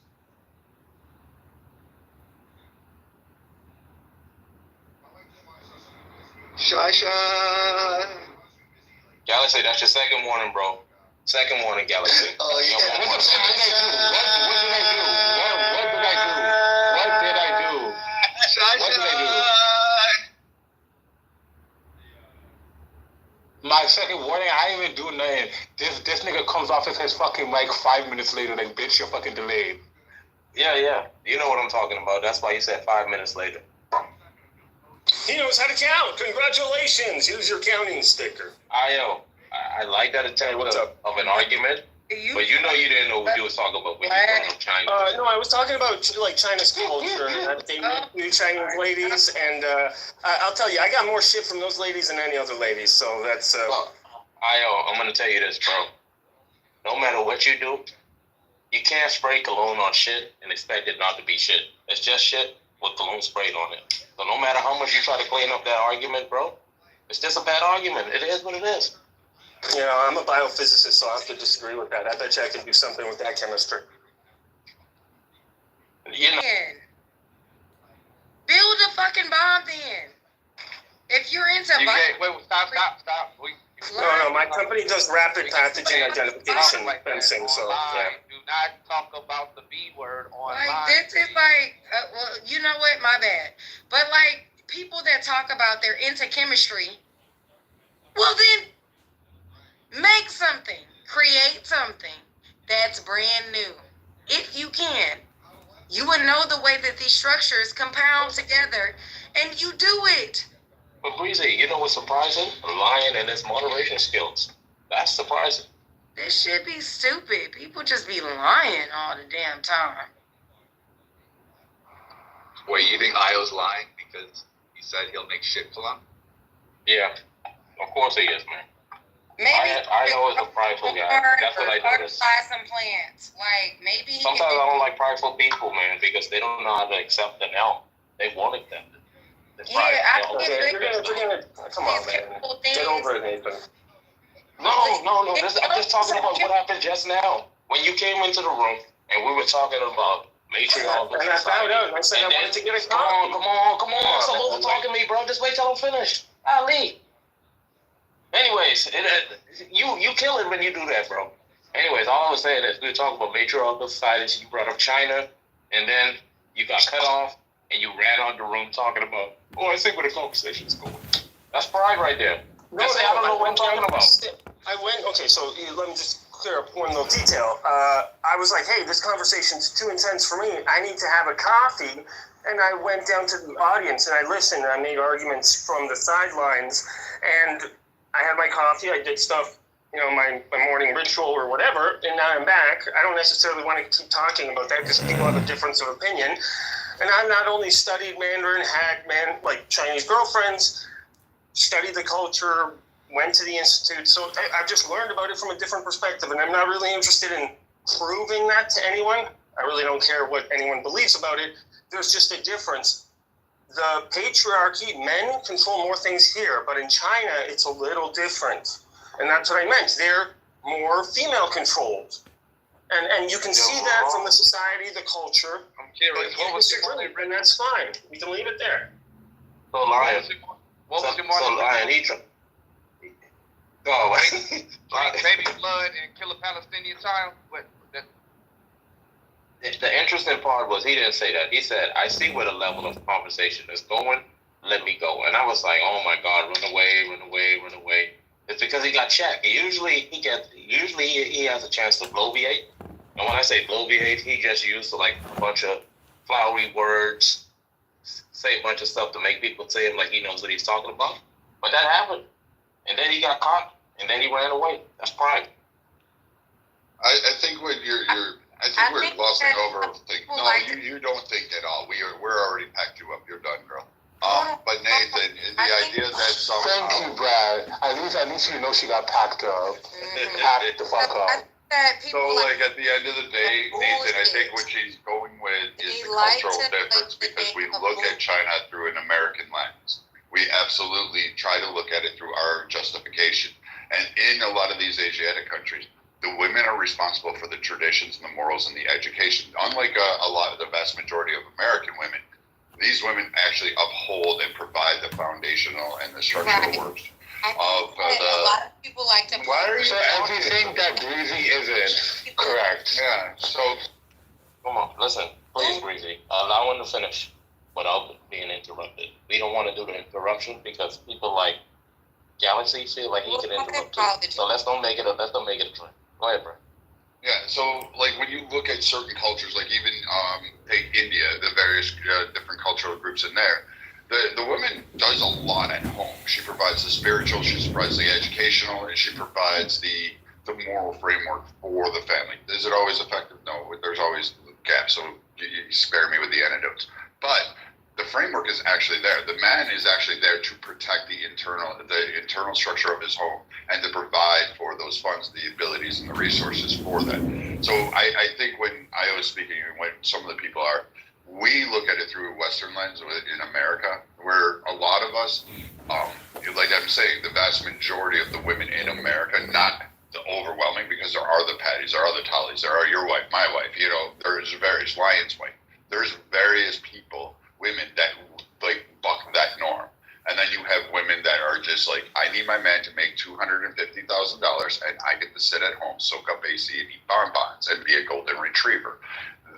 Shy. Galaxy, that's your second warning, bro. Second warning, Galaxy. Oh, yeah. What did I do? My second warning, I didn't even do nothing. This nigga comes off his fucking mic 5 minutes later, like, bitch, you're fucking delayed. Yeah. You know what I'm talking about. That's why you said 5 minutes later. He knows how to count. Congratulations. Here's your counting sticker. I like that attempt of an argument. But you know you didn't know what you was talking about when you brought up China. No, I was talking about like China's culture and they new Chinese ladies, and I'll tell you, I got more shit from those ladies than any other ladies. So that's. I'm gonna tell you this, bro. No matter what you do, you can't spray cologne on shit and expect it not to be shit. It's just shit with cologne sprayed on it. So no matter how much you try to clean up that argument, bro, it's just a bad argument. It is what it is. You know, I'm a biophysicist, so I have to disagree with that. I bet you I can do something with that chemistry. You know. Build a fucking bomb then. If you're into stop. No, my company does rapid pathogen identification fencing, so yeah. Do not talk about the B word online. Like, this is like, well, you know what? My bad. But like, people that talk about they're into chemistry, well then, make something, create something that's brand new. If you can, you would know the way that these structures compound together, and you do it. But Breezy, you know what's surprising? Lying and his moderation skills. That's surprising. This should be stupid. People just be lying all the damn time. Wait, you think Io's lying because he said he'll make shit for them? Yeah, of course he is, man. Maybe I know he's a prideful guy. That's what I noticed. Buy some plants. Like, maybe sometimes I don't like prideful people, man, because they don't know how to accept the no. They want it then. Yeah, I come on, man. Get over it, Nathan. No. I'm just talking about what happened just now. When you came into the room and we were talking about matriarchal and I found out, and I said I wanted to get a call. Come on. Stop over talking me, bro. Just wait till I'm finished. I'll leave. Anyways, you kill it when you do that, bro. Anyways, all I was saying is we were talking about matriarchal societies. You brought up China, and then you got cut off, and you ran out of the room talking about, I see where the conversation's going. That's pride right there. I don't know what I'm talking about. So let me just clear up one little detail. I was like, hey, this conversation's too intense for me. I need to have a coffee. And I went down to the audience, and I listened, and I made arguments from the sidelines, and I had my coffee, I did stuff, my morning ritual or whatever, and now I'm back. I don't necessarily want to keep talking about that because people have a difference of opinion. And I've not only studied Mandarin, had Chinese girlfriends, studied the culture, went to the institute, so I've just learned about it from a different perspective, and I'm not really interested in proving that to anyone. I really don't care what anyone believes about it. There's just a difference. The patriarchy, men control more things here, but in China, it's a little different. And that's what I meant. They're more female controlled. And you can see that from the society, the culture. I'm curious. What was your morning? And that's fine. We can leave it there. So, Lion. What was your morning? Baby blood and kill a Palestinian child? The interesting part was he didn't say that. He said, I see where the level of conversation is going. Let me go. And I was like, oh my God, run away. It's because he got checked. Usually he has a chance to bloviate. And when I say bloviate, he just used a bunch of flowery words, say a bunch of stuff to make people say it like he knows what he's talking about. But that happened. And then he got caught. And then he ran away. That's pride. I think what I think we're glossing over things. No, you don't think at all. We're already packed you up. You're done, girl. But Nathan, the idea that somehow. Thank you, Brad. At least you know she got packed up. Packed the fuck up. So, at the end of the day, Nathan, I think what she's going with is the cultural difference because we look at China through an American lens. We absolutely try to look at it through our justification. And in a lot of these Asiatic countries, the women are responsible for the traditions and the morals and the education. Unlike a lot of the vast majority of American women, these women actually uphold and provide the foundational and the structural works of a lot of people like to. Why are you everything that Breezy isn't correct? Yeah. So, come on, listen, please, Breezy, allow him to finish without being interrupted. We don't want to do the interruption because people like Galaxy feel like he can interrupt too. So let's don't make it a trend. Go ahead, bro. Yeah, so when you look at certain cultures, even take India, the various different cultural groups in there, the woman does a lot at home. She provides the spiritual, she provides the educational, and she provides the moral framework for the family. Is it always effective? No, there's always gaps, so you spare me with the anecdotes. But the framework is actually there. The man is actually there to protect the internal structure of his home and to provide for those funds, the abilities and the resources for that. So I think when I was speaking and when some of the people are, we look at it through a Western lens in America, where a lot of us, like I'm saying, the vast majority of the women in America, not the overwhelming, because there are the Patties, there are the Tallys, there are your wife, my wife, there's various Ryan's wife. There's various people, women that like buck that norm. And then you have women that are just like, I need my man to make $250,000 and I get to sit at home, soak up AC and eat bonbons and be a golden retriever.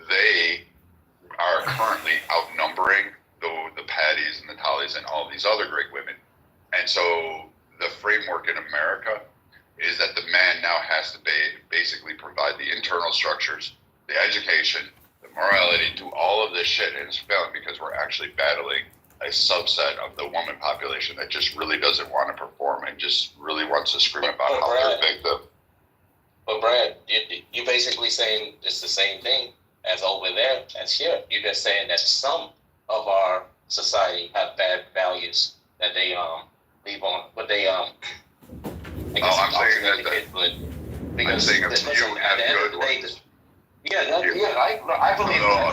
They are currently outnumbering the Patties and the Tallys and all these other great women. And so the framework in America is that the man now has to basically provide the internal structures, the education, the morality, do all of this shit, and it's failing because we're actually battling a subset of the woman population that just really doesn't want to perform and just really wants to scream about how they're victim. But Brad, you're basically saying it's the same thing as over there as here. You're just saying that some of our society have bad values that they leave on, but they I'm saying that because I'm saying that you have good ones. I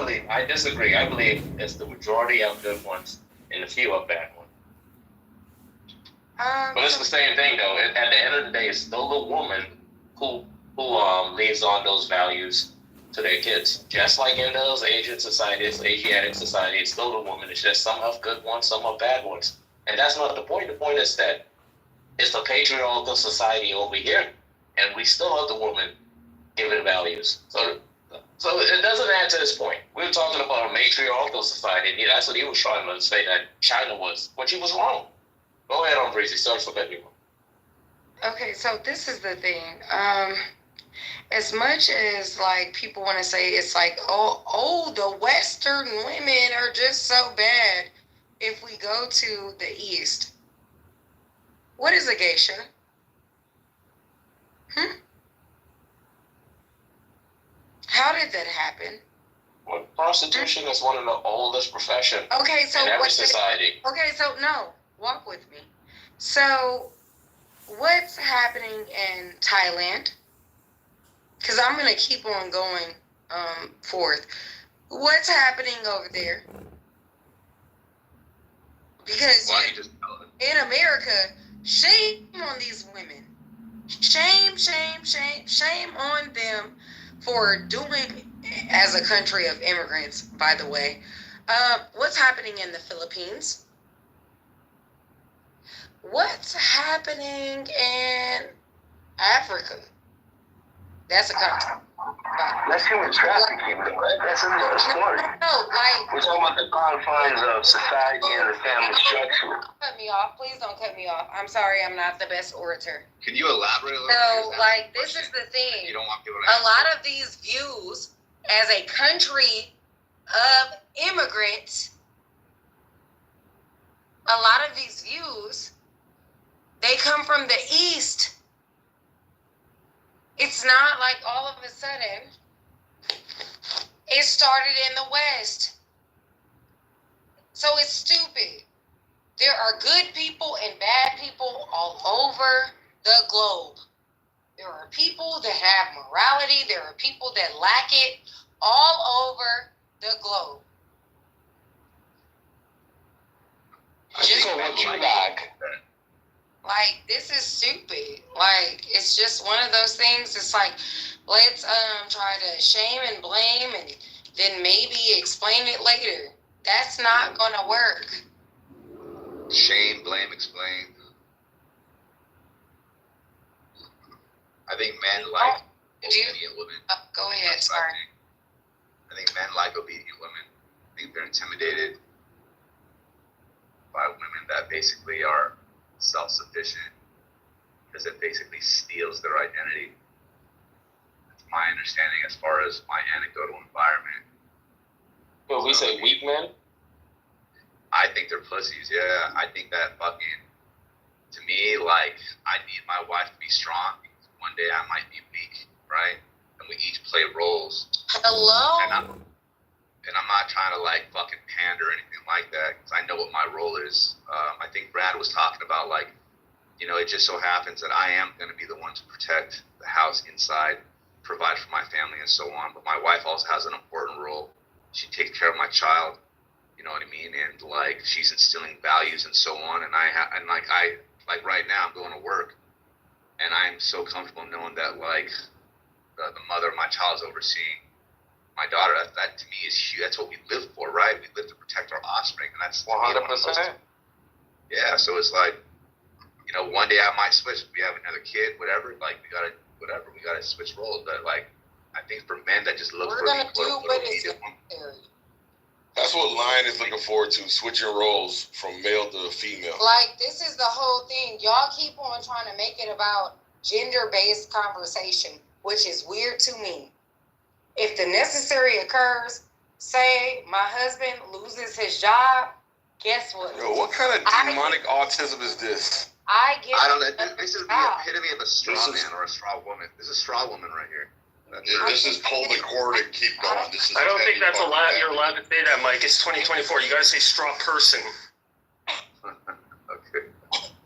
believe. I disagree. I believe it's the majority of good ones and a few of bad ones. But it's the same thing, though. At the end of the day, it's still the woman who leaves on those values to their kids. Just like in those Asian societies, Asiatic society, it's still the woman. It's just some have good ones, some have bad ones. And that's not the point. The point is that it's a patriarchal society over here, and we still have the woman giving values. So it doesn't add to this point. We're talking about a matriarchal society, and that's what he was trying to say that China was, but he was wrong. Go ahead on, Breezy. Sorry for cutting you off. Okay, so this is the thing. As much as like people want to say it's like, oh, the Western women are just so bad. If we go to the East, what is a geisha? How did that happen? Well, prostitution is one of the oldest professions in every society. Walk with me. So, what's happening in Thailand? Because I'm going to keep on going forth. What's happening over there? Because in America, shame on these women. Shame on them for doing, as a country of immigrants, by the way. What's happening in the Philippines? What's happening in Africa? That's a country. That's human trafficking, right? That's another story. We're talking about the confines of society and the family structure. Don't cut me off. Please don't cut me off. I'm sorry, I'm not the best orator. Can you elaborate a little bit? So, this is the thing. You don't want people to a lot of these views, as a country of immigrants, a lot of these views, they come from the East. It's not like all of a sudden it started in the West. So it's stupid. There are good people and bad people all over the globe. There are people that have morality. There are people that lack it all over the globe. Just what you lack. Like, this is stupid. Like, it's just one of those things. It's like, let's try to shame and blame and then maybe explain it later. That's not gonna work. Shame, blame, explain. I think men like obedient women. Go ahead, sorry. I think men like obedient women. I think they're intimidated by women that basically are self-sufficient, because it basically steals their identity. That's my understanding as far as my anecdotal environment. Well, we say weak men? I think they're pussies. Yeah, I think that fucking. To me, like, I need my wife to be strong. One day I might be weak, right? And we each play roles. Hello. And I'm not trying to like fucking pander or anything like that, because I know what my role is. I think Brad was talking about, like, you know, it just so happens that I am going to be the one to protect the house inside, provide for my family, and so on. But my wife also has an important role. She takes care of my child. You know what I mean? And like, she's instilling values and so on. And like right now, I'm going to work, and I'm so comfortable knowing that like the mother of my child is overseeing my daughter. That to me is huge. That's what we live for, right? We live to protect our offspring, and that's 100%. Yeah. So it's like, you know, one day I might switch. If we have another kid, whatever. Like we gotta switch roles. But like, I think for men that just look for the immediate one. That's what Lion is looking forward to, switching roles from male to female. Like, this is the whole thing. Y'all keep on trying to make it about gender-based conversation, which is weird to me. If the necessary occurs, say my husband loses his job, guess what? Yo, what kind of demonic autism is this? I don't know. This is the epitome of a straw man or a straw woman. This is a straw woman right here. This is pull the cord and keep going. I don't think that's allowed. You're allowed to say that, Mike. It's 2024. You gotta say straw person. Okay.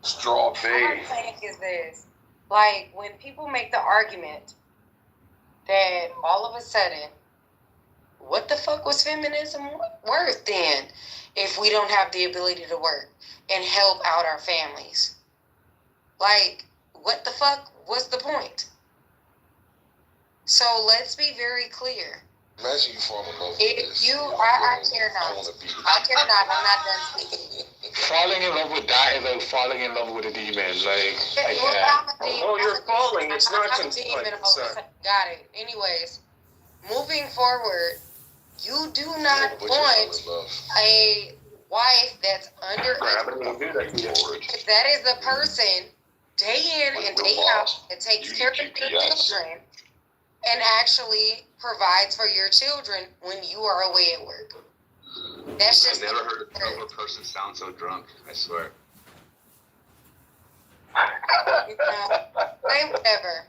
Straw babe. What I'm saying is this: like, when people make the argument that all of a sudden, what the fuck was feminism worth then, if we don't have the ability to work and help out our families? Like, what the fuck was the point? So let's be very clear. Imagine you fall in love with If this. I care not. I care not. I'm not done speaking. Falling in love with that is like falling in love with a demon. Like, oh, you're falling. It's not Got it. Anyways, moving forward, you do not want a wife that's undereducated. That is the person day in and day out that takes care of your children and actually provides for your children when you are away at work. That's just. I've never heard a sober person sound so drunk. I swear. Say whatever.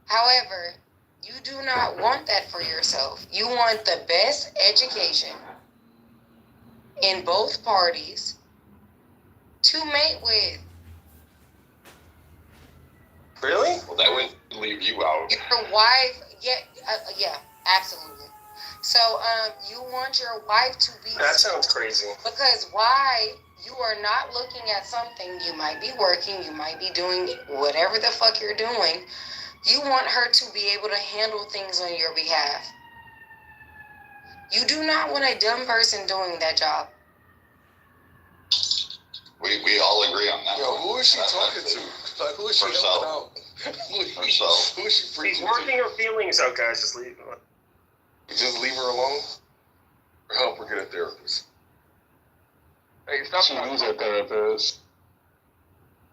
However, you do not want that for yourself. You want the best education in both parties to mate with. Really? Well, that would leave you out. Your wife, yeah, absolutely. So, you want your wife to be. That sounds crazy. Because why? You are not looking at something. You might be working. You might be doing whatever the fuck you're doing. You want her to be able to handle things on your behalf. You do not want a dumb person doing that job. We all agree on that. Yo, who is she talking to? Like, who is she helping out? Herself. Who is she preaching She's working her feelings out, guys. Just leave her. Just leave her alone? Or help her get a therapist? Hey, stop. She needs a therapist.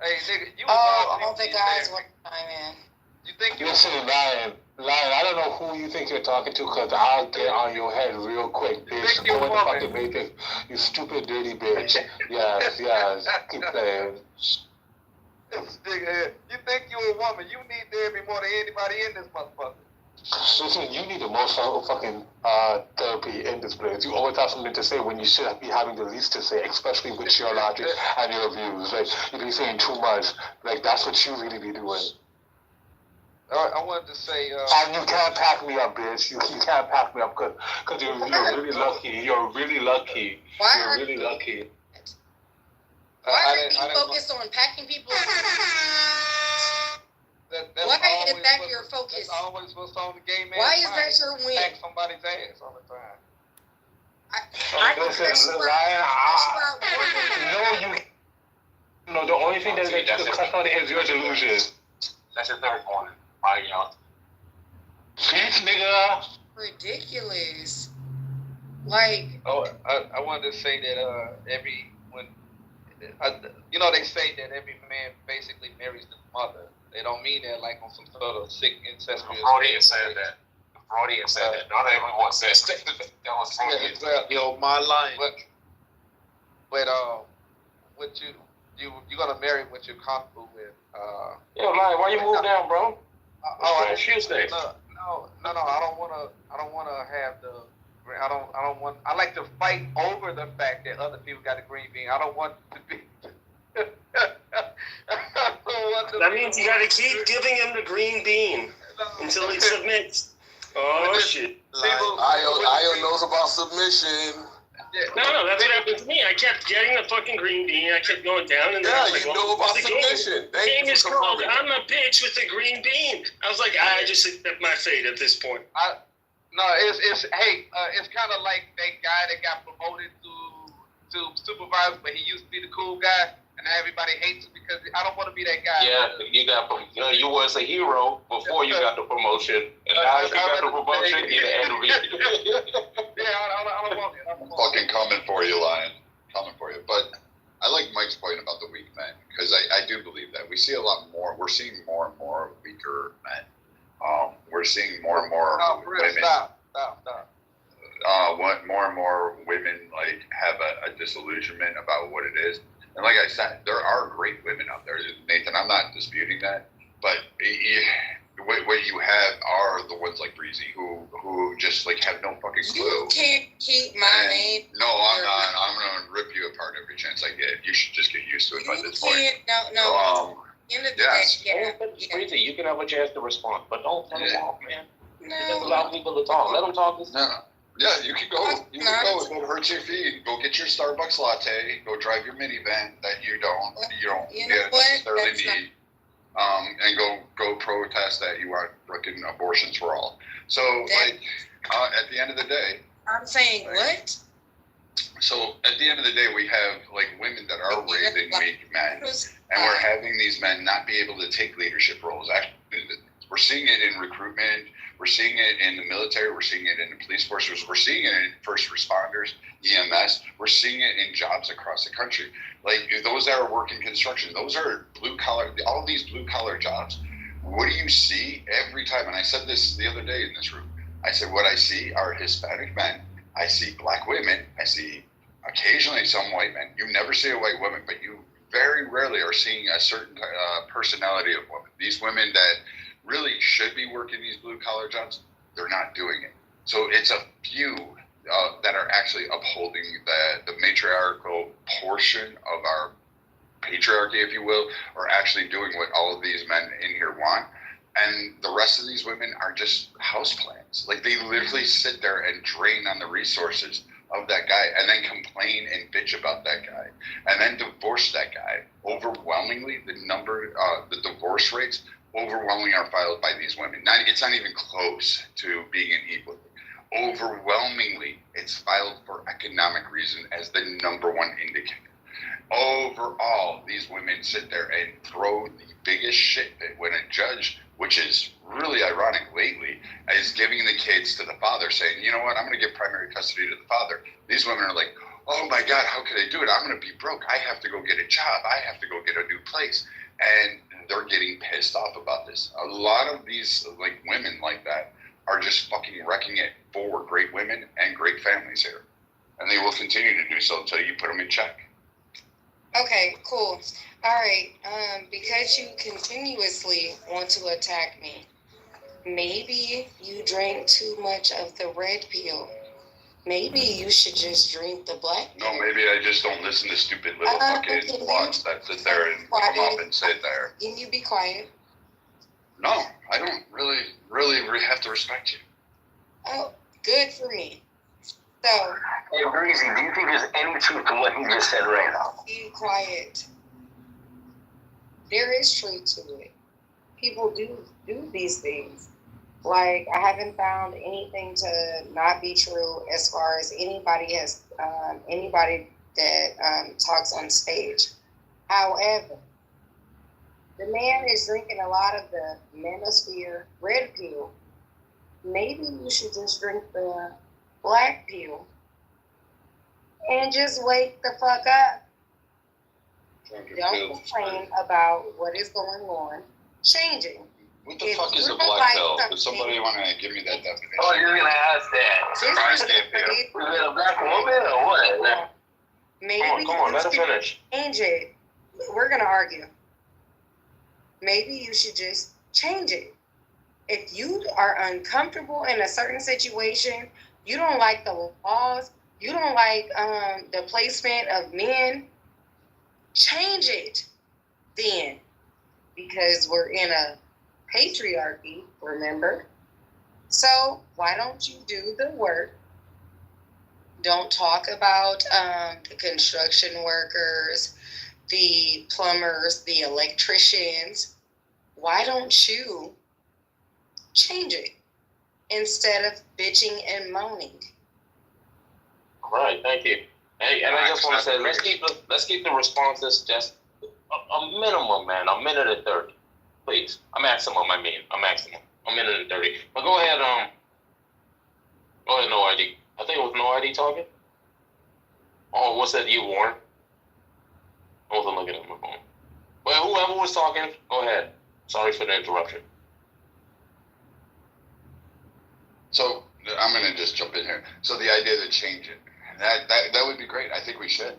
Hey, nigga, you. Oh, all the guys want time in. You think you? Listen, Lion, I don't know who you think you're talking to, because I'll get on your head real quick, bitch. Go in the fucking matrix, you stupid, dirty bitch. Yes, keep playing. This nigga, you think you a woman? You need therapy more than anybody in this motherfucker. Listen, you need the most fucking therapy in this place. You always have something to say when you should be having the least to say, especially with your logic and your views. Like, you be saying too much. Like, that's what you really be doing. I wanted to say. And you can't pack me up, bitch. You can't pack me up because you're really lucky. You're really lucky. You're really lucky. Why are you focused on packing people? Why is that your focus? That's always what's on the gay man. Why is that your win? Pack somebody's ass all the time. No, the only thing that you can cut on is your delusion. That's your third one. Why y'all? Bitch, nigga. Ridiculous. Like. Oh, I wanted to say that they say that every man basically marries the mother. They don't mean that like on some sort of sick incestuous. Freudian said that. Freudian said that. Not everyone says that. That was Freudian. Yo, my line. But what you're gonna marry what you're comfortable with. Yeah, man. Why you move down, bro? I don't wanna have the. I like to fight over the fact that other people got a green bean. I don't want to be. That means you gotta keep giving him the green bean until he submits. Oh shit! Io knows about submission. No, that's what happened to me. I kept getting the fucking green bean. I kept going down, and then I was like, know about submission. The game is called "I'm a bitch with the green bean." I was like, I just accept my fate at this point. It's kind of like that guy that got promoted to supervisor, but he used to be the cool guy, and everybody hates him because I don't want to be that guy. Yeah, you was a hero before you got the promotion, and now you got the promotion, you're the enemy. I don't want it. I'm fucking coming for you, Lion. Coming for you. But I like Mike's point about the weak men, because I do believe that. We see a lot more. We're seeing more and more weaker men. We're seeing more and more women. Stop. More and more women like have a disillusionment about what it is. And like I said, there are great women out there, Nathan. I'm not disputing that, but what you have are the ones like Breezy who just like have no fucking clue. You can't keep my name. No, I'm not. I'm gonna rip you apart every chance I get. You should just get used to it by this point. No. Breezy, you can have a chance to respond, but don't cut him off, man. No. Just allow people to talk. Let them talk. No. Yeah, you can go. You can go. It won't hurt your feet. Go get your Starbucks latte. Go drive your minivan that you don't necessarily need. And go protest that you want freaking abortions for all. So at the end of the day, I'm saying what? So at the end of the day, we have like women that are raising weak men, and we're having these men not be able to take leadership roles. Actually, we're seeing it in recruitment. We're seeing it in the military. We're seeing it in the police forces. We're seeing it in first responders, EMS. We're seeing it in jobs across the country. Like those that are working construction, those are blue collar. All of these blue collar jobs. What do you see every time? And I said this the other day in this room. I said what I see are Hispanic men. I see black women. I see occasionally some white men. You never see a white woman, but you very rarely are seeing a certain personality of women. These women that really should be working these blue-collar jobs, they're not doing it. So it's a few that are actually upholding the matriarchal portion of our patriarchy, if you will, are actually doing what all of these men in here want. And the rest of these women are just houseplants. Like they literally sit there and drain on the resources of that guy and then complain and bitch about that guy and then divorce that guy. Overwhelmingly, the divorce rates overwhelmingly are filed by these women. It's not even close to being an equal. Overwhelmingly, it's filed for economic reason as the number one indicator. Overall, these women sit there and throw the biggest shit when a judge, which is really ironic lately, is giving the kids to the father, saying, you know what, I'm going to give primary custody to the father. These women are like, oh my God, how could I do it? I'm going to be broke. I have to go get a job. I have to go get a new place. And they're getting pissed off about this. A lot of these like women like that are just fucking wrecking it for great women and great families here. And they will continue to do so until you put them in check. Okay, cool. All right. Because you continuously want to attack me, maybe you drank too much of the red pill. Maybe you should just drink the black pill. No, maybe I just don't listen to stupid little fucking blogs that sit there and come up and sit there. Can you be quiet? No, I don't really have to respect you. Oh, good for me. So, hey, Breezy, do you think there's any truth to what he just said right now? Be quiet. There is truth to it. People do these things. Like, I haven't found anything to not be true as far as anybody that talks on stage. However, the man is drinking a lot of the manosphere red pill. Maybe you should just drink the black pill and just wake the fuck up. Don't complain about what is going on. Changing. What the fuck is a black pill? Does somebody want to give me that definition? Oh, you're going to ask that. Is it a black woman or what? Maybe come on, let her finish. Change it. We're gonna argue. Maybe you should just change it. If you are uncomfortable in a certain situation, you don't like the laws, you don't like the placement of men, change it then. Because we're in a patriarchy, remember? So why don't you do the work? Don't talk about the construction workers, the plumbers, the electricians. Why don't you change it instead of bitching and moaning? All right, thank you. Hey, and I just want to say, let's keep the responses just a minimum, man, a minute and 30, please. A maximum, a minute and 30. But go ahead, no ID. I think it was no ID talking. Oh, what's that? You, Warren? I wasn't looking at my phone. Well, whoever was talking, go ahead. Sorry for the interruption. So I'm going to just jump in here. So the idea to change it, that would be great. I think we should.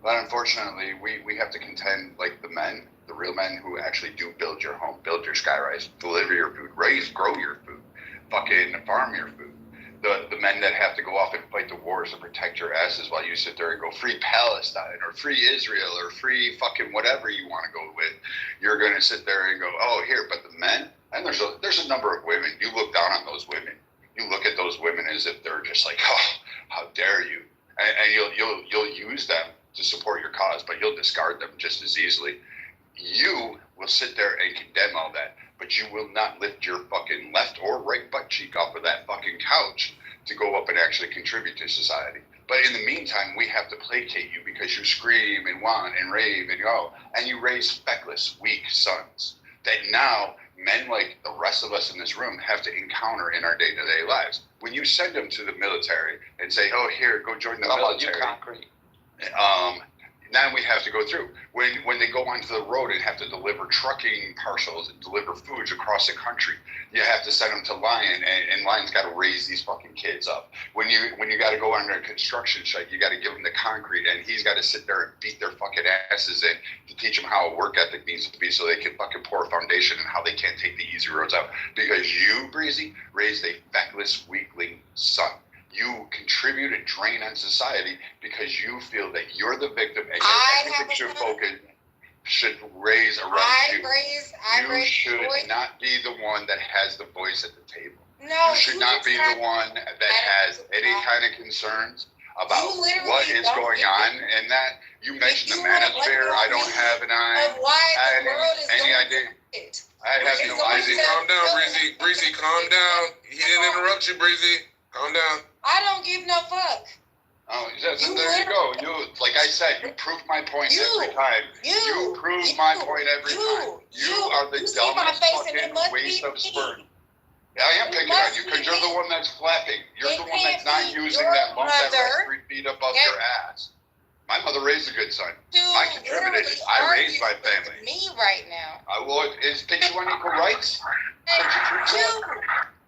But unfortunately, we have to contend like the men, the real men who actually do build your home, build your skyrise, deliver your food, grow your food, fucking farm your food. The men that have to go off and fight the wars to protect your asses while you sit there and go free Palestine or free Israel or free fucking whatever you want to go with. You're going to sit there and go, oh, here, but the men, and there's a number of women. You look down on those women. You look at those women as if they're just like, oh, how dare you? And you'll use them to support your cause, but you'll discard them just as easily. You will sit there and condemn all that, but you will not lift your fucking left or right butt cheek off of that fucking couch to go up and actually contribute to society. But in the meantime, we have to placate you because you scream and want and rave and go, and you raise feckless, weak sons that now men like the rest of us in this room have to encounter in our day-to-day lives. When you send them to the military and say, oh, here, go join the military. Now we have to go through. When they go onto the road and have to deliver trucking parcels and deliver foods across the country, you have to send them to Lion, and Lion's got to raise these fucking kids up. When you got to go under a construction site, you got to give them the concrete, and he's got to sit there and beat their fucking asses in to teach them how a work ethic needs to be so they can fucking pour a foundation and how they can't take the easy roads out. Because you, Breezy, raised a feckless weakling son. You contribute and drain on society because you feel that you're the victim and everything should raise around you. You should not be the one that has the voice at the table. No, you should not be the one that has any kind of concerns about what is going on. And that you mentioned the manosphere. I don't have an any idea. I have no idea. Calm down, Breezy. Breezy, calm down. He didn't interrupt you, Breezy. Calm down. I don't give no fuck. Oh, there you go. You, like I said, you proved my point every time. You proved my point every time. You are the dumbest fucking waste of sperm. Yeah, I am picking on you because you're the one that's flapping. You're the one that's not using that bump that rests 3 feet above your ass. My mother raised a good son. I contributed. I raised my family. Me right now. Is did you want equal rights?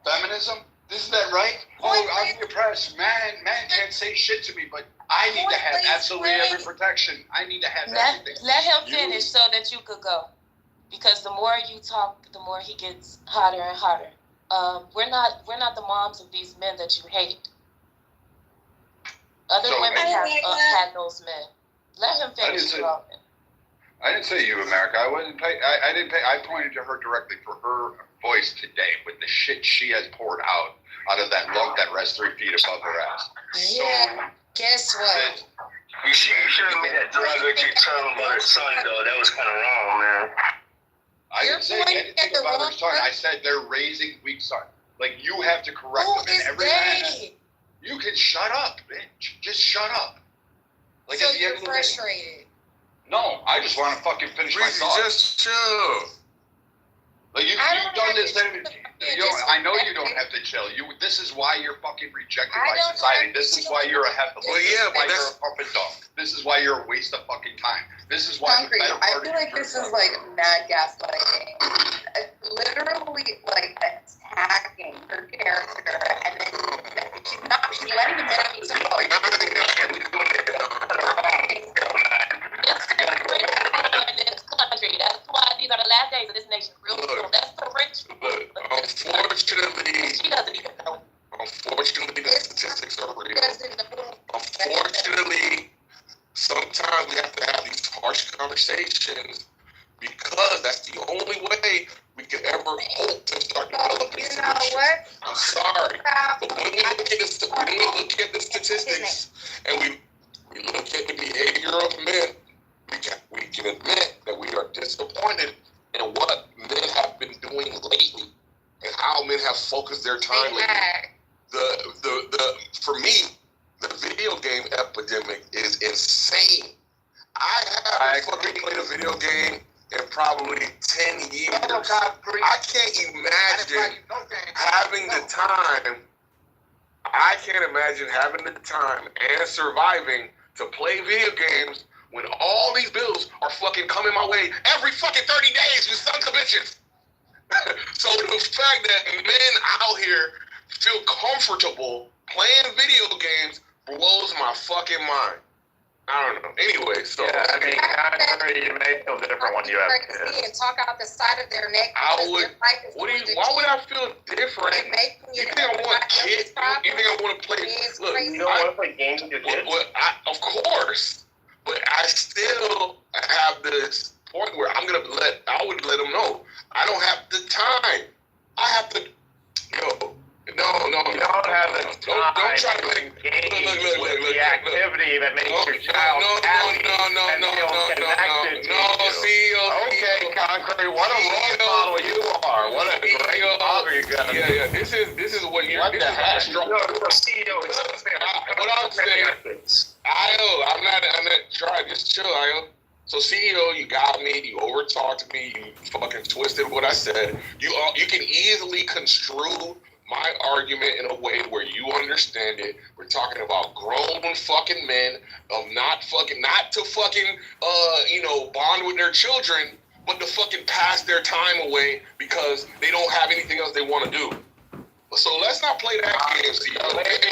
Feminism? Isn't that right? Oh, I'm oppressed. Man can't say shit to me, but I need to have absolutely every protection. I need to have everything. Let him finish so that you could go. Because the more you talk, the more he gets hotter and hotter. We're not the moms of these men that you hate. Other women have had those men. Let him finish. I didn't say you, America. I didn't pay. I pointed to her directly for her voice today with the shit she has poured out of that lump that rests 3 feet above her ass. Yeah. Guess what? You showed me that derogatory term about her son, though. That was kind of wrong, man. I didn't say anything about her son. I said they're raising weak sons. Like, you have to correct them. And every man, you can shut up, bitch. Just shut up. Like, so at the you're end of the frustrated. No, I just want to fucking finish my thoughts. Just chill. Like you've done this. I know you don't have to chill. This is why you're fucking rejected by society. This is why you're a heifer. Well, yeah, but you're a puppet dog. This is why you're a waste of fucking time. This is why. I feel like this is like mad gaslighting. Literally, like attacking her character, and then she's letting him know Unfortunately, the statistics are real. Unfortunately, sometimes we have to have these harsh conversations because that's the only way we could ever hope to start developing solutions. I'm sorry, but when we look at the statistics and we look at the behavior of men, we can admit that we are disappointed in what men have been doing lately and how men have focused their time lately. For me, the video game epidemic is insane. I haven't fucking played a video game in probably 10 years. I can't imagine having the time. I can't imagine having the time and surviving to play video games when all these bills are fucking coming my way every fucking 30 days, you sons of bitches. So the fact that men out here feel comfortable playing video games blows my fucking mind. I don't know. Anyway, so yeah, I mean, you may feel different when you have kids. And talk out the side of their neck. Why would I feel different? You think I want kids? You think I want to play? Look, you don't want to play games with your kids? Of course, but I still have this point where I would let them know I don't have the time. I have to, No. You don't have the time don't try to engage with the activity that makes your child happy and feel connected to you. Okay, Concrete, what a role model you are. What a great father you got. Yeah, this is what you're. What the heck? What I'm saying, I'm not trying. Just chill, Io. So CEO, you got me. You overtalked me. You fucking twisted what I said. You can easily construe my argument in a way where you understand it. We're talking about grown fucking men of not to fucking bond with their children, but to fucking pass their time away because they don't have anything else they want to do. So let's not play that game. Maybe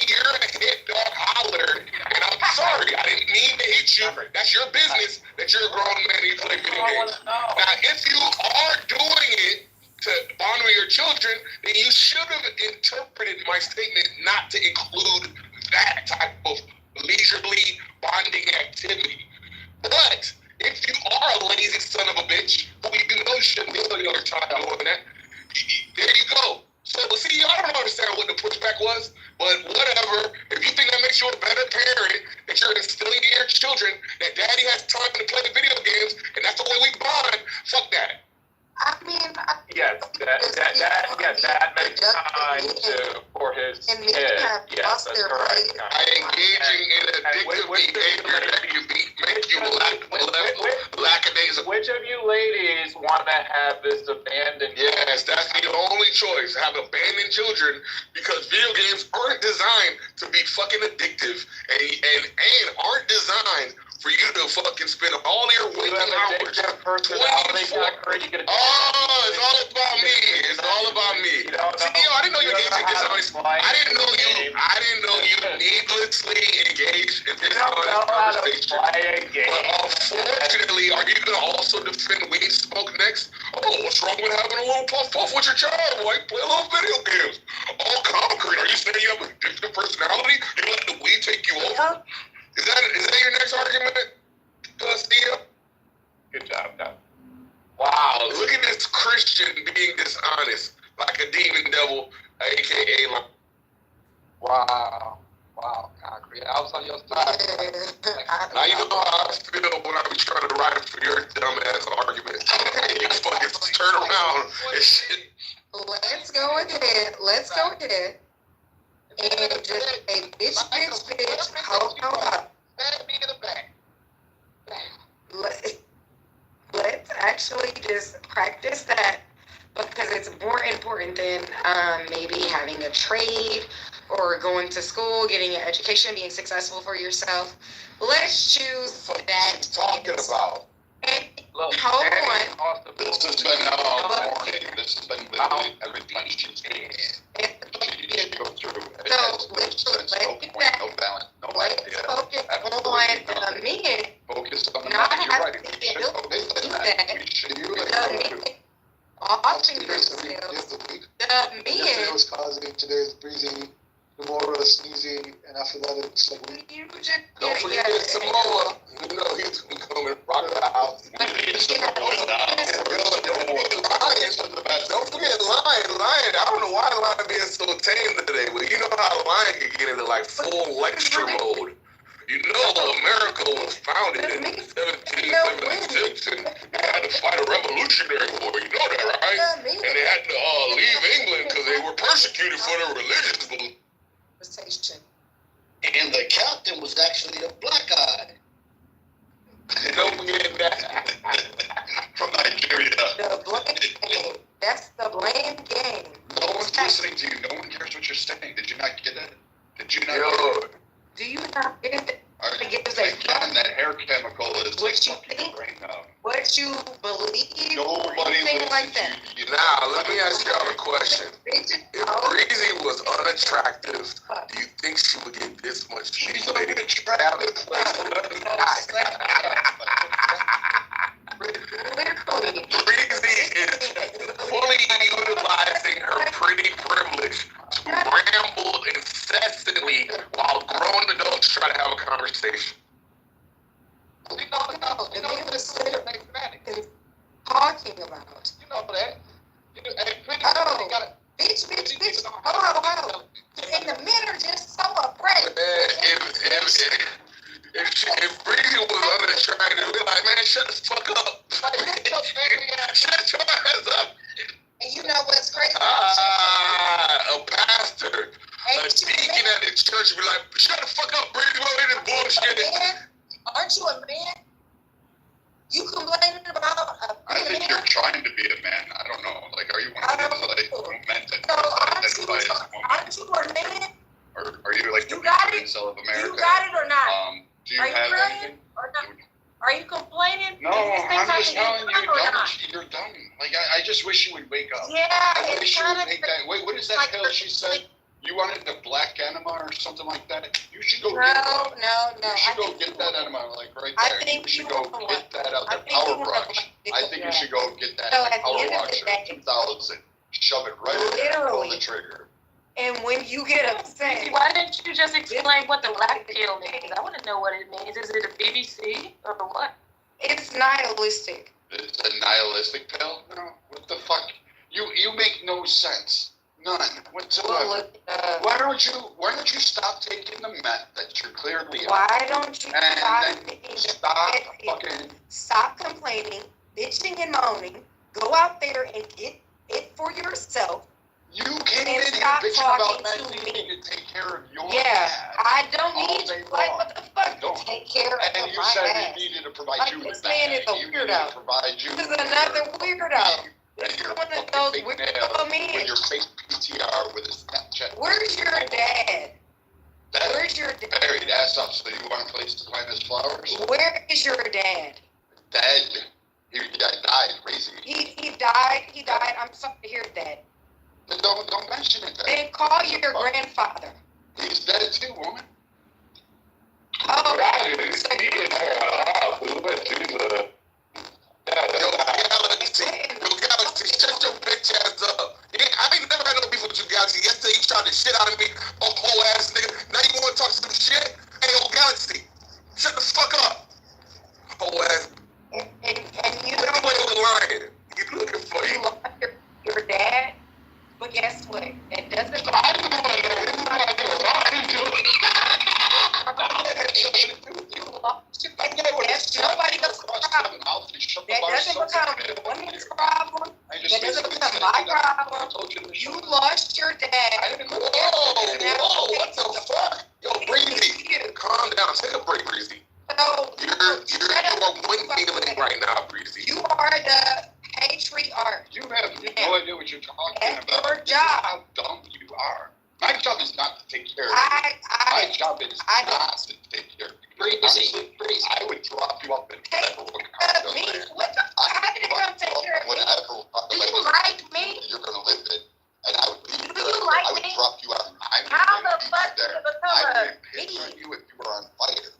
you're a hit dog holler, and I'm sorry, I didn't mean to hit you. That's your business that you're a grown man and you play video games. Now, if you are doing it to bond with your children, then you should have interpreted my statement not to include that type of leisurely bonding activity. But if you are a lazy son of a bitch, who you know you shouldn't be spending your time doing that, there you go. So, see, I don't understand what the pushback was, but whatever. If you think that makes you a better parent, that you're instilling in your children that daddy has time to play video games, and that's the way we bond, fuck that. I mean, that makes time for his kids. Yes, that's correct. I engaging in addictive behavior that can make you lackadaisical. Which of you ladies want to have this abandoned? Yes, that's the only choice. Have abandoned children because video games aren't designed to be fucking addictive and aren't designed for you to fucking spend all your waking hours. 24. It's all about me. It's all about me. See, I didn't know you were engaged in dishonest. I didn't know you needlessly engaged in dishonest conversation. But unfortunately, are you gonna also defend weed smoke next? Oh, what's wrong with having a little puff with your child? Like play a little video games. Oh, Concrete, are you saying you have a different personality? You let the weed take you over? Is that your next argument, Steve? Good job, Doc. Wow, look at this Christian being dishonest, like a demon devil, a.k.a. like... Wow, Concrete. I was on your side. Now you know how I feel when I be trying to write for your dumbass argument. You fucking turn around and shit. Let's go ahead. And just a bitch, hold on. Let's actually just practice that because it's more important than maybe having a trade or going to school, getting an education, being successful for yourself. Let's choose that. Talking about. Hold on. This has been everything she's doing. She go through. So let's focus on Don't forget Samoa. You know he's gonna come and rock the house. Don't forget Lion. I don't know why Lion being so tame today, but you know how Lion can get into like full lecture mode. You know, America was founded in 1776 and they had to fight a revolutionary war. You know that, right? And they had to leave England because they were persecuted for their religious beliefs. And the captain was actually a black guy. Don't forget that. From Nigeria. The blame game. That's the blame game. No one's listening to you. No one cares what you're saying. Did you not get it? Did you not get it? Do you not get it? Again, that hair chemical is what like you fucking think, brain numb. what you believe, Nobody or anything listens like that. to you. Now, let me ask y'all a question. If Breezy was unattractive, do you think she would get this much? She's unattractive. Breezy is fully utilizing her pretty privilege to ramble incessantly while grown adults try to have a conversation. No, the name of the center is talking about. You know that. Bitch, hold on. And the men are just so oppressed. If Breezy was unattractive, we're like, man, shut the fuck up. Shut your ass up. And you know what's crazy? A pastor, a deacon at the church be like, shut the fuck up, Breezy, what is this bullshit? Aren't you a man? You complaining about I think you're trying to be a man. I don't know. Like, are you one of these, like, men that aren't you a man? Or are you, like, the incel of America? You got it or not? Do you have anything? Or not? Are you complaining? No, I'm just telling you, you're dumb. Like, I just wish you would wake up. Yeah, I wish you would take that. Wait, what is that pill she said? You wanted the black enema or something like that? You should go get that. No. You should go get that enema, like, right there. You should go get that out there. Power brush. I think you should go get that power washer. 2,000. Shove it right in there. Pull the trigger. And when you get upset, why didn't you just explain what the black pill means? I want to know what it means. Is it a BBC or what? It's nihilistic. It's a nihilistic pill? No. What the fuck? You make no sense. None whatsoever. Why don't you stop taking the meth that you're clearly on? Why don't you stop complaining, bitching and moaning, go out there and get it for yourself. You came in here bitching about men needing to take care of your dad. I don't need you. Like, what the fuck? Take care of my And you said you needed to provide you with that. This man is a weirdo. This is another weirdo. This is one of those weirdo men. With your fake PTR with his Snapchat. Where's your dad? Where's your dad? Buried ass up, so you want a place to plant his flowers? Where is your dad? Dead. He died, crazy. He died. I'm sorry to hear that. But don't mention it then. Then call your grandfather. He's dead too, woman. Oh, Galaxy, shut your bitch ass up. I ain't never had no beef with you, Galaxy. Yesterday you tried the shit out of me, whole ass nigga. Now you want to talk some shit? Hey, old Galaxy, shut the fuck up. Whole ass. And you know what was lying. He's looking for you. Your dad. But guess what? It doesn't nobody else's problem. That doesn't become the woman's problem. That doesn't become my problem. You lost your dad. Whoa, what the fuck? Yo, Breezy, calm down. Take a break, Breezy. You're windmilling right now, Breezy. You are the patriarch. You have no idea what you're talking about. That's your job. How dumb you are. My job is not to take care of you. My job is not to take care of you. Breezy, I would drop you up in whatever. What the fuck? How did it come take care of me? Do you like me? You're going to live it. And I would be Do you like I would me? drop you out. How the fuck did it become I a would pick on you if you were on fire.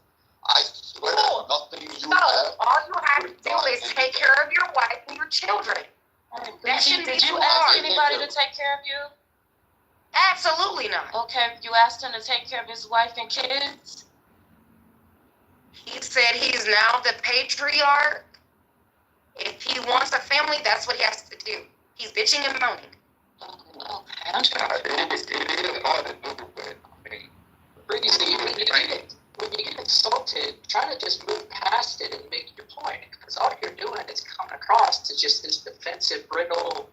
I swear, nothing you have. All you have to do is take care of your wife and your children. Did you ask anybody to take care of you? Absolutely not. Okay, you asked him to take care of his wife and kids? said he's now the patriarch. If he wants a family, that's what he has to do. He's bitching and moaning. It is hard to do, but I mean, Brittany, when you get insulted, try to just move past it and make your point. Because all you're doing is coming across to just this defensive, brittle,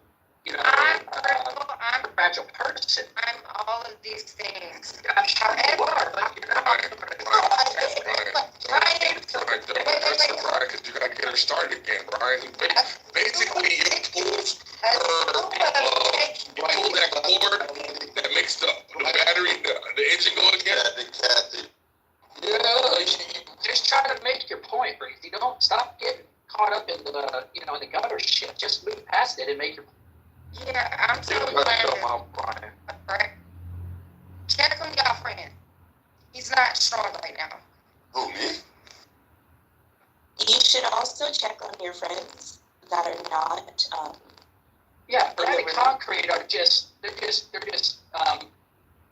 I'm a fragile person. I'm all of these things. I'm sure you are, but you're not. Brian, because you gotta get her started again, Brian. Basically, you pulled that cord that makes the battery, the engine go again. Yeah, just try to make your point, Briggs. You don't stop getting caught up in the, in the gutter shit. Just move past it and make your. Yeah, I'm so glad. Right. Check on your friend. He's not strong right now. Who, me? You should also check on your friends that are not. Yeah, Brad and Concrete are they're just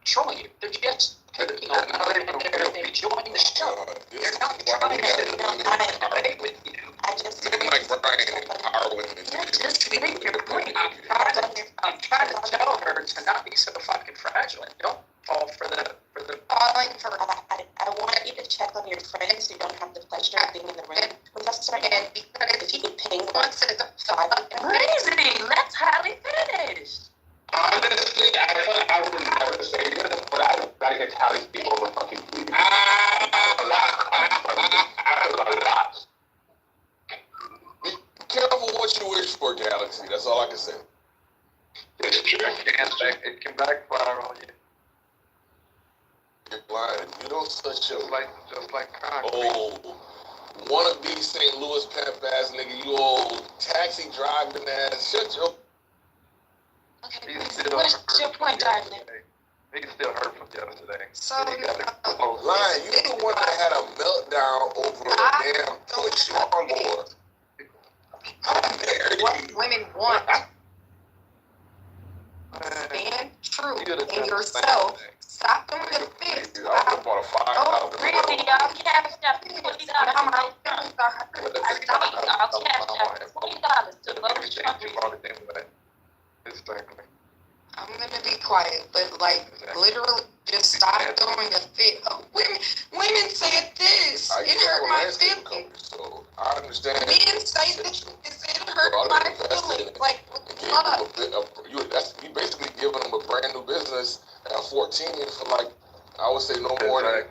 trolling you. They're just picking on you and they're enjoying the show. They're not trying to debate with you. Men like Brian empower women. Just make your point. I'm trying to tell her to not be so fucking fragile and don't fall for the falling for. I want you to check on your friends who don't have the pleasure of being in the room with us right now. If you could ping once at 5. Crazy. Let's highly finish. Honestly, I wouldn't ever say this, but I would like to tell these people with fucking a lot. Be careful what you wish for, Galaxy. That's all I can say. It can backfire on you. You're blind. You don't such a just like concrete. Oh, wannabe St. Louis pimp ass nigga. You old taxi driving ass. Shut your. Okay, what's your point, darling? He's still hurt from yesterday. So, Lion, you the one that had a meltdown over a damn push lawnmower. What women want. Stand true in yourself. Stop doing the fix. Oh, really? Y'all cashed up $20. I'll cash up $20 to vote. I'm gonna be quiet, but literally, just stop doing a fit. Oh, women said this. It hurt my feelings. So I understand. Men say this. It hurt my feelings. Like, what the fuck? You basically giving them a brand new business at 14 for I would say no more than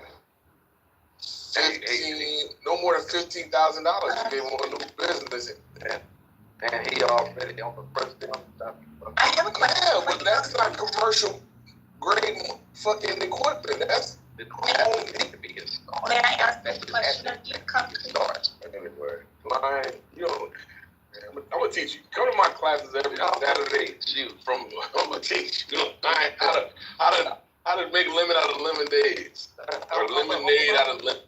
15, no more than $15,000. You gave him a new business. And he already on the president. I have a question. Yeah, but that's not commercial grade fucking equipment. That's the home need to be installed. May I ask this question of you, Concrete? Anyway, Lion, I'm gonna teach you. Come to my classes every Saturday. I'm gonna teach you how to make lemon out of lemonades. Or lemonade out of lemon.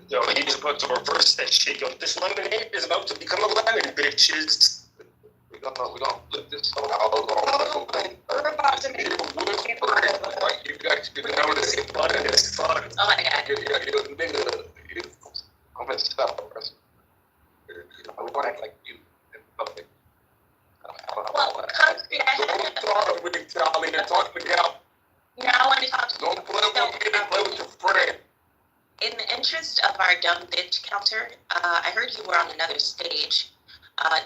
Yo, you're supposed to reverse that shit. Yo, this lemonade is about to become a lemon, bitches. We're gonna flip this song. We're about to make you got to see fun in this fun. Oh my God. I'm gonna stop the rest. I want to act like you in public. Well, Concrete, I Don't talk with Charlie and talk to Gal. now I want to talk to Don't play with me, play with your friend. In the interest of our dumb bitch counter, I heard you were on another stage.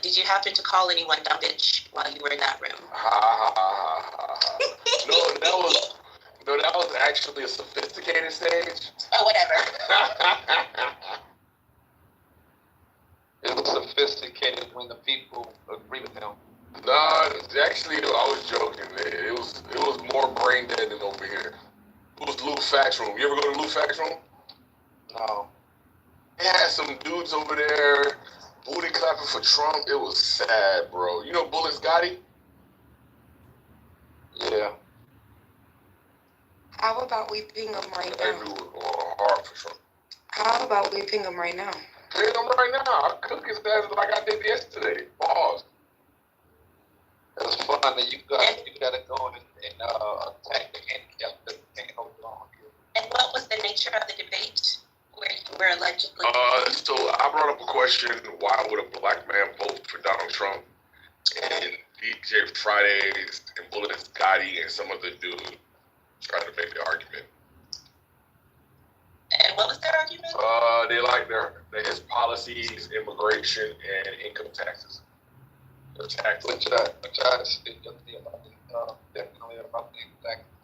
Did you happen to call anyone dumb bitch while you were in that room? No, that was actually a sophisticated stage. Oh, whatever. It was sophisticated when the people agree with him. Nah, actually, I was joking. It was more brain dead than over here. It was Lou Fax Room. You ever go to Lou Fax Room? No. It had some dudes over there booty clapping for Trump. It was sad, bro. You know Bullet Scotty? Yeah. How about we ping him right now? That dude was going hard for Trump. How about we ping him right now? Ping him right now. I cook his ass like I did yesterday. Pause. It was fun that you gotta go and attack the handicap that can't hold on. And what was the nature of the debate? Where you we're allegedly. So I brought up a question: why would a black man vote for Donald Trump? And DJ Fridays and Bullet Gotti and some of the dudes tried to make the argument. And what was their argument? They like his policies, immigration, and income taxes. The tax. Which I speak definitely about the taxes.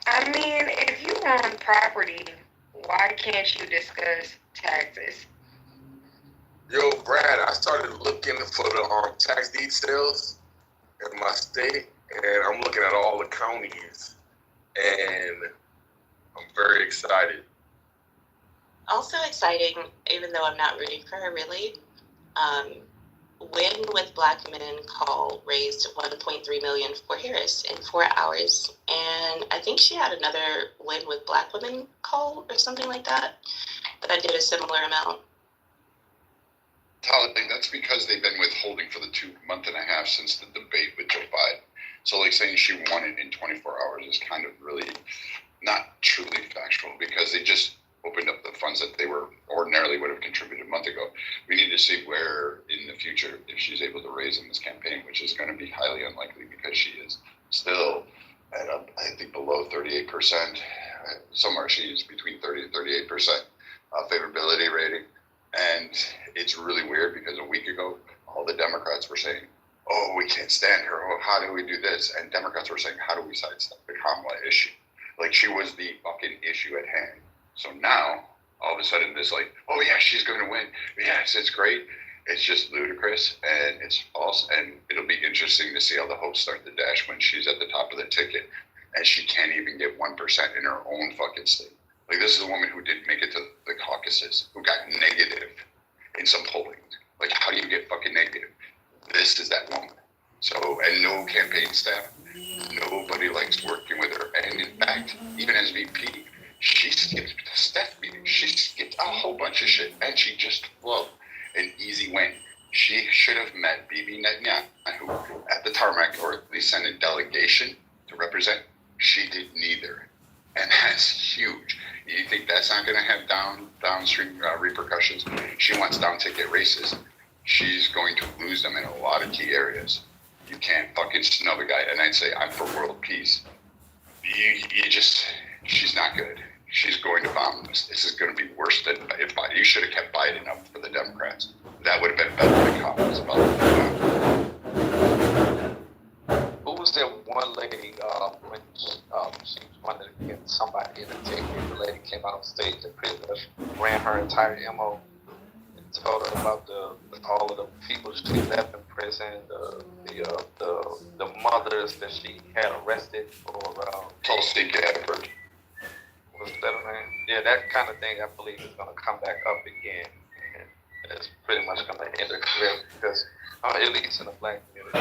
I mean, if you own property, why can't you discuss taxes? Yo, Brad, I started looking for the tax details in my state, and I'm looking at all the counties, and I'm very excited. Also exciting, even though I'm not rooting for her really. Win with Black Men call raised $1.3 million for Harris in 4 hours, and I think she had another Win with Black Women call or something like that I did a similar amount. Tyler, that's because they've been withholding for the 2 months and a half since the debate with Joe Biden. So like saying she won it in 24 hours is kind of really not truly factual because they just opened up the funds that they were ordinarily would have contributed a month ago. We need to see where in the future, if she's able to raise in this campaign, which is going to be highly unlikely because she is still at, I think, below 38%. Somewhere she is between 30 and 38% favorability rating. And it's really weird because a week ago, all the Democrats were saying, oh, we can't stand her. Oh, how do we do this? And Democrats were saying, how do we sidestep the Kamala issue? Like she was the fucking issue at hand. So now, all of a sudden, this like, oh yeah, she's going to win. Yes, it's great. It's just ludicrous and it's false. And it'll be interesting to see how the hopes start to dash when she's at the top of the ticket and she can't even get 1% in her own fucking state. Like this is a woman who didn't make it to the caucuses, who got negative in some polling. Like how do you get fucking negative? This is that woman. So, and no campaign staff, nobody likes working with her. And in fact, even as VP, she skipped the staff meeting. She skipped a whole bunch of shit, and she just flew an easy win. She should have met Bibi Netanyahu at the tarmac, or at least sent a delegation to represent. She did neither, and that's huge. You think that's not going to have downstream repercussions? She wants down-ticket races. She's going to lose them in a lot of key areas. You can't fucking snub a guy. And I'd say, I'm for world peace. She's not good. She's going to bomb this. This is going to be worse than if you should have kept Biden up for the Democrats. That would have been better than Kamala's about. Who was that one lady when she was running against somebody in the ticket? The lady came out on stage and pretty much ran her entire MO and told her about all of the people she left in prison, the mothers that she had arrested for Tulsi Gabbard. Was that her name? Yeah, that kind of thing I believe is going to come back up again. And it's pretty much going to end her career because, at least in the black community,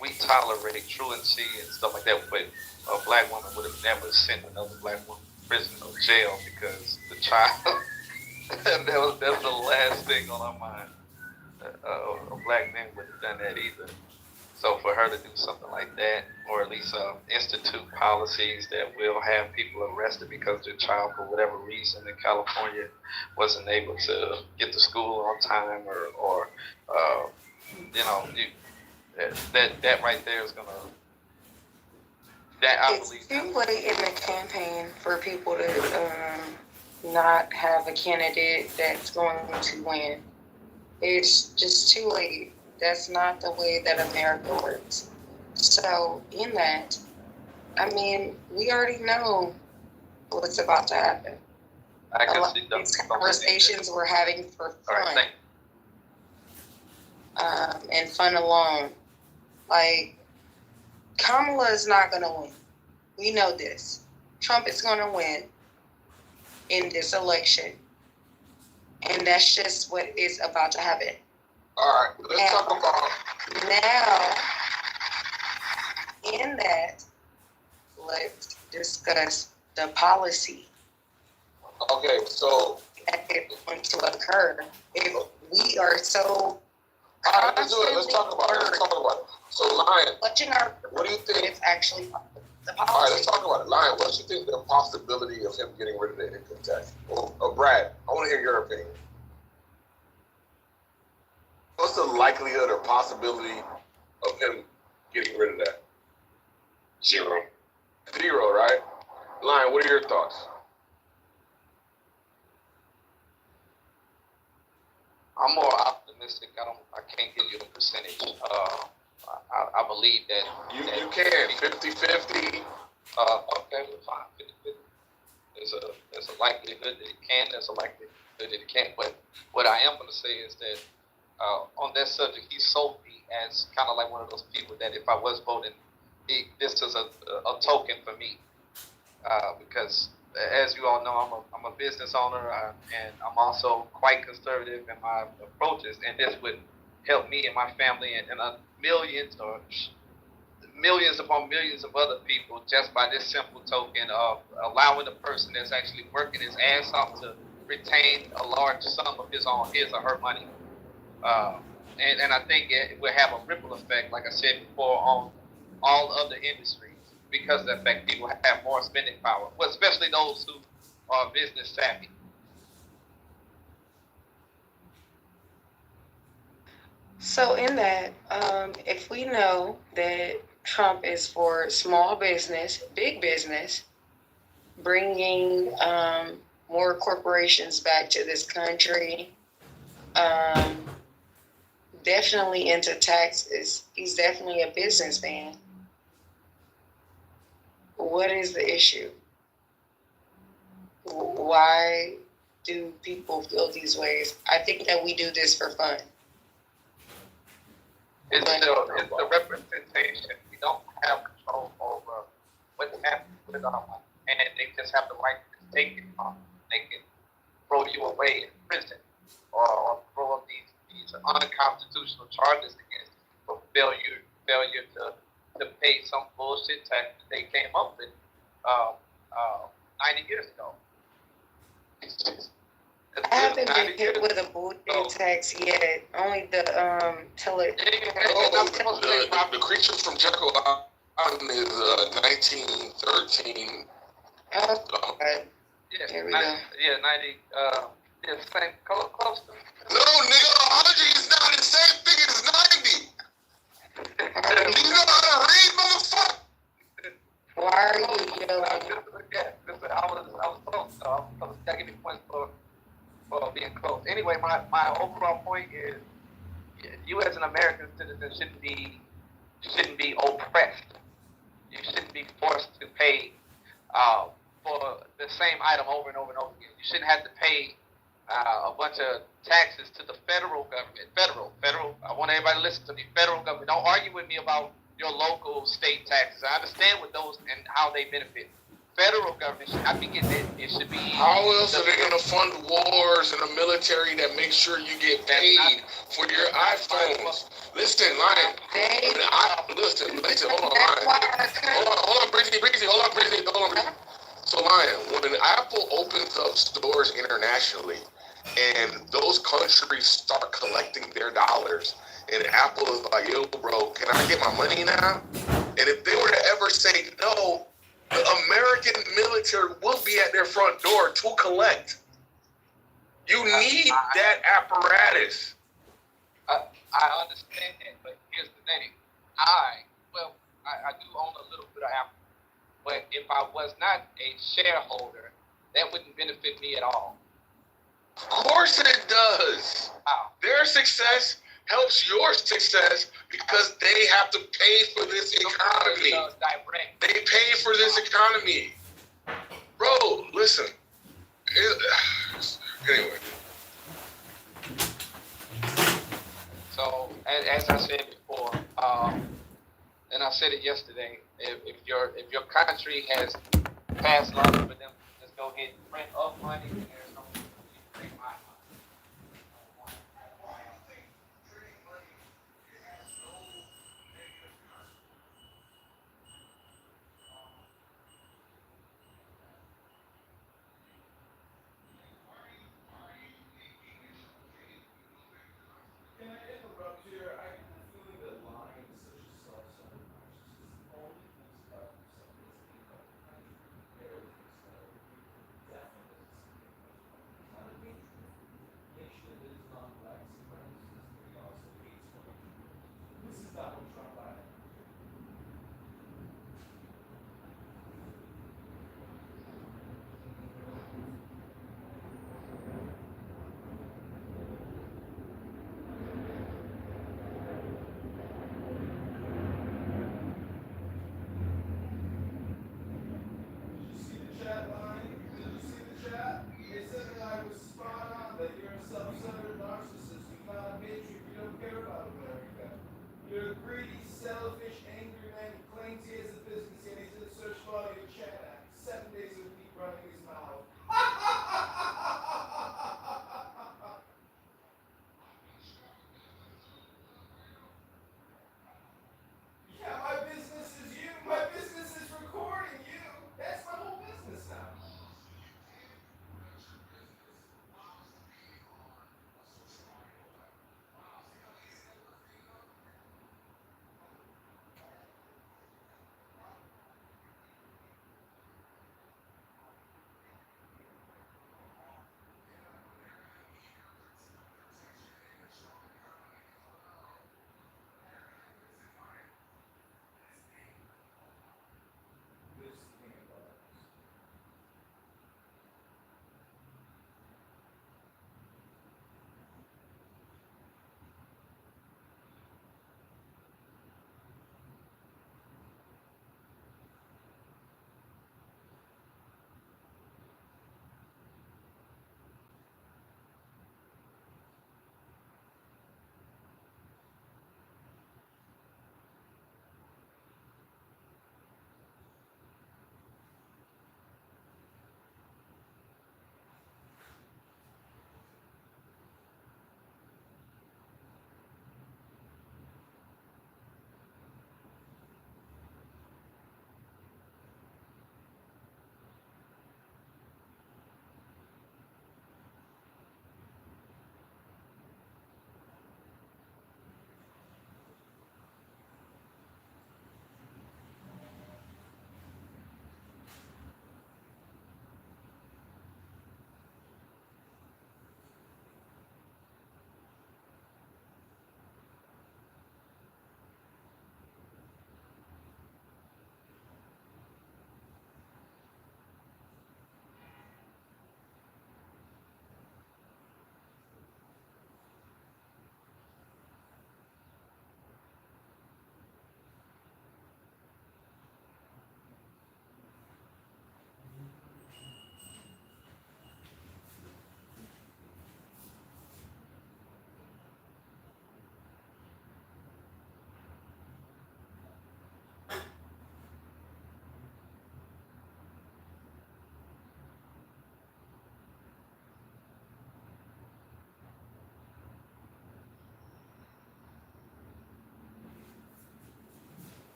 we tolerate truancy and stuff like that, but a black woman would have never sent another black woman to prison or jail because the child, that was the last thing on our mind. A black man wouldn't have done that either. So for her to do something like that, or at least institute policies that will have people arrested because their child, for whatever reason, in California wasn't able to get to school on time, or that right there is gonna. That I It's believe. too late in the campaign for people to not have a candidate that's going to win. It's just too late. That's not the way that America works. So in that, I mean, we already know what's about to happen. I A lot of these conversations we're having for fun. And fun alone. Like, Kamala is not going to win. We know this. Trump is going to win in this election. And that's just what is about to happen. All right, let's talk about. Now, in that, let's discuss the policy. Okay, so that is going to occur if we are so All right, let's do it. Let's talk about it. So, Lion, What you know, what do you think? it's actually the policy. All right, let's talk about it. Lion, what do you think the possibility of him getting rid of the income tax? Brad, I want to hear your opinion. What's the likelihood or possibility of him getting rid of that? 0. 0, right? Lion, what are your thoughts? I'm more optimistic. I can't give you a percentage. I believe that you can 50-50. Okay, well, fine. 50-50. There's a likelihood that it can. There's a likelihood that it can't. But what I am going to say is that on that subject, he sold me as kind of like one of those people that if I was voting, this is a token for me because. As you all know, I'm a business owner, and I'm also quite conservative in my approaches, and this would help me and my family and millions upon millions of other people just by this simple token of allowing the person that's actually working his ass off to retain a large sum of his or her money. And I think it will have a ripple effect, like I said before, on all other industries. Because of the fact people have more spending power, well, especially those who are business savvy. So in that, if we know that Trump is for small business, big business, bringing more corporations back to this country, definitely into taxes, he's definitely a businessman. What is the issue? Why do people feel these ways? I think that we do this for fun. It's the representation. We don't have control over what happens with our money. And they just have the right to take it from. They can throw you away in prison or throw up these unconstitutional charges against you for failure to pay some bullshit tax that they came up with 90 years ago. I haven't been hit with a bullshit tax yet. Only the The Creatures from Jekyll Island is 1913. Here we go. Yeah, 90. Yeah, same close to. No, nigga, 100 is not the same thing as 90. Do you know how to read, motherfucker? Why are you yelling? I was close. So I was taking points for being close. Anyway, my overall point is, you as an American citizen shouldn't be oppressed. You shouldn't be forced to pay for the same item over and over and over again. You shouldn't have to pay a bunch of taxes to the federal government. Federal. I want everybody to listen to me. Federal government. Don't argue with me about your local state taxes. I understand what those and how they benefit. Federal government should not be getting it. It should be. How else are they going to fund wars and a military that makes sure you get paid for your iPhones? Listen, Lion. Listen. Hold on, Lion. Hold on, Breezy. Hold on. So, Lion, when Apple opens up stores internationally and those countries start collecting their dollars, and Apple is like, yo, bro, can I get my money now? And if they were to ever say no, the American military will be at their front door to collect. You need that apparatus. I understand that, but here's the thing. I do own a little bit of Apple, but if I was not a shareholder, that wouldn't benefit me at all. Of course it does. Wow. Their success helps your success because they have to pay for this economy. They pay for this economy. Bro, listen. Anyway. So, as I said before, and I said it yesterday, if your country has passed laws for them, just go ahead and print up money. There's no need to print my money. You're a greedy, selfish, angry man who claims he has a business and he's in the search for your chat act 7 days a week running his mouth. Yeah, my business is you. My business is recording you. That's my whole business now.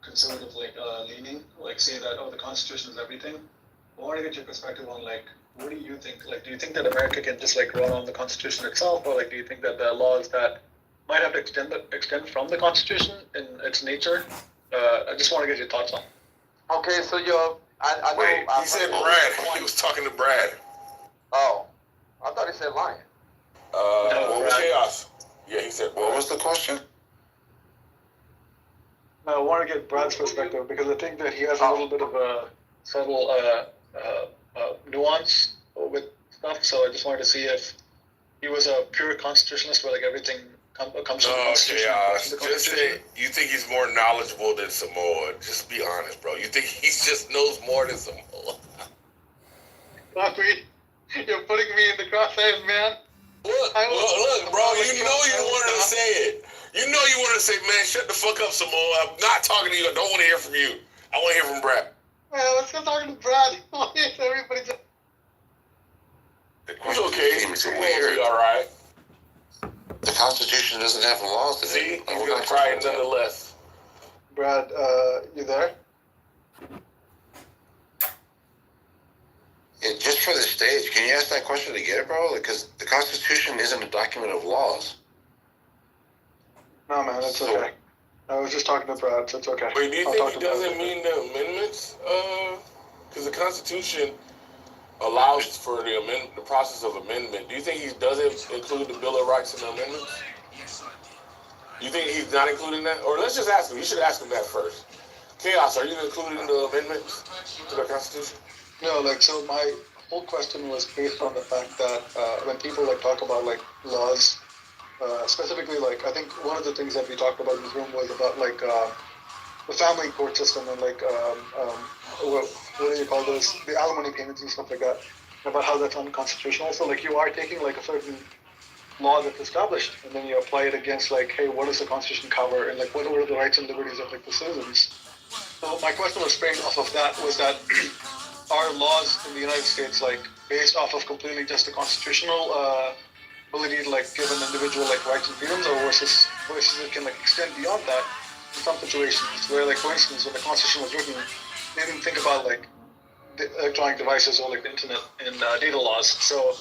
Conservative, leaning, say that, the Constitution is everything. I want to get your perspective on, what do you think? Do you think that America can just, run on the Constitution itself, or, do you think that there are laws that might have to extend from the Constitution in its nature? I just want to get your thoughts on. Okay, so I Wait, know. he said Brad. He was talking to Brad. Oh, I thought he said Lion. What was chaos? Yeah, he said. What was the question? I want to get Brad's perspective because I think that he has a little bit of a subtle nuance with stuff. So I just wanted to see if he was a pure constitutionalist where everything comes from the Constitution. Just say you think he's more knowledgeable than Samoa. Just be honest, bro. You think he just knows more than Samoa? You're putting me in the crosshairs, man. Look, bro. You know you wanted to say it. You know you wanted to say, man, shut the fuck up, Samoa. I'm not talking to you. I don't want to hear from you. I want to hear from Brad. Well, let's go talking to Brad. Everybody just... It's okay. We'll be all right. The Constitution doesn't have laws today. See, he's going to try it nonetheless. Brad, you there? Yeah, just for the stage, can you ask that question again, bro? Because the Constitution isn't a document of laws. No, man, that's okay. I was just talking to Brad, so it's okay. Wait, do you I'll think he doesn't mean the amendments? Because the Constitution allows for the process of amendment. Do you think he doesn't include the Bill of Rights in the amendments? You think he's not including that? Or let's just ask him. You should ask him that first. Chaos, are you including the amendments to the Constitution? No, like, so my whole question was based on the fact that when people like talk about like laws, specifically like I think one of the things that we talked about in this room was about like the family court system and like what do you call those, the alimony payments and stuff like that, about how that's unconstitutional. So like you are taking like a certain law that's established and then you apply it against like, hey, what does the Constitution cover and like what are the rights and liberties of like the citizens? So my question was framed off of that, was that are laws in the United States like based off of completely just the constitutional ability to like give an individual like rights and freedoms, or versus it can like extend beyond that in some situations where like for instance when the Constitution was written they didn't think about like the electronic devices or like the internet and data laws. So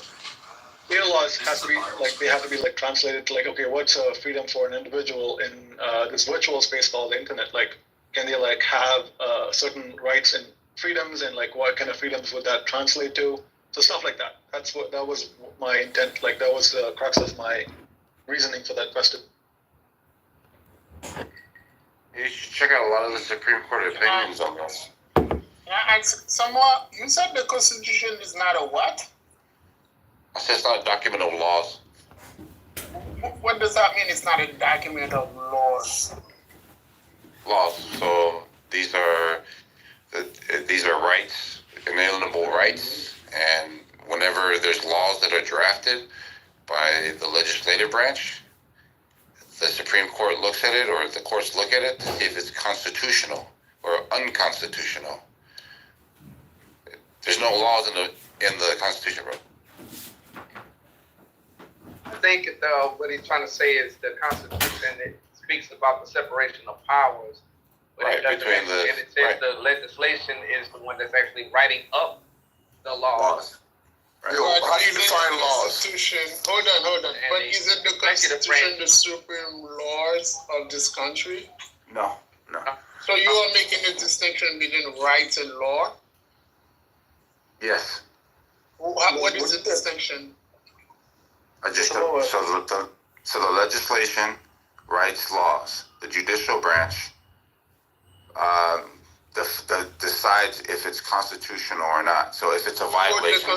data laws have to be like, they have to be like translated to like, okay, what's a freedom for an individual in this virtual space called the internet? Like, can they like have certain rights and freedoms, and like what kind of freedoms would that translate to? So stuff like that. That was my intent. Like that was the crux of my reasoning for that question. You should check out a lot of the Supreme Court opinions on this. Somewhat, you said the Constitution is not a what? I said it's not a document of laws. What does that mean? It's not a document of laws. Laws. So these are rights, inalienable rights, and whenever there's laws that are drafted by the legislative branch, the Supreme Court looks at it, or the courts look at it to see if it's constitutional or unconstitutional. There's no laws in the Constitution, bro. I think what he's trying to say is the Constitution, it speaks about the separation of powers. But right, it doesn't between actually, and it says the legislation is the one that's actually writing up the laws. Right. Yo, how do you define laws? Hold on. But isn't the Constitution the supreme laws of this country? No. So you are making a distinction between rights and law? Yes. What is the distinction? I just so the legislation writes laws. The judicial branch decides if it's constitutional or not. So if it's a violation, Who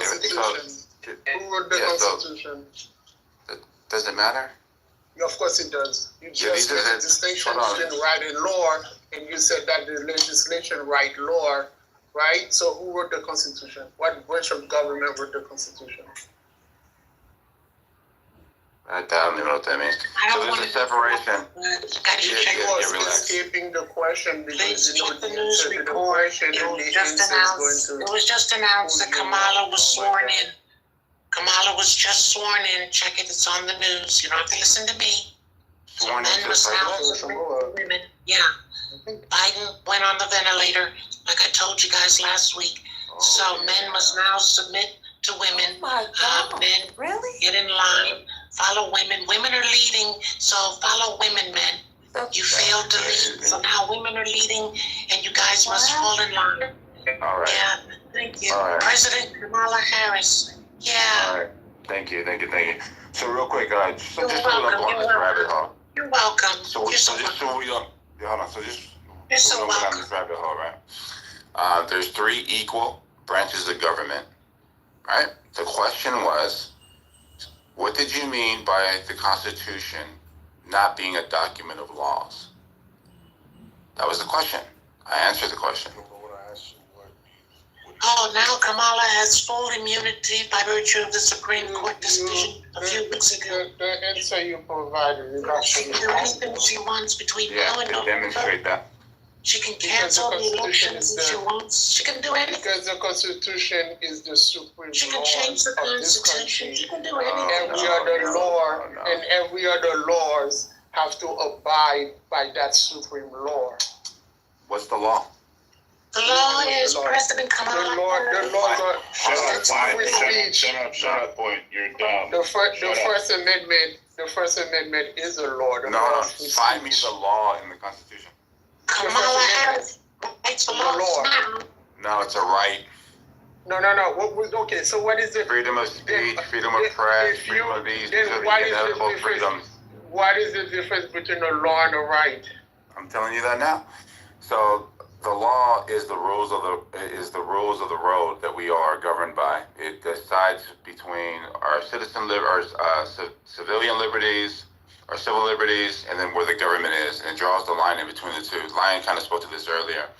wrote the Constitution? Does it matter? Of course it does. You just made a distinction between right and law, and you said that the legislation write law, right? So who wrote the Constitution? What branch of government wrote the Constitution? I don't even know what that means. So there's a separation. You are escaping the question because you know the answer to the question, and the answer is going to... It was just announced that Kamala was sworn in. Kamala was just sworn in. Check it. It's on the news. You don't have to listen to me. Sworn men must now submit to women. Yeah. Biden went on the ventilator, like I told you guys last week. Men must now submit to women. Men get in line. Follow women. Women are leading, so follow women, men. You failed to lead, so now women are leading, and you guys must fall in line. All right. Yeah, thank you. All right. President Kamala Harris. Yeah. All right. Thank you. So real quick, just so we don't welcome. go on this rabbit hole. You're welcome. So just so we don't go down this rabbit hole, right? There's 3 equal branches of government, right? The question was, what did you mean by the Constitution not being a document of laws? That was the question. I answered the question. Oh, now Kamala has full immunity by virtue of the Supreme Court decision a few weeks ago. The answer you provided is She can do anything she wants between now and November. Demonstrate that. She can cancel the elections if she wants. She can do anything. Because the Constitution is the supreme law. She can change the Constitution. She can do anything. Every other laws have to abide by that supreme law. What's the law? The law is President Kamala. The law Shut up, point. You're dumb. The First Amendment is a law. No, find me the law in the Constitution. Kamala Harris writes the law. No, it's a right. No. Okay, so what is the freedom of speech, freedom of press, freedom of these? These are the inevitable freedoms. What is the difference between a law and a right? I'm telling you that now. So the law is the rules of the road that we are governed by. It decides between our civilian liberties, our civil liberties, and then where the government is, and it draws the line in between the two. Lion kind of spoke to this earlier.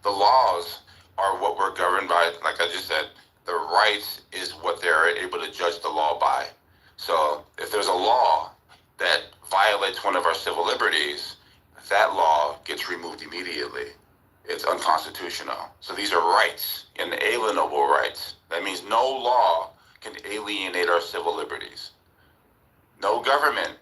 The laws are what we're governed by. Like I just said, the rights is what they're able to judge the law by. So if there's a law that violates one of our civil liberties, that law gets removed immediately. It's unconstitutional. So these are rights, inalienable rights. That means no law can alienate our civil liberties. No government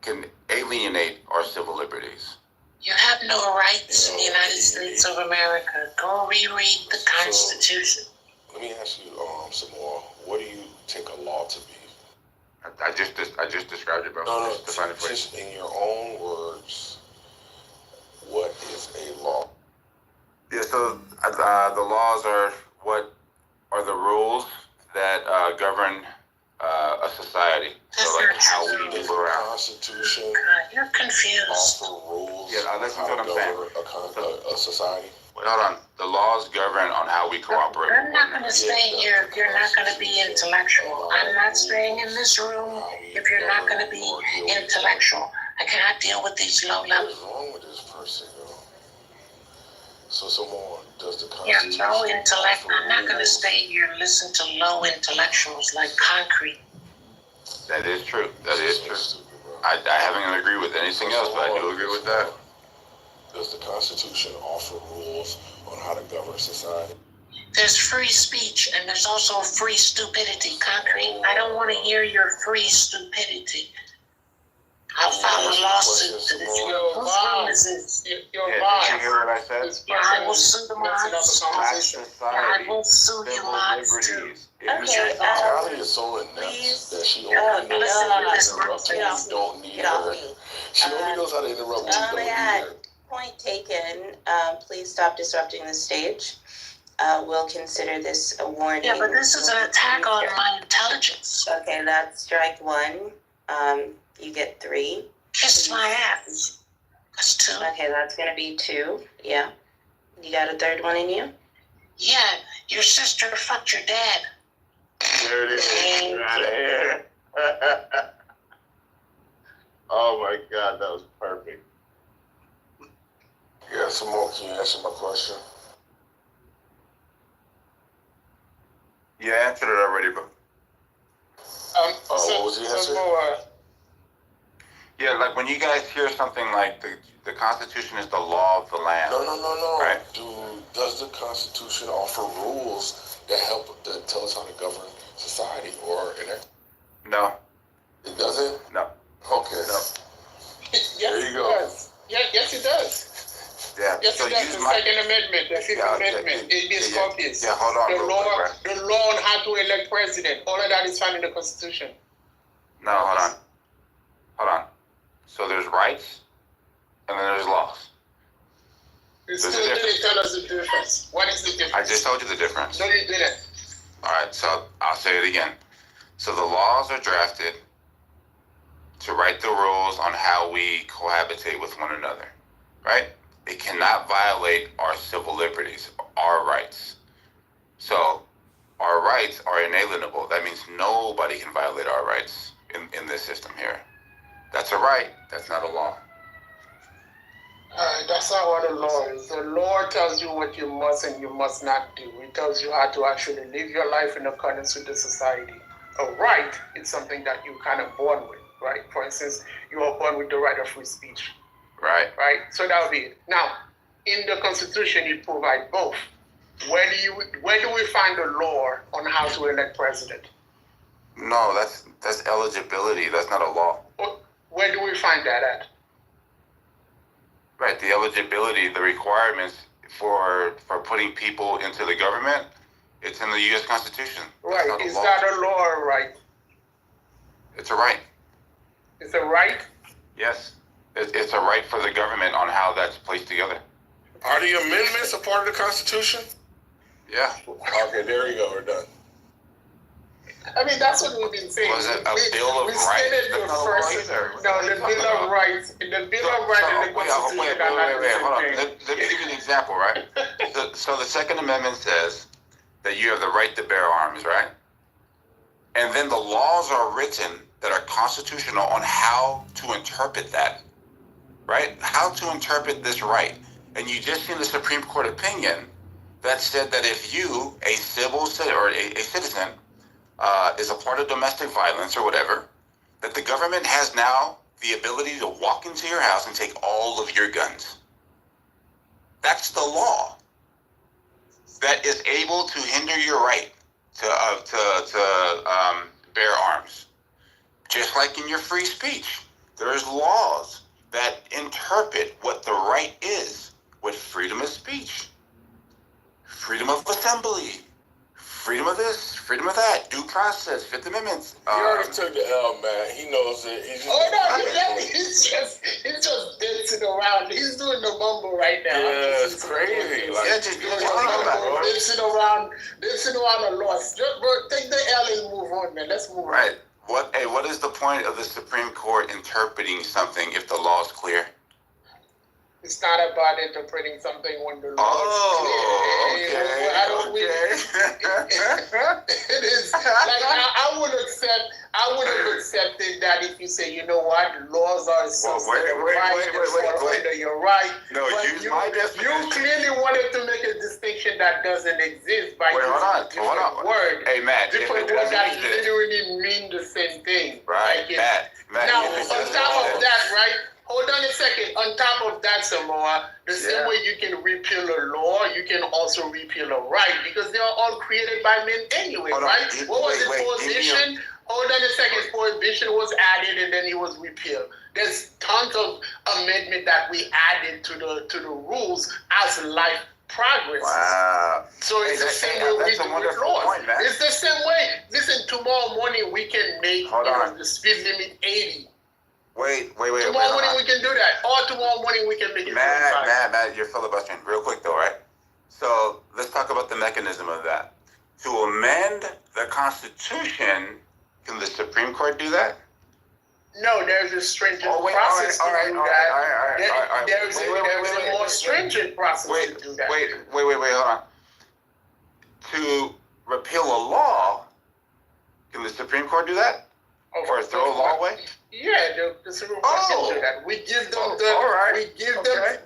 can alienate our civil liberties. You have no rights in the United States of America. Go reread the Constitution. Let me ask you some more. What do you take a law to be? I just described it, bro. No, just in your own words, what is a law? Yeah, so the laws are what are the rules that govern a society. So like how we move around. Constitution. You're confused. Offer rules. Yeah, listen to what I'm saying. A society. Wait, hold on. The laws govern on how we cooperate. I'm not going to stay here if you're not going to be intellectual. I'm not staying in this room if you're not going to be intellectual. I cannot deal with these low levels. What's wrong with this person, yo? So some more. Does the Constitution? Yeah, low intellect. I'm not going to stay here and listen to low intellectuals like concrete. That is true. That is true. I haven't agreed with anything else, but I do agree with that. Does the Constitution offer rules on how to govern society? There's free speech and there's also free stupidity, concrete. I don't want to hear your free stupidity. I'll file a lawsuit to this. Whose room is this? Did you hear what I said? Yeah, I will sue the mods. I will sue you mods too. Okay, Callie is so inept that she only knows how to interrupt when you don't need her. She only knows how to interrupt when you don't need her. Point taken. Please stop disrupting the stage. We'll consider this a warning. Yeah, but this is an attack on my intelligence. Okay, that's strike one. You get 3. Kiss my ass. That's 2. Okay, that's gonna be 2. Yeah. You got a third one in you? Yeah, your sister fucked your dad. There it is. Get out of here. Oh my God, that was perfect. Yeah, some more. Can you answer my question? You answered it already, bro. What was the answer? Yeah, like when you guys hear something like the Constitution is the law of the land. No. Right? Does the Constitution offer rules that tell us how to govern society or enact? No. It doesn't? No. Okay. No. There you go. Yes, it does. Yeah. Yes, so it does. The Second Amendment, the Fifth Amendment, habeas corpus. Yeah, hold on. The law on how to elect president. All of that is found in the Constitution. No, hold on. So there's rights, and then there's laws. You still didn't tell us the difference. What is the difference? I just told you the difference. No, you didn't. All right, so I'll say it again. So the laws are drafted to write the rules on how we cohabitate with one another, right? It cannot violate our civil liberties, our rights. So our rights are inalienable. That means nobody can violate our rights in this system here. That's a right. That's not a law. That's not what the law is. The law tells you what you must and you must not do. It tells you how to actually live your life in accordance with the society. A right is something that you're kind of born with, right? For instance, you are born with the right of free speech. Right. Right? So that would be it. Now, in the Constitution, you provide both. Where do we find the law on how to elect president? No, that's eligibility. That's not a law. Where do we find that at? Right, the eligibility, the requirements for putting people into the government, it's in the U.S. Constitution. Right. Is that a law or right? It's a right. It's a right? Yes. It's a right for the government on how that's placed together. Are the amendments a part of the Constitution? Yeah. Okay, there you go. We're done. I mean, that's what we've been saying. Was it a Bill of Rights? The Bill of Rights and the Constitution are not the same thing. Let me give you an example, right? So the Second Amendment says that you have the right to bear arms, right? And then the laws are written that are constitutional on how to interpret that, right? How to interpret this right. And you just seen the Supreme Court opinion that said that if you, a civil citizen or a citizen, is a part of domestic violence or whatever, that the government has now the ability to walk into your house and take all of your guns. That's the law that is able to hinder your right to bear arms. Just like in your free speech, there's laws that interpret what the right is with freedom of speech, freedom of assembly, freedom of this, freedom of that, due process, Fifth Amendment. He already took the L, man. He knows it. He's just dancing around. He's doing the mumble right now. Yeah, it's crazy. Like, dancing around a loss. Just, bro, take the L and move on, man. Let's move on. Right. What is the point of the Supreme Court interpreting something if the law is clear? It's not about interpreting something when the law is clear. It is like I would have accepted that if you say, you know what, laws are you're right. No, you clearly wanted to make a distinction that doesn't exist by using a different word. Hey, Matt, different words that literally mean the same thing. Right, Matt. Now, on top of that, right? Hold on a second. On top of that, Samoa, the same way you can repeal a law, you can also repeal a right, because they are all created by men anyway, right? What was it? Prohibition? Hold on a second. Prohibition was added and then it was repealed. There's tons of amendment that we added to the rules as life progresses. Wow. So it's the same way we do with laws. It's the same way. Listen, tomorrow morning we can make the speed limit 80. Wait. Tomorrow morning we can do that. Or tomorrow morning we can make it 45. Matt, you're filibustering. Real quick though, right? So let's talk about the mechanism of that. To amend the Constitution, can the Supreme Court do that? No, there's a stringent process to do that. There's a more stringent process to do that. Wait, hold on. To repeal a law, can the Supreme Court do that? Or throw a law away? Yeah, the Supreme Court can do that. We give them them.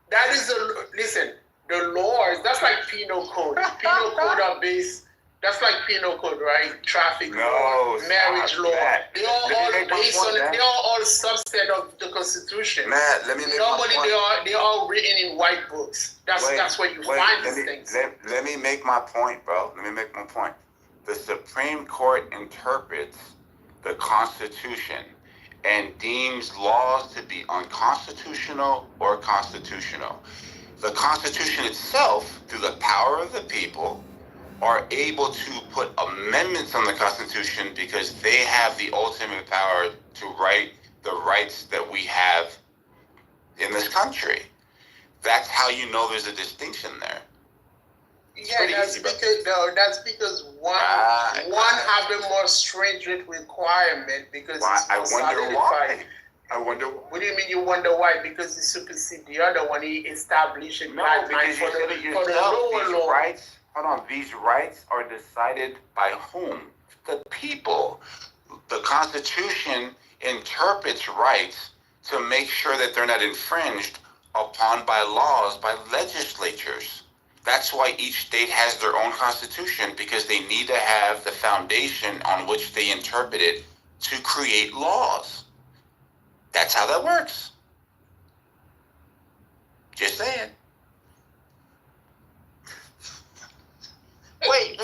That is listen. The laws. That's like penal code. Penal code are based. That's like penal code, right? Traffic law, marriage law. They are all based on. They are all subset of the Constitution. Matt, let me make Normally, my point. they are written in white books. That's where you find these things. Let me make my point, bro. Let me make my point. The Supreme Court interprets the Constitution and deems laws to be unconstitutional or constitutional. The Constitution itself, through the power of the people, are able to put amendments on the Constitution because they have the ultimate power to write the rights that we have in this country. That's how you know there's a distinction there. Yeah, that's because one have a more stringent requirement because it's more solidified. I wonder why. What do you mean you wonder why? Because it supersedes the other one. He established a guideline for the lower law. Rights, hold on, these rights are decided by whom? The people. The Constitution interprets rights to make sure that they're not infringed upon by laws, by legislatures. That's why each state has their own constitution, because they need to have the foundation on which they interpret it to create laws. That's how that works. Just saying. Wait. I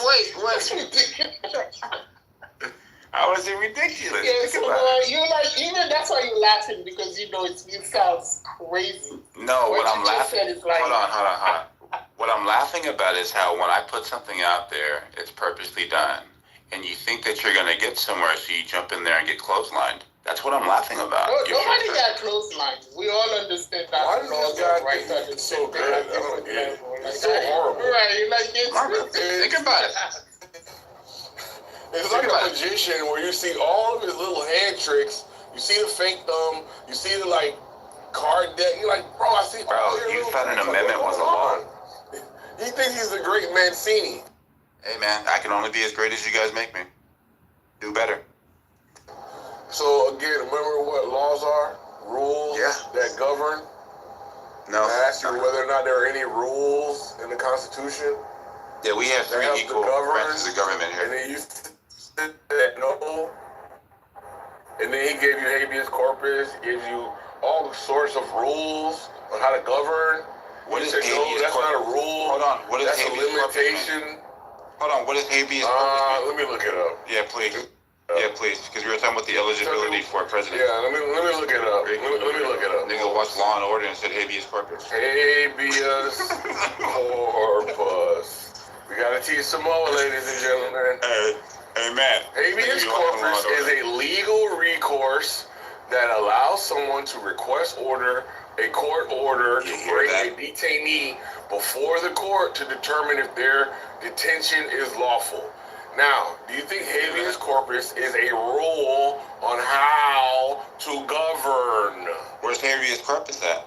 was ridiculous. Yeah, so you're like, even that's why you're laughing, because you know it sounds crazy. No, what I'm laughing. Hold on. I'm laughing about is how when I put something out there, it's purposely done, and you think that you're going to get somewhere, so you jump in there and get clotheslined. That's what I'm laughing about. Well, nobody got clotheslines. We all understand that. Why laws are right at the same thing at different level. It's so horrible. Right, like it's think about it. It's like a magician where you see all of his little hand tricks. You see the fake thumb. You see the like card deck. You're like, bro, I see. Bro, you thought an amendment was a law. He thinks he's the great Mancini. Hey man, I can only be as great as you guys make me. Do better. So again, remember what laws are? Rules that govern. No. I asked you whether or not there are any rules in the Constitution. Yeah, we have three equal branches of government here. And then you said no. And then he gave you habeas corpus. He gave you all sorts of rules on how to govern. What is habeas corpus? That's not a rule. Hold on. What is that's habeas a limitation. Hold on. What is habeas corpus? Let me look it up. Yeah, please. Yeah, please, because we were talking about the eligibility for president. Yeah, let me look it up. Let me look it up. Nigga watched Law and Order and said habeas corpus. Habeas corpus. We gotta teach some more, ladies and gentlemen. Hey, Matt. Habeas corpus is a legal recourse that allows someone to request a court order to bring a detainee before the court to determine if their detention is lawful. Now, do you think habeas corpus is a rule on how to govern? Where's habeas corpus at?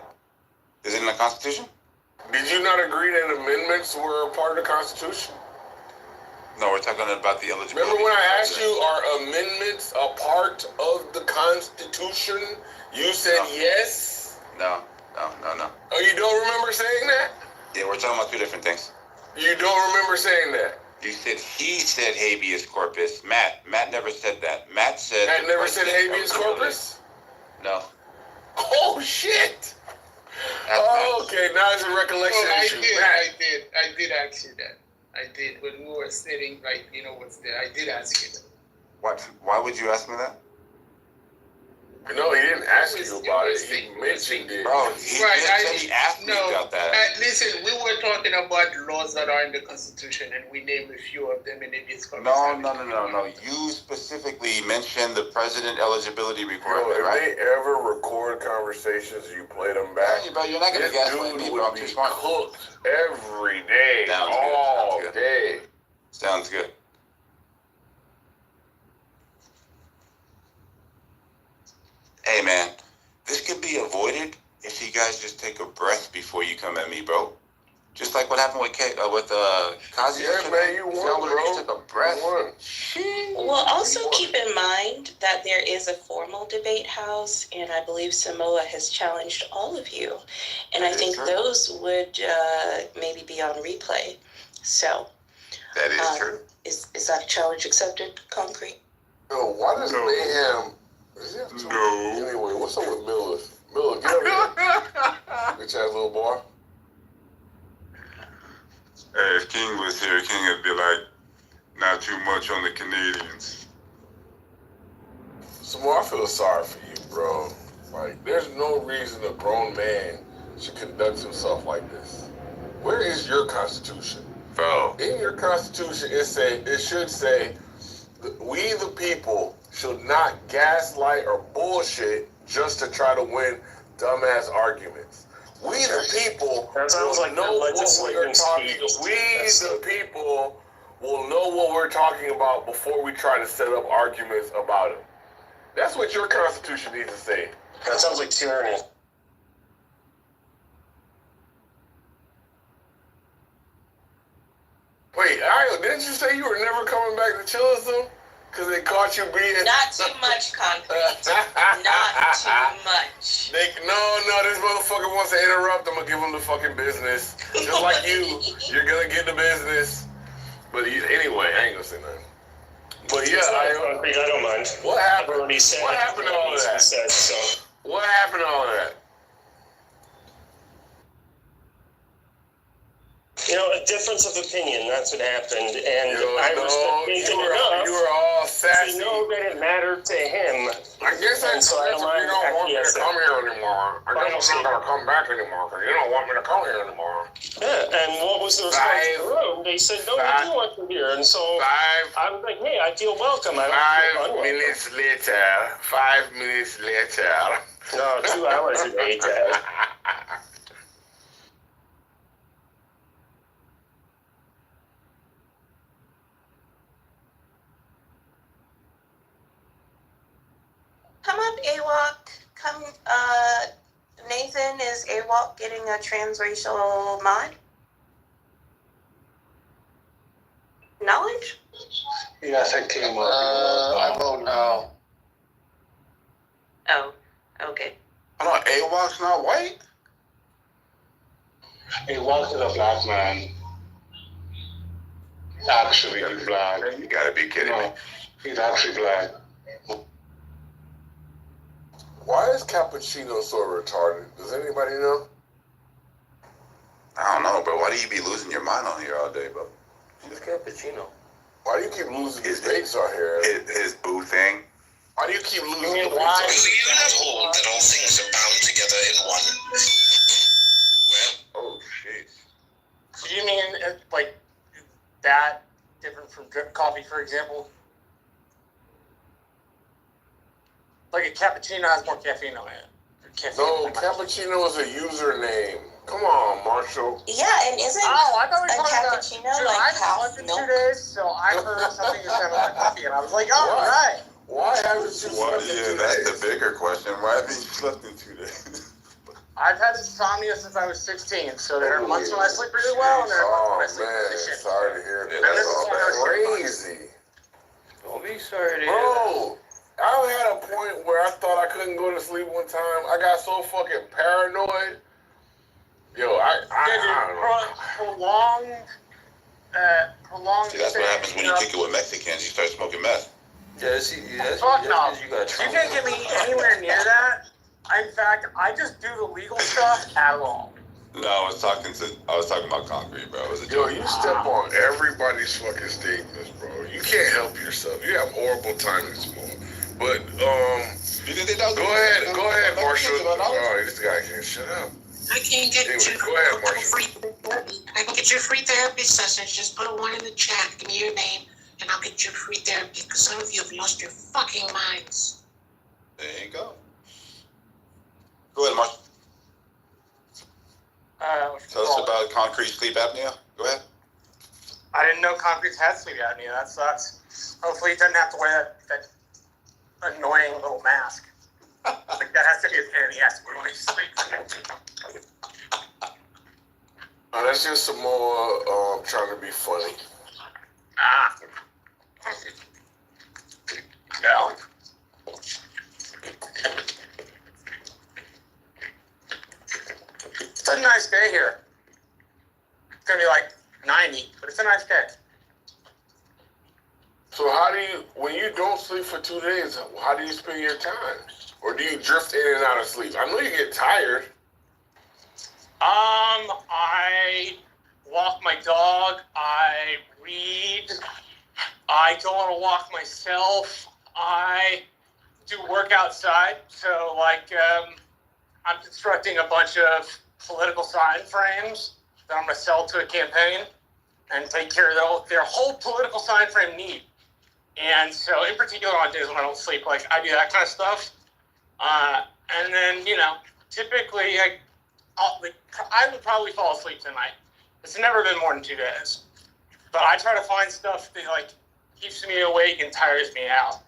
Is it in the Constitution? Did you not agree that amendments were a part of the Constitution? No, we're talking about the eligibility. Remember when I asked you, are amendments a part of the Constitution? You said yes? No. Oh, you don't remember saying that? Yeah, we're talking about two different things. You don't remember saying that? You said he said habeas corpus. Matt never said that. Matt said. Matt never said habeas corpus? No. Oh shit! Oh, okay, now it's a recollection issue. I did ask you that. I did when we were sitting, like, you know what's there. I did ask you that. What? Why would you ask me that? No, he didn't ask you about it. He mentioned it. Bro, he asked me about that. Listen, we were talking about laws that are in the Constitution, and we named a few of them in habeas corpus. No. You specifically mentioned the president eligibility requirement, if right? they ever record conversations, you play them back. Hey, bro, you're not gonna gaslight me, bro. I'm too smart. Cooked every day, all day. Sounds good. Hey man, this could be avoided if you guys just take a breath before you come at me, bro. Just like what happened with Kazi. Yeah, man, you won, bro. You took a breath. Well, also keep in mind that there is a formal debate house, and I believe Samoa has challenged all of you. And I think those would maybe be on replay. So. That is true. Is that challenge accepted, Concrete? No, why does Mayhem... No. Anyway, what's up with Miller? Miller, get over here. Bitch ass little boy. Hey, if King was here, King would be like, not too much on the Canadians. Samore, I feel sorry for you, bro. Like, there's no reason a grown man should conduct himself like this. Where is your Constitution? Bro. In your Constitution, it should say, we the people should not gaslight or bullshit just to try to win dumbass arguments. We the people will know what we're talking about. We the people will know what we're talking about before we try to set up arguments about it. That's what your Constitution needs to say. That sounds like tyranny. Wait, didn't you say you were never coming back to Chillism? Because they caught you being... Not too much, Concrete. Not too much. No, this motherfucker wants to interrupt. I'm going to give him the fucking business. Just like you. You're going to get the business. But anyway, I ain't going to say nothing. But yeah, I don't mind. What happened? What happened to all of that? What happened to all of that? You know, a difference of opinion. That's what happened, and I you respect were all sassy. to know that it mattered to him. I guess I so I you don't want me to come here anymore. I guess I'm not gonna come back anymore because you don't want me to come here anymore. Yeah, and what was the response in the room? They said, no, we do want you here. And so I was like, hey, I feel welcome. I don't feel unwelcome. 5 minutes later. No, 2 hours later. Come up, AWOC. Come, Nathan, is AWOC getting a transracial mod? Knowledge? Yes, I came up. I vote no. Oh, okay. I thought AWOC's not white. AWOC is a black man. Actually, he's black. You gotta be kidding me. He's actually black. Why is Cappuccino so retarded? Does anybody know? I don't know, but why do you be losing your mind on here all day, bro? Who's Cappuccino? Why do you keep losing his dates on here? His boo thing. Why do you keep losing the Do you not hold that all things are bound together in one? Well, oh shit. So you mean like that different from drip coffee, for example? Like a cappuccino has more caffeine on it. No, cappuccino is a username. Come on, Marshall. Yeah, and isn't I thought we a cappuccino like half milk? 2 days, so I heard something that sounded like coffee, and I was like, all right. Why haven't you slept in 2 days? That's the bigger question. Why haven't you slept in 2 days? I've had insomnia since I was 16, so there are months when I sleep really well, and there are months when I sleep really shit. Sorry to hear that. That's crazy. Don't be sorry to hear Bro, I had a point where I thought I couldn't go to sleep one time. I got so fucking paranoid. Yo, I don't know. Prolonged. See, that's what happens when you kick it with Mexicans. You start smoking meth. Fuck no. You can't get me anywhere near that. In fact, I just do the legal stuff at all. No, I was talking about concrete, bro. Yo, you step on everybody's fucking statements, bro. You can't help yourself. You have horrible timing, small. But go ahead, Marshall. Oh, this guy can't shut up. I can't get you. Go ahead, Marshall. I can get you a free therapy session. Just put a 1 in the chat. Give me your name, and I'll get you free therapy. Because some of you have lost your fucking minds. There you go. Go ahead, Marshall. Tell us about concrete sleep apnea. Go ahead. I didn't know concrete had sleep apnea. That sucks. Hopefully, he doesn't have to wear that annoying little mask. Like that has to be a pain in the ass when he sleeps. That's just some more trying to be funny. No. It's a nice day here. It's gonna be like 90, but it's a nice day. So how do you, when you don't sleep for 2 days, how do you spend your time? Or do you drift in and out of sleep? I know you get tired. I walk my dog. I read. I go on a walk myself. I do work outside. So, like, I'm constructing a bunch of political sign frames that I'm going to sell to a campaign and take care of their whole political sign frame need. And so, in particular, on days when I don't sleep, like, I do that kind of stuff. And then, typically, I would probably fall asleep tonight. It's never been more than 2 days. But I try to find stuff that, like, keeps me awake and tires me out.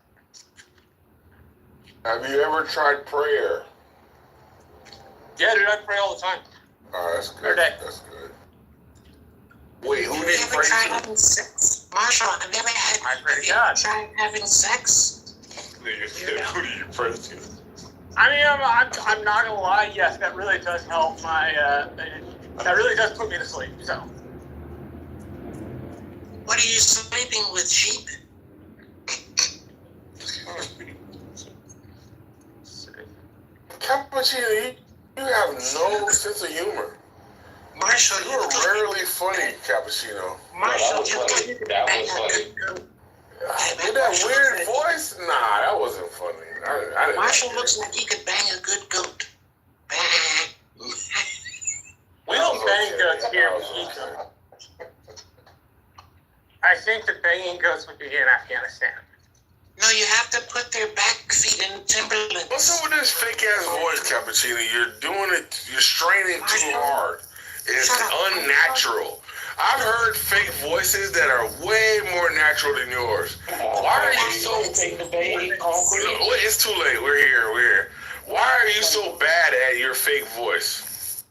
Have you ever tried prayer? Yeah, dude, I pray all the time. Oh, that's good. Every day. That's good. Wait, who Have did you ever pray tried to? having sex? Marshall, have you ever tried having sex? Who do you pray to? I mean, I'm not gonna lie. Yes, that really does help my. That really does put me to sleep. So. What are you sleeping with, sheep? Cappuccino, you have no sense of humor. Marshall, you were rarely funny, Cappuccino. Marshall, you could bang a good goat. With that weird voice? Nah, that wasn't funny. I didn't Marshall like looks like he could bang a good goat. We don't bang goats here in Mexico. I think the banging goats would be in Afghanistan. No, you have to put their back feet in Timberlands. What's up with this fake ass voice, Cappuccino? You're doing it, you're straining too hard. It's unnatural. I've heard fake voices that are way more natural than yours. Why are you so... It's too late. We're here. Why are you so bad at your fake voice?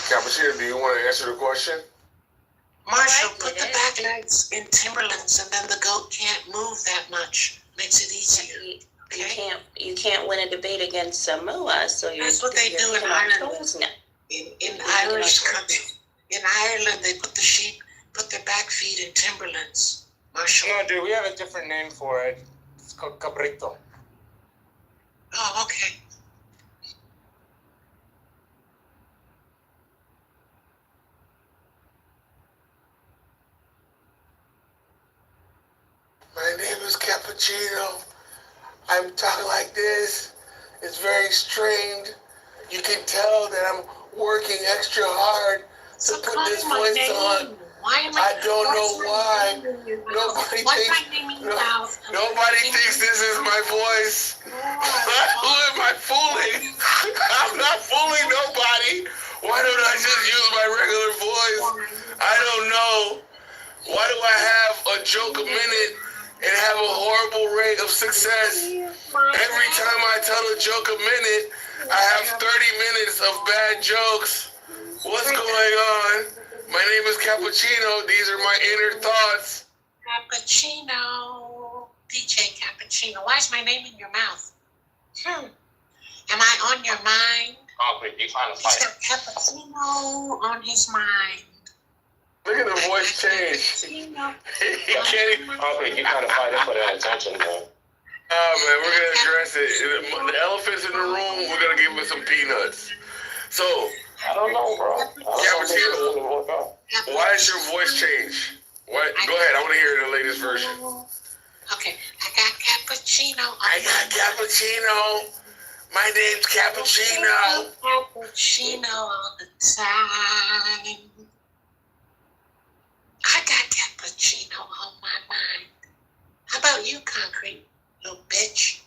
Cappuccino, do you want to answer the question? Marshall, put the back legs in Timberlands and then the goat can't move that much. Makes it easier. You can't win a debate against Samoa, so you're... That's what they do in Ireland. In Irish country. In Ireland, they put the sheep, put their back feet in Timberlands. Marshall. No, dude, we have a different name for it. It's called cabrito. Oh, okay. My name is Cappuccino. I'm talking like this. It's very strained. You can tell that I'm working extra hard to put this voice on. I don't know why. Nobody thinks this is my voice. Who am I fooling? I'm not fooling nobody. Why don't I just use my regular voice? I don't know. Why do I have a joke a minute and have a horrible rate of success? Every time I tell a joke a minute, I have 30 minutes of bad jokes. What's going on? My name is Cappuccino. These are my inner thoughts. Cappuccino. DJ Cappuccino. Why is my name in your mouth? Am I on your mind? You trying to He's fight? got cappuccino on his mind. Look at the voice change. He can't even... You trying to fight it for that attention, man. Oh, man, we're going to address it. The elephants in the room, we're going to give them some peanuts. So... I don't know, bro. Cappuccino, why is your voice change? What? Go ahead, I want to hear the latest version. Okay, I got cappuccino. I got cappuccino. My name's Cappuccino. Cappuccino all the time. I got cappuccino on my mind. How about you, Concrete, little bitch?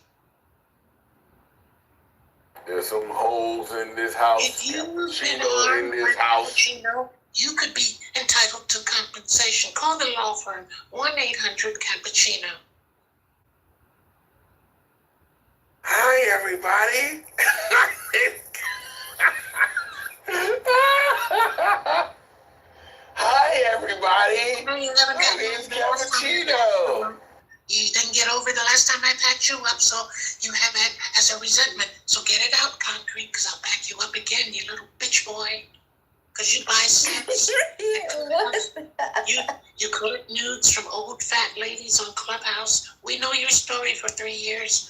There's some holes in this house. If you've been Cappuccino in this house. Cappuccino, you could be entitled to compensation. Call the law firm, 1-800-CAPPUCCINO. Hi, everybody. Hi, everybody. My name's Cappuccino. You didn't get over the last time I packed you up, so you have it as a resentment. So get it out, Concrete, because I'll pack you up again, you little bitch boy. Because you buy sex. You collect nudes from old fat ladies on Clubhouse. We know your story for 3 years,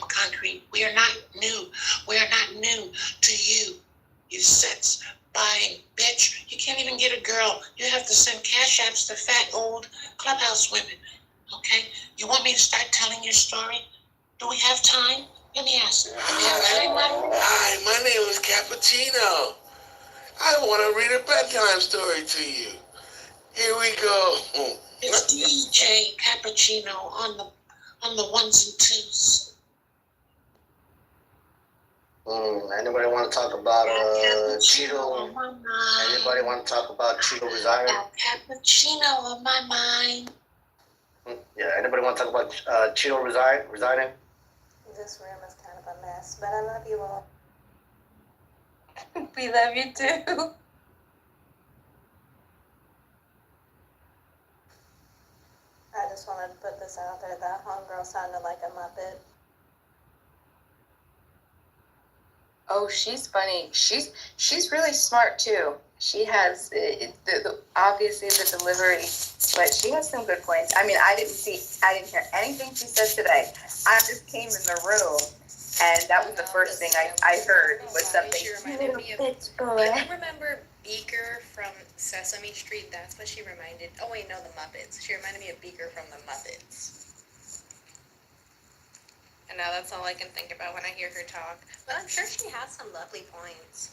Concrete. We are not new. We are not new to you, you sex buying bitch. You can't even get a girl. You have to send cash apps to fat old Clubhouse women. Okay? You want me to start telling your story? Do we have time? Let me ask. Hi, my name is Cappuccino. I want to read a bedtime story to you. Here we go. It's DJ Cappuccino on the ones and twos. Anybody want to talk about Cheeto? Anybody want to talk about Cheeto resigning? Cappuccino on my mind. Yeah, anybody want to talk about Cheeto resigning? This room is kind of a mess, but I love you all. We love you too. I just wanted to put this out there. That homegirl sounded like a Muppet. Oh, she's funny. She's really smart too. She has obviously the delivery, but she has some good points. I mean, I didn't hear anything she said today. I just came in the room, and that was the first thing I heard was something. She reminded me of. You remember Beaker from Sesame Street? That's what she reminded. Oh wait, no, the Muppets. She reminded me of Beaker from the Muppets. And now that's all I can think about when I hear her talk. But I'm sure she has some lovely points.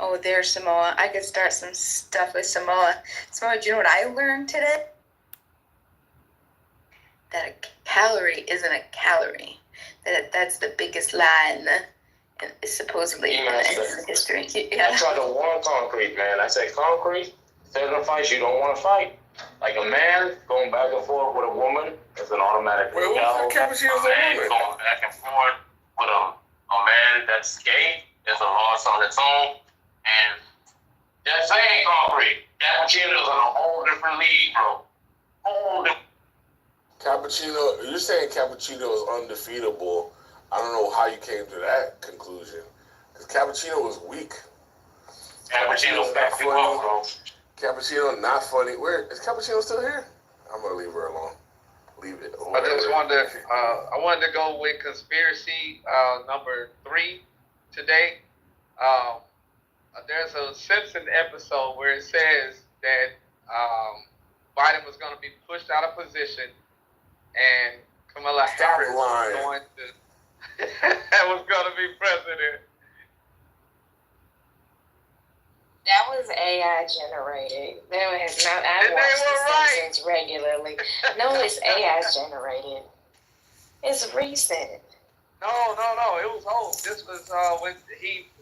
Oh, there's Samoa. I could start some stuff with Samoa. Samoa, do you know what I learned today? That a calorie isn't a calorie. That's the biggest lie in supposedly in history. Yeah. I tried to warn Concrete, man. I said, Concrete, if they're gonna fight, you don't want to fight. Like a man going back and forth with a woman is an automatic. Wait, what's the Cappuccino's a woman? Going back and forth with a man that's gay is a loss on its own. And just saying, Concrete, Cappuccino's on a whole different league, bro. Whole different. Cappuccino, you're saying Cappuccino is undefeatable. I don't know how you came to that conclusion. Because Cappuccino was weak. Cappuccino's back to well, bro. Cappuccino not funny. Where is Cappuccino still here? I'm gonna leave her alone. Leave it. I just wanted to, I wanted to go with conspiracy number 3 today. There's a Simpson episode where it says that Biden was going to be pushed out of position, and Kamala Harris was going to be president. That was AI generated. There has not. I watch The Simpsons regularly. No, it's AI generated. It's recent. No. It was old. This was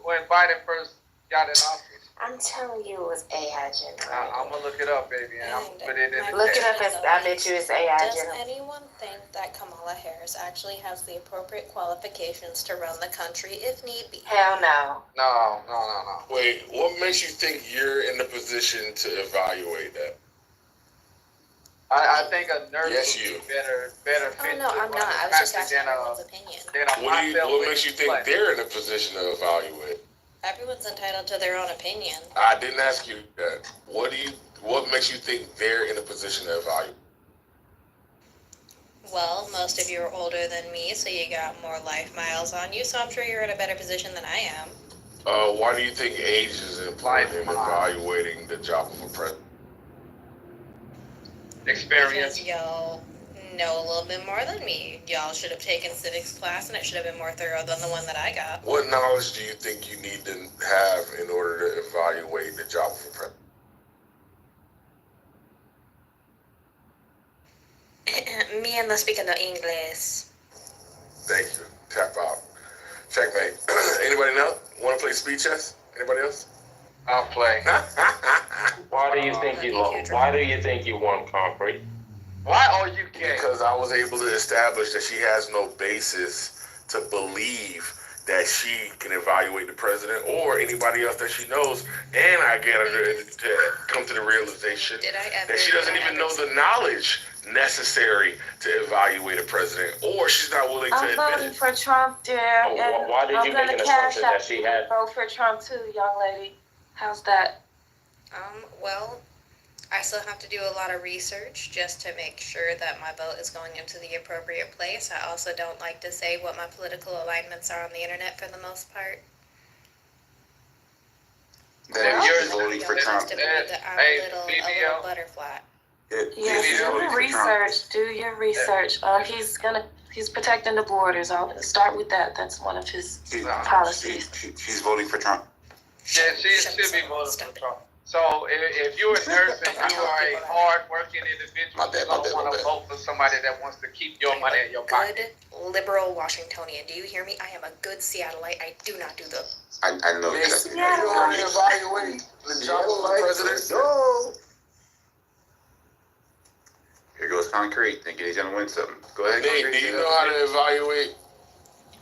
when Biden first got in office. I'm telling you, it was AI generated. I'm gonna look it up, baby, and I'm gonna put it in. Look it up. I bet you it's AI generated. Does anyone think that Kamala Harris actually has the appropriate qualifications to run the country if need be? Hell no. No. Wait, what makes you think you're in the position to evaluate that? I think a nurse would be better fit. Oh no, I'm not. I was just asking everyone's opinion. What makes you think they're in a position to evaluate? Everyone's entitled to their own opinion. I didn't ask you that. What makes you think they're in a position to evaluate? Well, most of you are older than me, so you got more life miles on you, so I'm sure you're in a better position than I am. Why do you think age is important in evaluating the job of a president? Experience. Because y'all know a little bit more than me. Y'all should have taken civics class, and it should have been more thorough than the one that I got. What knowledge do you think you need to have in order to evaluate the job of a president? Me and the speaking no English. Thank you. Tap out. Checkmate. Anybody know? Want to play speed chess? Anybody else? I'll play. Why do you think you won, Concrete? Why are you gay? Because I was able to establish that she has no basis to believe that she can evaluate the president or anybody else that she knows, and I get her to come to the realization that she doesn't even know the knowledge necessary to evaluate a president, or she's not willing to admit it. I'm voting for Trump, dear. Why did you make an assumption that she had? Vote for Trump too, young lady. How's that? Well, I still have to do a lot of research just to make sure that my vote is going into the appropriate place. I also don't like to say what my political alignments are on the internet for the most part. Then you're voting for Trump. I'm a little butterfly. Yes, do your research. Do your research. He's protecting the borders. I'll start with that. That's one of his policies. She's voting for Trump. Yeah, she should be voting for Trump. So if you're a nurse and you are a hard-working individual, you don't want to vote for somebody that wants to keep your money in your pocket. Good liberal Washingtonian. Do you hear me? I am a good Seattleite. I do not do the... I know exactly. You don't want to evaluate the job of the president? No. Here goes Concrete, thinking he's going to win something. Go ahead, Nate, Concrete. do you know how to evaluate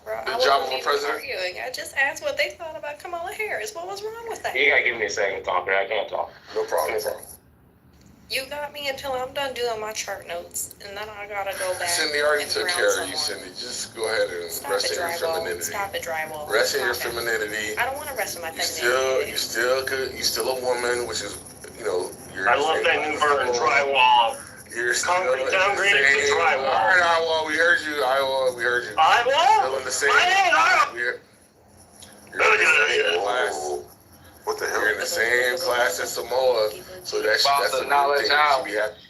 Bro, The I job wasn't of a even president? arguing. I just asked what they thought about Kamala Harris. What was wrong with that? You gotta give me a second to talk, I can't talk. No problem. No problem. You got me until I'm done doing my chart notes, and then I gotta go back. Cindy already and took ground care of you, someone. Cindy. Just go ahead and Stop rest it, in your drywall. femininity. Stop it, drywall. Rest in your Stop it. femininity. I don't want to rest in my You femininity. still good. You still a woman, which is, you know, you're. I love that new burn, drywall. You're still Concrete downgraded to drywall. All right, Iowa, we heard you. Iowa, we heard you. Iowa? Still in the same. You're in the same class. What the hell? You're in the same class as Samoa, so that's a good thing. You should be happy.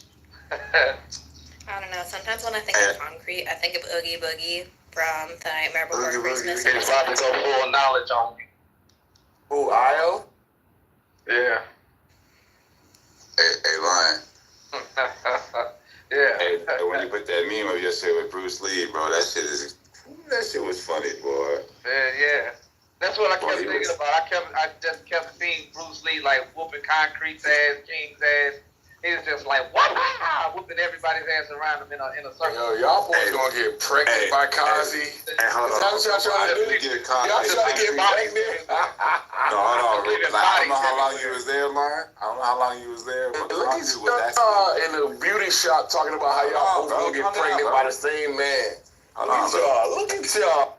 I don't know. Sometimes when I think of concrete, I think of Oogie Boogie from The Nightmare Before Christmas. Can probably go full knowledge on me. Who, Io? Yeah. Hey, Lion. Yeah. Hey, when you put that meme up yesterday with Bruce Lee, bro, that shit was funny, boy. Yeah. That's what I kept thinking about. I just kept seeing Bruce Lee like whooping Concrete's ass, King's ass. He was just like, wow, whooping everybody's ass around him in a circle. Yo, y'all boys gonna get pregnant by Kazi. Hey, hold on. Y'all trying to get pregnant? No, hold on. I don't know how long you was there, Lion. I don't know how long you was there. But look at y'all in the beauty shop talking about how y'all both gonna get pregnant by the same man. Look at y'all.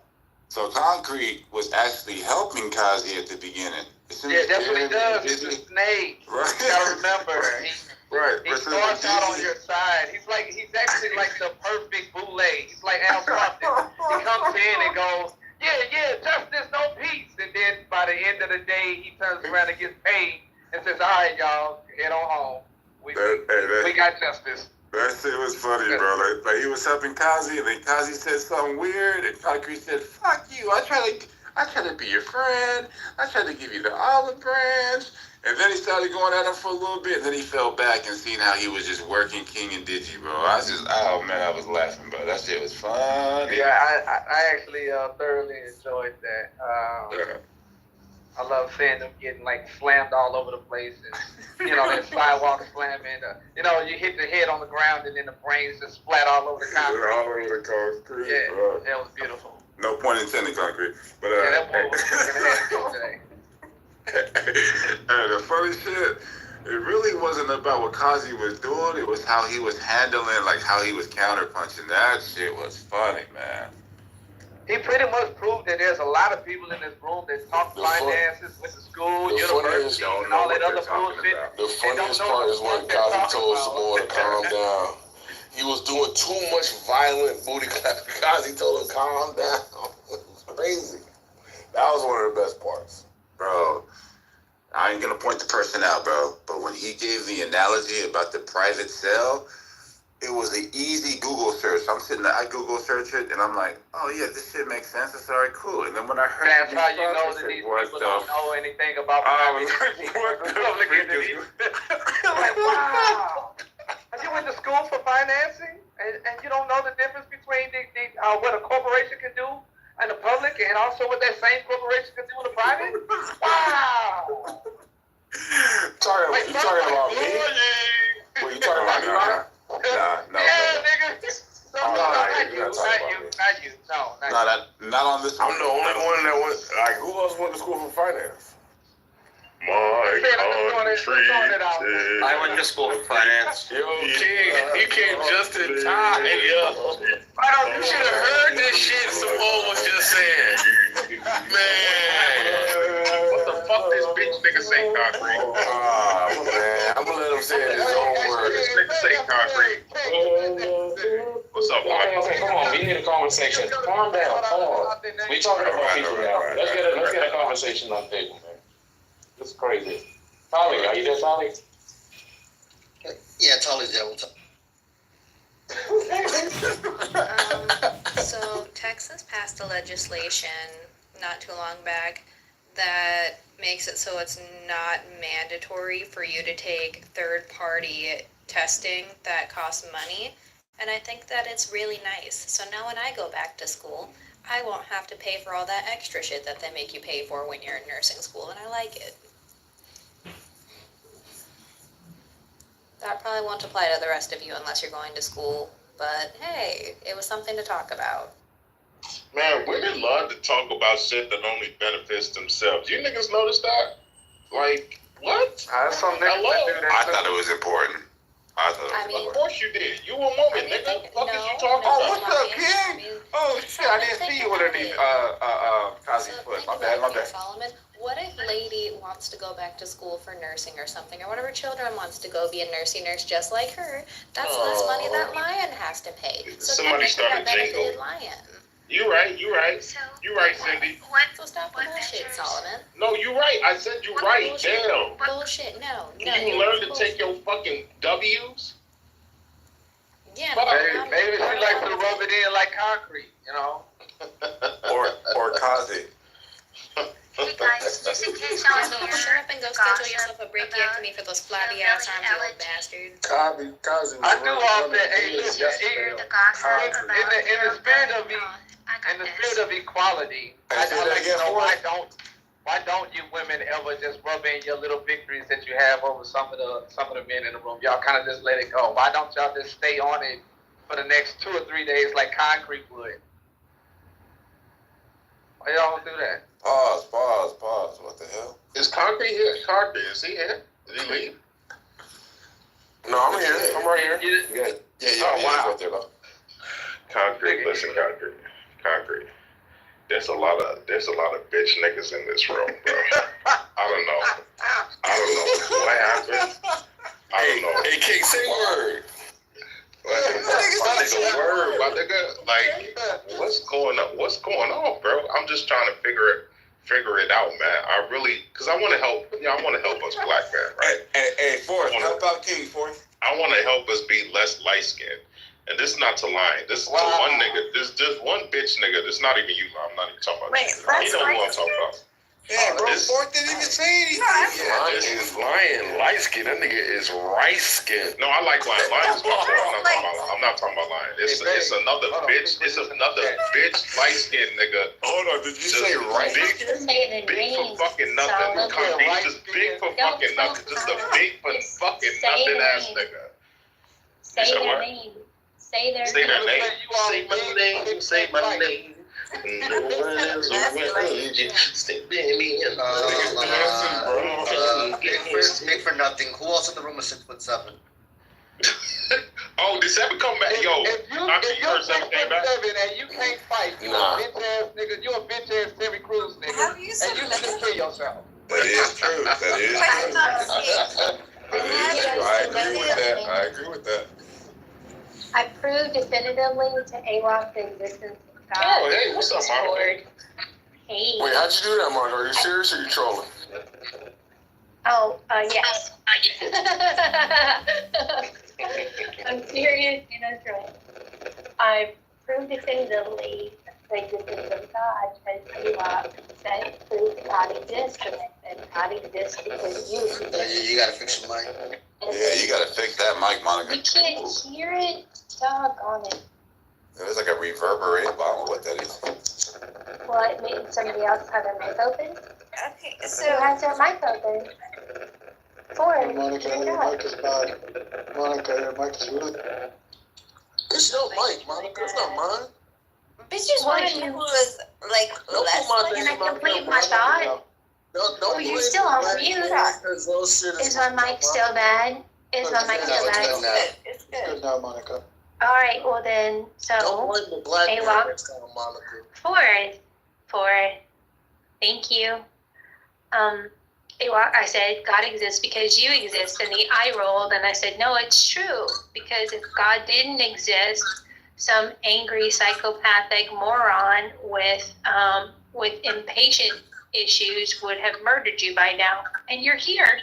So Concrete was actually helping Kazi at the beginning. Yeah, that's what he does. He's a snake. Right. You gotta remember. He starts out on your side. He's actually like the perfect boule. He's like Al Sharpton. He comes in and goes, yeah, justice, no peace. And then by the end of the day, he turns around and gets paid and says, all right, y'all, head on home. We got justice. That shit was funny, bro. Like he was helping Kazi, and then Kazi said something weird, and Concrete said, "Fuck you! I try to be your friend. I tried to give you the olive branch." And then he started going at him for a little bit, and then he fell back and seen how he was just working King and Digi, bro. I was laughing, bro. That shit was funny. Yeah, I actually thoroughly enjoyed that. I love seeing them getting like slammed all over the place, and that sidewalk slamming. You hit the head on the ground, and then the brains just splat all over the concrete. All over the concrete. Yeah, bro. that was beautiful. No point intended, Concrete. But that boy was today. The funny shit, it really wasn't about what Kazi was doing. It was how he was handling, like how he was counterpunching. That shit was funny, man. He pretty much proved that there's a lot of people in this room that talk finances, went to school, university, and all that other bullshit. The funniest part is when Kazi told Samoa to calm down. He was doing too much violent booty clap. Kazi told him calm down. It was crazy. That was one of the best parts. Bro, I ain't gonna point the person out, bro, but when he gave the analogy about the private cell, it was an easy Google search. I'm sitting there, I Google search it, and I'm like, oh yeah, this shit makes sense. It's all right, cool. And then when I heard that's how you know that these people don't know anything about public entities. Like, wow. You went to school for financing, and you don't know the difference between what a corporation can do and the public, and also what that same corporation can do in the private? Wow. You talking about me? What, you talking about me, Ryan? No. Yeah, nigga. Not you. No, not on this one. I'm the only one that went, like, who else went to school for finance? I went to school for finance. Yo, King, he came just in time, yo. You should have heard this shit Samoa was just saying. Man. What the fuck this bitch nigga say, Concrete? Oh, man. I'm gonna let him say it in his own words. This nigga say, Concrete. What's up, boy? Okay, come on, we need a conversation. Calm down, come on. We talking about people now. Let's get a conversation on the table, man. This is crazy. Tolly, are you there, Tolly? Yeah, Tolly's there. What's up? So Texas passed a legislation not too long back that makes it so it's not mandatory for you to take third-party testing that costs money. And I think that it's really nice. So now when I go back to school, I won't have to pay for all that extra shit that they make you pay for when you're in nursing school, and I like it. That probably won't apply to the rest of you unless you're going to school, but hey, it was something to talk about. Man, women love to talk about shit that only benefits themselves. You niggas notice that? Like, what? Some niggas Hello? that do that. I thought it was important. Of course you did. You a woman, nigga. What the fuck is you talking Oh, about? what's up, kid? Oh, shit, I didn't see you underneath, Kazi's foot. My bad. Solomon, what if lady wants to go back to school for nursing or something, or one of her children wants to go be a nursey nurse just like her? That's less money that Lion has to pay. So Somebody started benefited jingle. Lion. You right, Cindy. So stop the bullshit, Solomon. No, you right. I said you right. Bullshit. Damn. Bullshit. No. Can you learn to take your fucking W's? Yeah. Maybe she likes to rub it in like concrete, you know? or Kazi. Hey guys, just in case y'all Shut up and go schedule yourself a breakiectomy for those flabby ass arms, you old bastard. Kazi I do all that. Hey, listen, in the spirit of equality, I like to know why don't you women ever just rub in your little victories that you have over some of the men in the room? Y'all kind of just let it go. Why don't y'all just stay on it for the next 2 or 3 days like concrete would? Why y'all don't do that? Pause. What the hell? Is Concrete here? Concrete, is he here? Did he leave? No, I'm here. I'm right here. Yeah. Oh, wow. Right there, though. Concrete, listen, Concrete. There's a lot of bitch niggas in this room, bro. I don't know what happened. I don't know. Hey, King, say word. Nigga, word, my nigga. Like, what's going on, bro? I'm just trying to figure it out, man. I really, cause I want to help. I want to help us black men, right? Hey, Forrest, help out King, Forrest. I want to help us be less light skinned. And this is not to lie. This is to one nigga. There's one bitch nigga. This not even you. I'm not even talking about you. You know who I'm talking about. Yeah, bro, Forrest didn't even say anything. Lion light skin. That nigga is rice skin. No, I like Lion. Lion is my bro. I'm not talking about Lion. It's another bitch. It's another bitch light skin nigga. Hold on, did you say rice? Big for fucking nothing. Concrete just big for fucking nothing. Just a big for fucking nothing ass nigga. Say their name. Say their name. Say my name. Say my name. No one else around you. Stay baby. Big for nothing. Who else in the room is 6'7"? Oh, did Seven come back? Yo, if you're 6'7" and you can't fight, you're a bitch ass nigga. You're a bitch ass Terry Crews nigga. And you need to kill yourself. That is true. I agree with that. I prove definitively to AWOC the existence of God. Oh, hey, what's up, Monica? Hey. Wait, how'd you do that, Monica? Are you serious or are you trolling? Oh, yes. I'm serious and I'm trolling. I prove definitively the existence of God because AWOC said prove that God exists and God exists because you exist. You gotta fix your mic. Yeah, you gotta fix that mic, Monica. We can't hear it. Doggone it. It's like a reverberating. I don't know what that is. What, maybe somebody else had their mic open? Okay, Who has their mic open? Ford, Monica, turn it your on. mic is bad. Monica, your mic is really bad. It's your mic, Monica. It's not mine. Bitches want to know who was like less. Can I complete my thought? Oh, you're still on mute. Is my mic still bad? Is my mic still bad? It's Good good. now, Monica. All right, well then, so Ford, thank you. I said God exists because you exist, and the eye rolled, and I said no, it's true because if God didn't exist, some angry psychopathic moron with impatient issues would have murdered you by now, and you're here.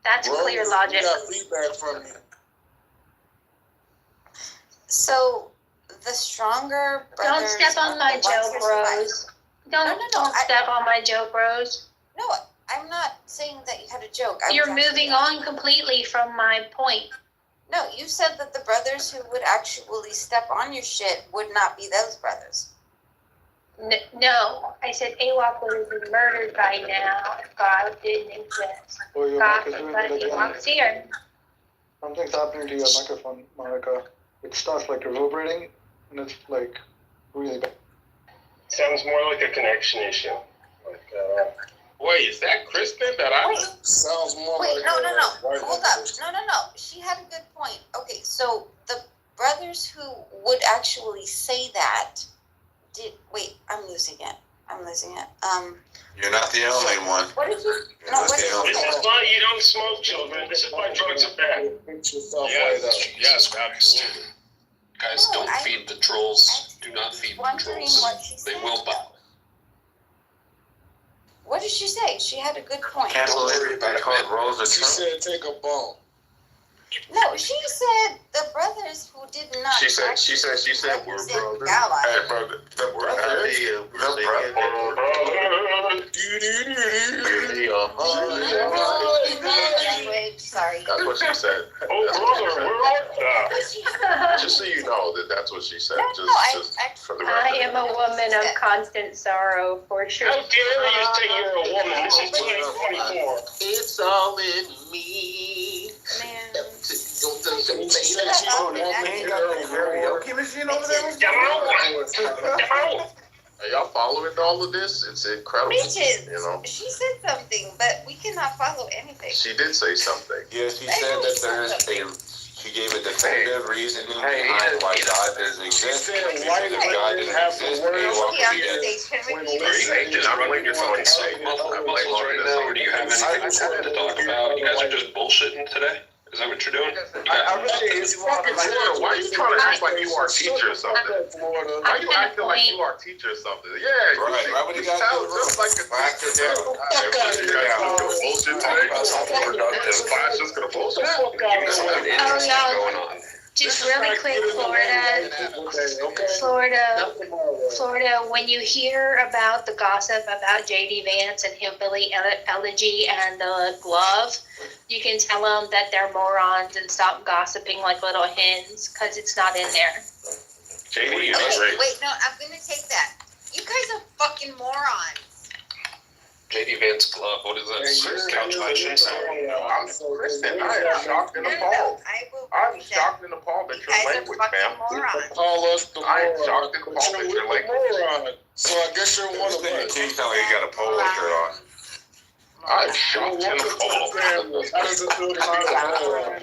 That's clear logic. We got feedback from you. So the stronger brothers. Don't step on my joke, Rose. Don't step on my joke, Rose. No, I'm not saying that you had a joke. You're moving on completely from my point. No, you said that the brothers who would actually step on your shit would not be those brothers. No, I said AWOC would have been murdered by now if God didn't exist. Or your mic is doing But it again. AWOC's here. Something's happening to your microphone, Monica. It starts like reverberating, and it's like really bad. Sounds more like a connection issue. Like, wait, is that Kristen that I? Wait. Sounds more Wait, like no. white Hold up. No. She had a good point. Okay, so the brothers who would actually say that I'm losing it. You're not the only one. What did you? this is why you don't smoke, children. This is why drugs are bad. Yes, absolutely. Guys, don't feed the trolls. Do not feed the trolls. They will bow. What did she say? She had a good point. Can't believe they called Rose a She said take a bone. No, she said the brothers who did not. She said we're brothers. Hey, brother, the Sorry. That's what she said. Oh, brother, where art thou? Just so you know that's what she said. Just for the I record. am a woman of constant sorrow, for sure. How dare you say you're a woman? This is 2024. It's all in me. Man. Karaoke machine over there. Are y'all following all of this? It's incredible. Bitches. You know. She said something, but we cannot follow anything. She did say something. Yeah, she said that she gave a definitive reasoning behind why God doesn't exist. She said white women have the words. Just run your phone and suck multiple muscles right now, or do you have anything to talk about? You guys are just bullshitting today? Is that what you're doing? It's fucking Florida. Why are you trying to act like you are a teacher or something? Why are you acting like you are a teacher or something? Yeah, right. Why would you guys do just like a teacher? You guys are gonna bullshit today. This class just gonna bullshit. Going on. Just really quick, Florida, when you hear about the gossip about J.D. Vance and Hillbilly Elegy and the glove, you can tell them that they're morons and stop gossiping like little hens, because it's not in there. J.D. Wait, no, I'm going to take that. You guys are fucking morons. J.D. Vance glove, what is that? Couch cushions? I'm Kristen. I am shocked and appalled. I'm shocked and appalled at your language, ma'am. Call us the I am shocked and appalled at your language. So I guess you're one of us. You tell me you got a polo shirt on. I'm shocked and appalled. How does it feel to be a moron?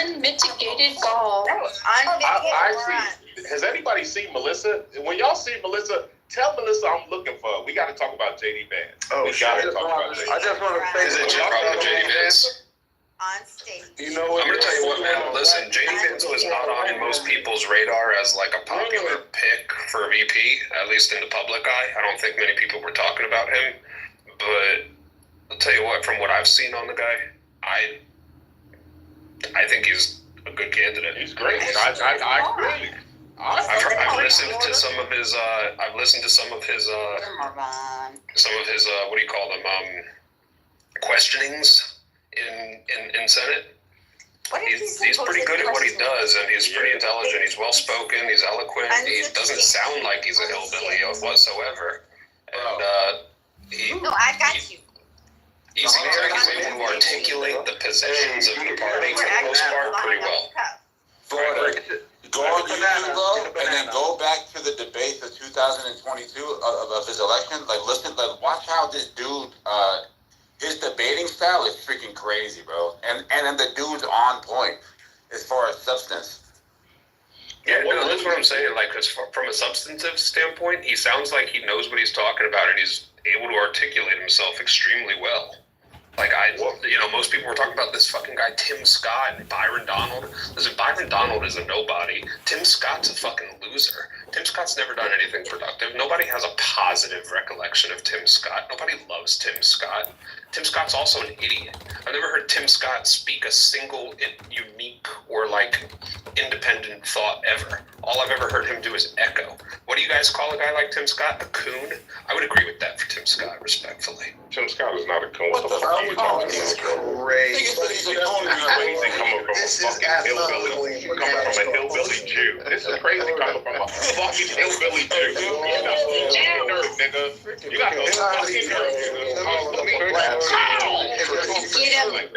Unmitigated ball. I see. Has anybody seen Melissa? When y'all see Melissa, tell Melissa I'm looking for her. We got to talk about J.D. Vance. We got to talk about J.D. I just want to say, is it J.D. Vance? On stage. You know what? I'm gonna tell you what, man. Listen, J.D. Vance was not on most people's radar as like a popular pick for VP, at least in the public eye. I don't think many people were talking about him. But I'll tell you what, from what I've seen on the guy, I think he's a good candidate. He's great. I agree. I've listened to some of his. I've listened to some of his. What do you call them? Questionings in Senate. He's pretty good at what he does, and he's pretty intelligent. He's well spoken. He's eloquent. He doesn't sound like he's a hillbilly whatsoever. And no, I got you. He seems like he's able to articulate the positions of the party for the most part pretty well. Florida, go on YouTube though, and then go back to the debate of 2022 of his election. Like, listen, like, watch how this dude, his debating style is freaking crazy, bro. And then the dude's on point as far as substance. Yeah, no, that's what I'm saying. Like, 'cause from a substantive standpoint, he sounds like he knows what he's talking about, and he's able to articulate himself extremely well. Like, most people were talking about this fucking guy, Tim Scott, and Byron Donald. Listen, Byron Donald is a nobody. Tim Scott's a fucking loser. Tim Scott's never done anything productive. Nobody has a positive recollection of Tim Scott. Nobody loves Tim Scott. Tim Scott's also an idiot. I've never heard Tim Scott speak a single unique or, independent thought ever. All I've ever heard him do is echo. What do you guys call a guy like Tim Scott? A coon? I would agree with that for Tim Scott, respectfully. Tim Scott is not a coon. What the fuck you talking about? Crazy. Crazy coming from a fucking hillbilly, coming from a hillbilly Jew. This is crazy coming from a fucking hillbilly Jew. You got no fucking nerve, nigga. You got no fucking nerve,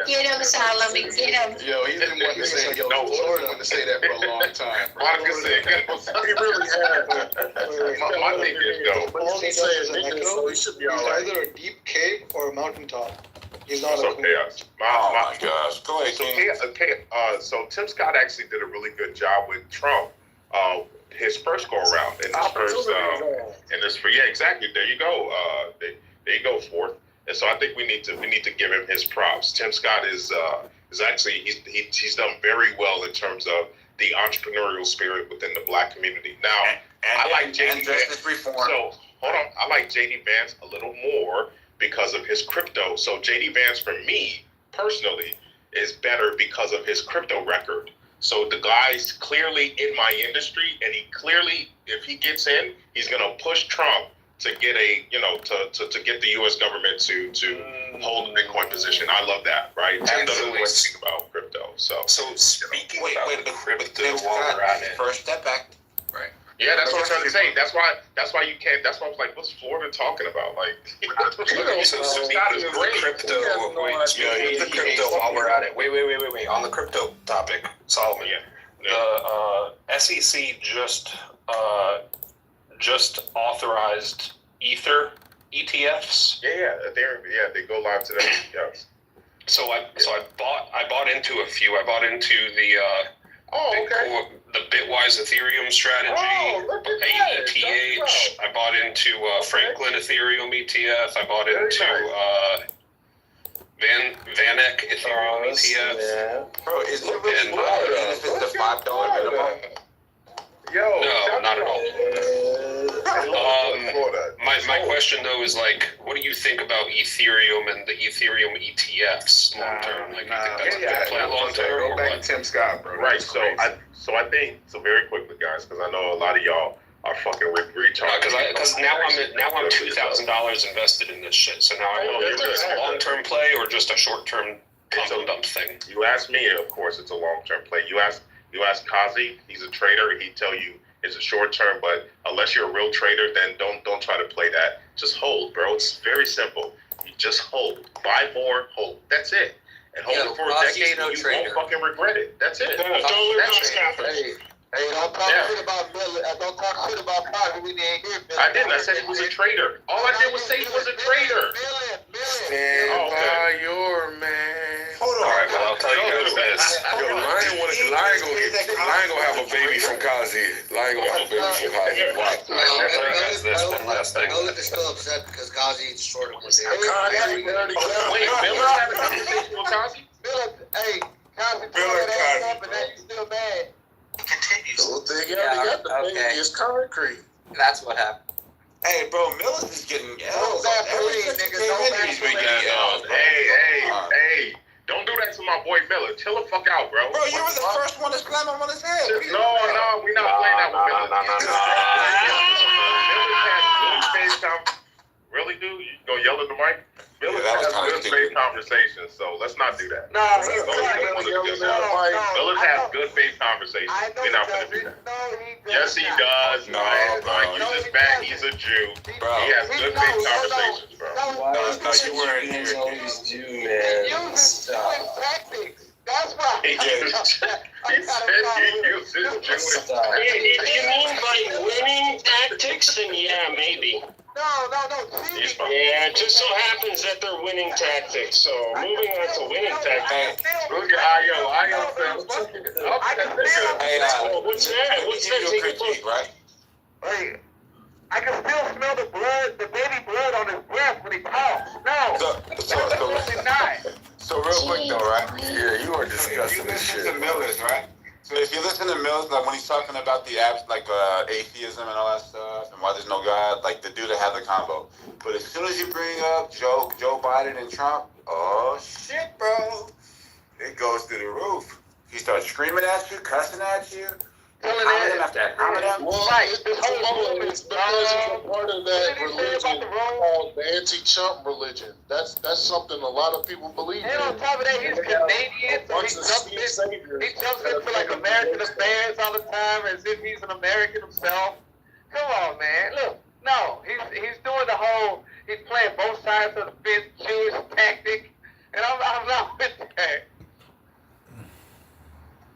Get him, Solomon, get him. Yo, he's been wanting to say, Florida wanted to say that for a long time. Monica said, he really has. My thing is, though. All he says is nigga, he should be all right. Either a deep cave or a mountaintop. He's not so chaos. My gosh. Go ahead, so Tim Scott actually did a really good job with Trump. His first go around in this yeah, exactly. There you go. There you go, Fourth. And so I think we need to give him his props. Tim Scott is actually he's done very well in terms of the entrepreneurial spirit within the black community. Now I like JD Vance. So hold on, I like JD Vance a little more because of his crypto. So JD Vance for me personally is better because of his crypto record. So the guy's clearly in my industry, and he clearly, if he gets in, he's gonna push Trump to get to get the U.S. government to hold the Bitcoin position. I love that, right? Tim doesn't know anything about crypto, so speaking about crypto, while we're at it, first step back, right? Yeah, that's what I'm trying to say. That's why you can't. That's why I was like, what's Florida talking about? Like, so Scott is great. Crypto. The crypto. While we're at it, wait. On the crypto topic, Solomon. The SEC just authorized Ether ETFs. They go live today. Yes. So I bought into a few. I bought into the Bitwise Ethereum strategy, AETH. I bought into Franklin Ethereum ETF. I bought into VanEck Ethereum ETF. Yeah. Bro, is it really benefits the $5 minimum? No, not at all. My question though is like, what do you think about Ethereum and the Ethereum ETFs long term? Like, you think that's a good play long term? Go back to Tim Scott, bro. Right. So I think very quickly, guys, because I know a lot of y'all are fucking with recharge. Because now I'm $2,000 invested in this shit. So now I don't know if it's a long term play or just a short term pump and dump thing. You ask me, of course, it's a long term play. You ask Kazi, he's a trader. He'd tell you it's a short term, but unless you're a real trader, then don't try to play that. Just hold, bro. It's very simple. You just hold. Buy more, hold. That's it. And hold it for a decade, and you won't fucking regret it. That's it. Hey, don't talk shit about Miller. Don't talk shit about Bobby. We didn't hear Miller. I didn't. I said he was a trader. All I did was say he was a trader. Stand by your man. Hold on. All right, well, I'll tell you guys this. Yo, Lion gonna have a baby from Kazi. Lion gonna have a baby from Kazi. Watch. I'll tell you guys this one last thing. Miller is still upset because Kazi shorted him. Wait, Miller had a conversation with Kazi? Hey, Kazi pulled that ass up and then he's still mad. Continues. The thing got the baby is concrete. That's what happened. Hey, bro, Miller's is getting Hey, don't do that to my boy Miller. Chill the fuck out, bro. Bro, you were the first one to slam him on his head. No, we're not playing that with Miller. Miller's had good FaceTime. Really, dude? You gonna yell at the mic? Miller's had good faith conversations, so let's not do that. Miller's has good faith conversations. We're not gonna do that. Yes, he does. No, bro. He's just bad. He's a Jew. Bro. He has good faith conversations, bro. No, you weren't here. Always do, man. Stop. That's why. He said he uses Jewish tactics. If you mean by winning tactics, then yeah, maybe. No. Yeah, it just so happens that they're winning tactics. So moving on to winning tactics. Look at Ayo says, what's that? What's that? Right? Hey, I can still smell the blood, the baby blood on his breath when he talks. No. So real quick though, right? Yeah, you are discussing this shit. Listen to Miller's, right? So if you listen to Mills, like when he's talking about the apps, like atheism and all that stuff, and why there's no God, like the dude that had the combo. But as soon as you bring up Joe Biden and Trump, oh shit, bro, it goes through the roof. He starts screaming at you, cussing at you. Well, this whole movement is because he's a part of that religion called the anti-Trump religion. That's something a lot of people believe in. And on top of that, he's Canadian, so he jumps into like American affairs all the time as if he's an American himself. Come on, man. Look, no, he's doing the whole, he's playing both sides of the fence, Jewish tactic, and I'm not with that.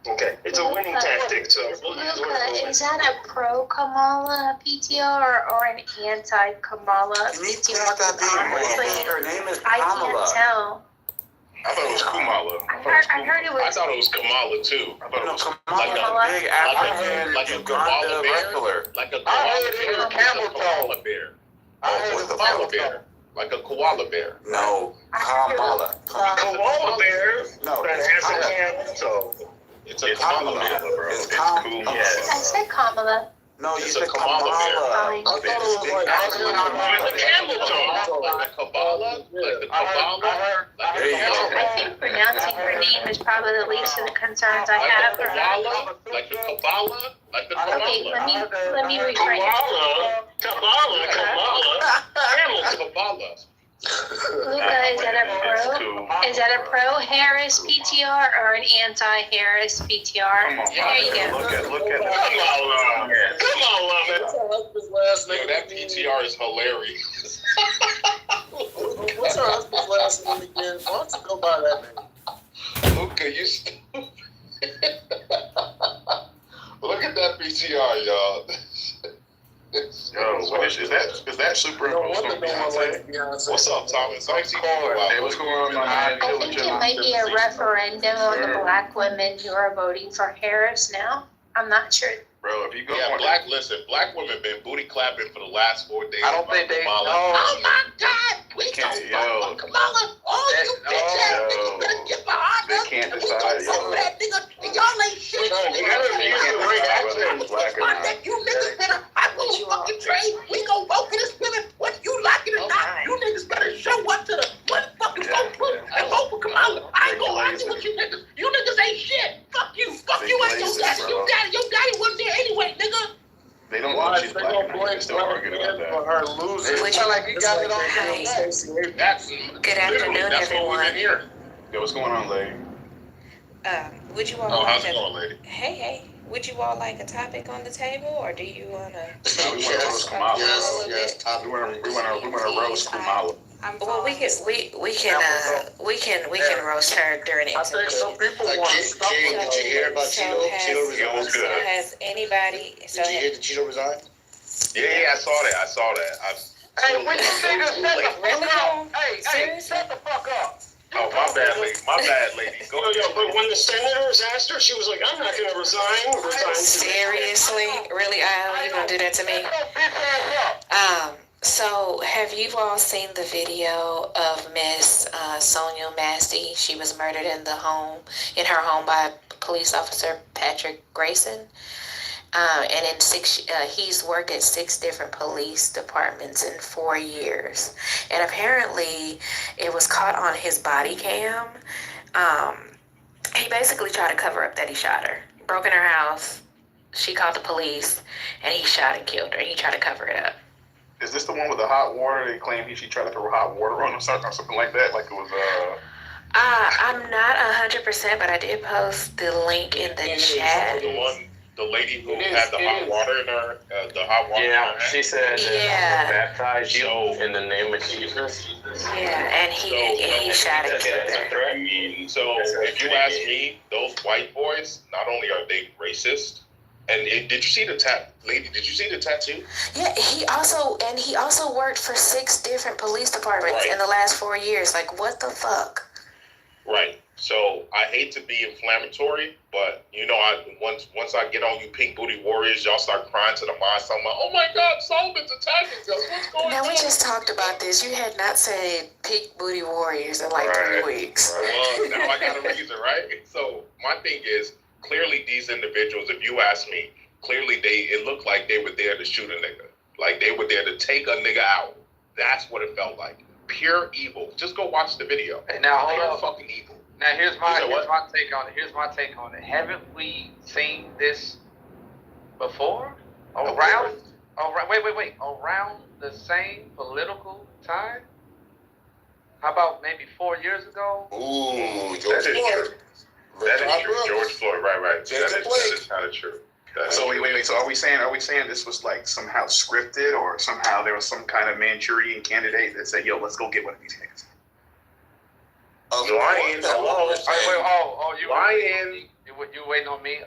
Okay, it's a winning tactic, so we'll use Luca, is that a pro-Kamala PTR or an anti-Kamala PTR? Honestly, Her name is I Kamala. can't tell. I thought it was Kumala. I heard it was. I thought it was Kamala too. I thought it was Kamala. Big African Uganda wrestler. like a koala bear. I heard it was koala bear. Like a koala bear. No, Kamala. Koala bear. No, so it's a Kamala bear, bro. It's Kamala. I said Kamala. No, you It's said a Kamala bear. Fine. I thought it was like It's a camel toe. Like the Kabbalah. Like the Kabbalah. There you go. I think pronouncing her name is probably the least of the concerns I have. Like the Kabbalah. Like the Kabbalah. Okay, let me rephrase. Kabbalah. Camel Kabbalah. Luca, is that a pro Harris PTR or an anti-Harris PTR? There you go. Look at Come on, man. What's her husband's last name? Yo, that PTR is hilarious. What's her husband's last name again? Why don't you go by that name? Luca, you stupid. Look at that PTR, y'all. Yo, is that superimposed on Beyonce? What's up, Thomas? I see you. Hey, what's going on, man? I think it might be a referendum on the black women who are voting for Harris now. I'm not sure. Bro, if you go black women been booty clapping for the last 4 days. I don't think they know. Oh my God, we gonna vote for Kamala. All you bitch ass niggas better get behind us. They can't and we gonna decide. vote that nigga. And y'all ain't shit. You niggas better. I will fucking trade. We gonna vote for this women. Whether you like it or not, you niggas better show up to the motherfucking vote and vote for Kamala. I ain't gonna argue with you niggas. You niggas ain't shit. Fuck you. Fuck you and your daddy. Your daddy wasn't there anyway, nigga. They don't know she's black and they're still arguing about that. For her losing. It's like you got it on Good afternoon, That's what we've everyone. been hearing. Yo, what's going on, lady? Would you all Oh, like how's it a, going, lady? hey, would you all like a topic on the table, or do you wanna? We want to roast Kamala. We want to roast Kamala. Well, we can roast her during it. I think some people want to stop King, did you hear about Cheeto? Cheeto resigned. So has anybody? Did you hear that Cheeto resigned? Yeah, I saw that. Hey, when you niggas shut the fuck up. Hey, shut the fuck up. Oh, my bad, lady. Go ahead. But when the senators asked her, she was like, I'm not going to resign. Seriously? Really, Al? You gonna do that to me? So have you all seen the video of Miss Sonia Massey? She was murdered in her home by police officer Patrick Grayson. And he's worked at 6 different police departments in 4 years. And apparently it was caught on his body cam. He basically tried to cover up that he shot her. He broke in her house. She called the police and he shot and killed her. He tried to cover it up. Is this the one with the hot water? They claim she tried to throw hot water on him or something like that? Like it was, I'm not 100%, but I did post the link in the chat. The lady who had the hot water in her, Yeah, she said Yeah. baptize you in the name of Jesus. Yeah, and he shot and killed her. So if you ask me, those white boys, not only are they racist, and did you see the lady? Did you see the tattoo? Yeah, he also worked for 6 different police departments in the last 4 years. Like, what the fuck? Right. So I hate to be inflammatory, but once I get on you pink booty warriors, y'all start crying to the mind. So I'm like, oh my God, Solomon's attacking us. What's going on? Now, we just talked about this. You had not said pink booty warriors in like 3 weeks. Well, now I got a reason, right? So my thing is, clearly these individuals, if you ask me, clearly it looked like they were there to shoot a nigga. Like they were there to take a nigga out. That's what it felt like. Pure evil. Just go watch the video. Hey, now hold They're up. fucking evil. Now here's my take on it. Haven't we seen this Before? Around around the same political time? How about maybe 4 years ago? Ooh, George Floyd. That is true. George Floyd, right. That is kind of true. So wait. So are we saying this was like somehow scripted, or somehow there was some kind of Manchurian candidate that said, "Yo, let's go get one of these niggas"? Lion. Hello. You Lion. You waiting on me?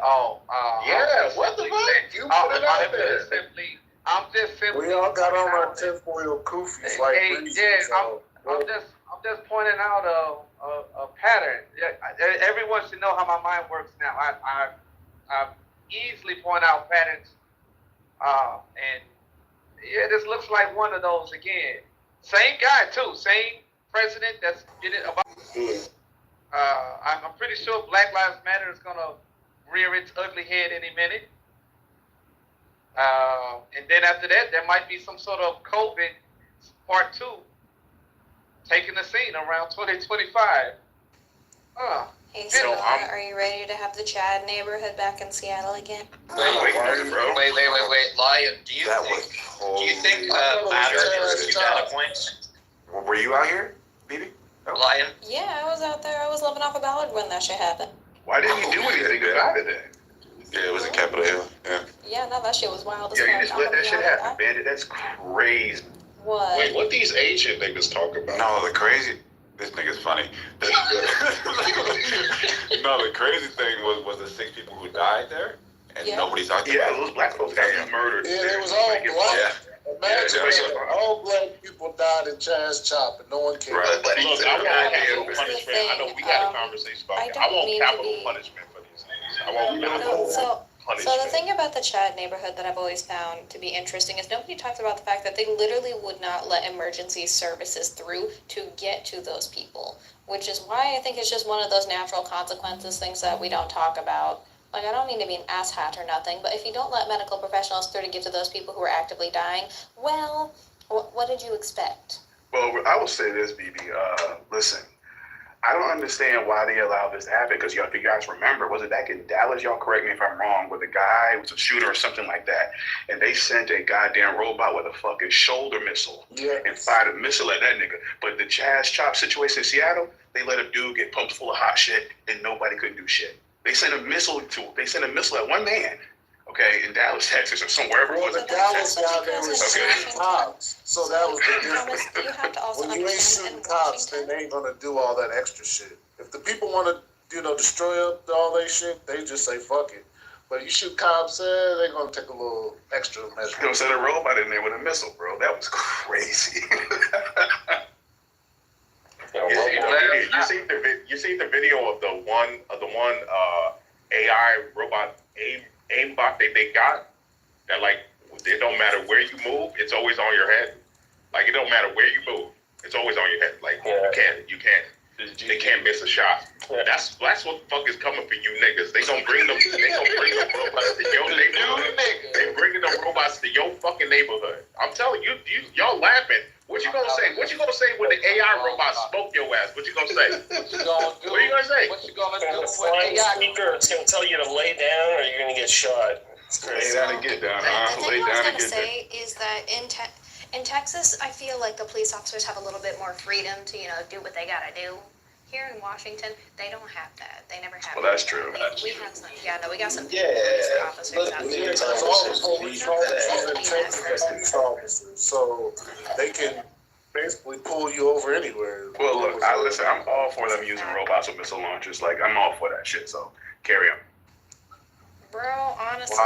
Yeah. What the fuck? You put it out there. I'm just simply. We all got on our tinfoil koofies like I'm just pointing out a pattern. Everyone should know how my mind works now. I easily point out patterns, and this looks like one of those again. Same guy too, same president that's getting about. I'm pretty sure Black Lives Matter is gonna rear its ugly head any minute. And then after that, there might be some sort of COVID part 2 taking the scene around 2025. Hey, so are you ready to have the Chad neighborhood back in Seattle again? Wait, Lion, do you think Matter is 2 data points? Were you out here, BB? No? Lion? Yeah, I was out there. I was living off a Ballard when that shit happened. Why didn't you do anything about it then? Yeah, it was in Capitol Hill. Yeah, no, that shit was wild as Yeah, fuck. you just let that shit happen, Bandit. That's crazy. What? Wait, what these Asian niggas talk about? No, the crazy. This nigga's funny. No, the crazy thing was the 6 people who died there, and nobody talked about it. Yeah, those black folks got murdered. Yeah, they was all black. Imagine all black people died in Chaz Chop and no one cared. Right. But Look, I want capital punishment. I know we had a conversation about that. I want capital punishment for these niggas. I want capital punishment. So the thing about the Chad neighborhood that I've always found to be interesting is nobody talks about the fact that they literally would not let emergency services through to get to those people, which is why I think it's just one of those natural consequences, things that we don't talk about. Like, I don't mean to be an asshat or nothing, but if you don't let medical professionals through to get to those people who are actively dying, well, what did you expect? Well, I will say this, BB. Listen, I don't understand why they allowed this to happen, because if you guys remember, was it back in Dallas, y'all correct me if I'm wrong, where the guy was a shooter or something like that, and they sent a goddamn robot with a fucking shoulder missile and fired a missile at that nigga. But the Chaz Chop situation in Seattle, they let a dude get pumped full of hot shit and nobody couldn't do shit. They sent a missile at one man, okay, in Dallas, Texas, or somewhere. Well, the Dallas guy, they were shooting cops, so that was the difference. You have to also when you ain't shooting cops, then they ain't gonna do all that extra shit. If the people want to, destroy up all that shit, they just say fuck it. But you shoot cops, they're gonna take a little extra measure. They sent a robot in there with a missile, bro. That was crazy. You see the video of the one AI robot aimbot they got, that like it don't matter where you move, it's always on your head. Like it don't matter where you move, it's always on your head. Like you can't they can't miss a shot. That's what the fuck is coming for you niggas. They gonna bring them robots to your neighborhood. They bringing them robots to your fucking neighborhood. I'm telling you, y'all laughing. What you gonna say? What you gonna say when the AI robot smoke your ass? What you gonna say? What you gonna do? What you gonna say? What you gonna do? The flying speaker, it's gonna tell you to lay down or you're gonna get shot. Lay down and get down. The Lay thing I was down going and to get down. say is that in Texas, I feel like the police officers have a little bit more freedom to, do what they got to do. Here in Washington, they don't have that. They never have. Well, that's true. We have some. Yeah, no, we got some Yeah, officers but out yeah, there. all the police officers in Texas are police officers, so they can basically pull you over anywhere. Well, look, I'm all for them using robots with missile launchers. Like, I'm all for that shit. So carry on. Bro, honestly,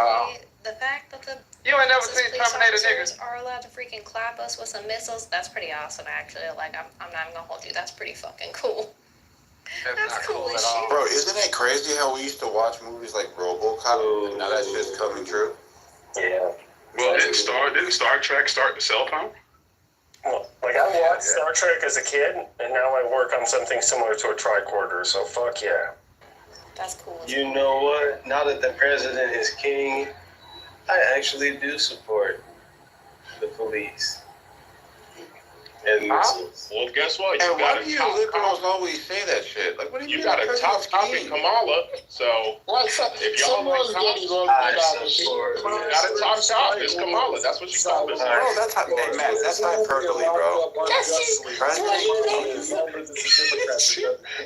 the fact that the You ain't never Texas seen police Terminator officers niggas. are allowed to freaking clap us with some missiles, that's pretty awesome, actually. Like, I'm not even gonna hold you. That's pretty fucking cool. That's not cool cool as at all. shit. Bro, isn't it crazy how we used to watch movies like RoboCop, and now that shit's coming true? Yeah. Well, didn't Star Trek start the cell phone? Well, like I watched Star Trek as a kid, and now I work on something similar to a tricorder, so fuck yeah. That's cool. You know what? Now that the president is king, I actually do support the police. and missiles. Well, guess what? And why do you liberals always say that shit? Like, what do you mean? You got a top copy Kamala, so if y'all like someone's top, getting you got a top cop. It's Kamala. That's what she called us. Bro, that's how, hey, Matt, that's hyperbole, bro.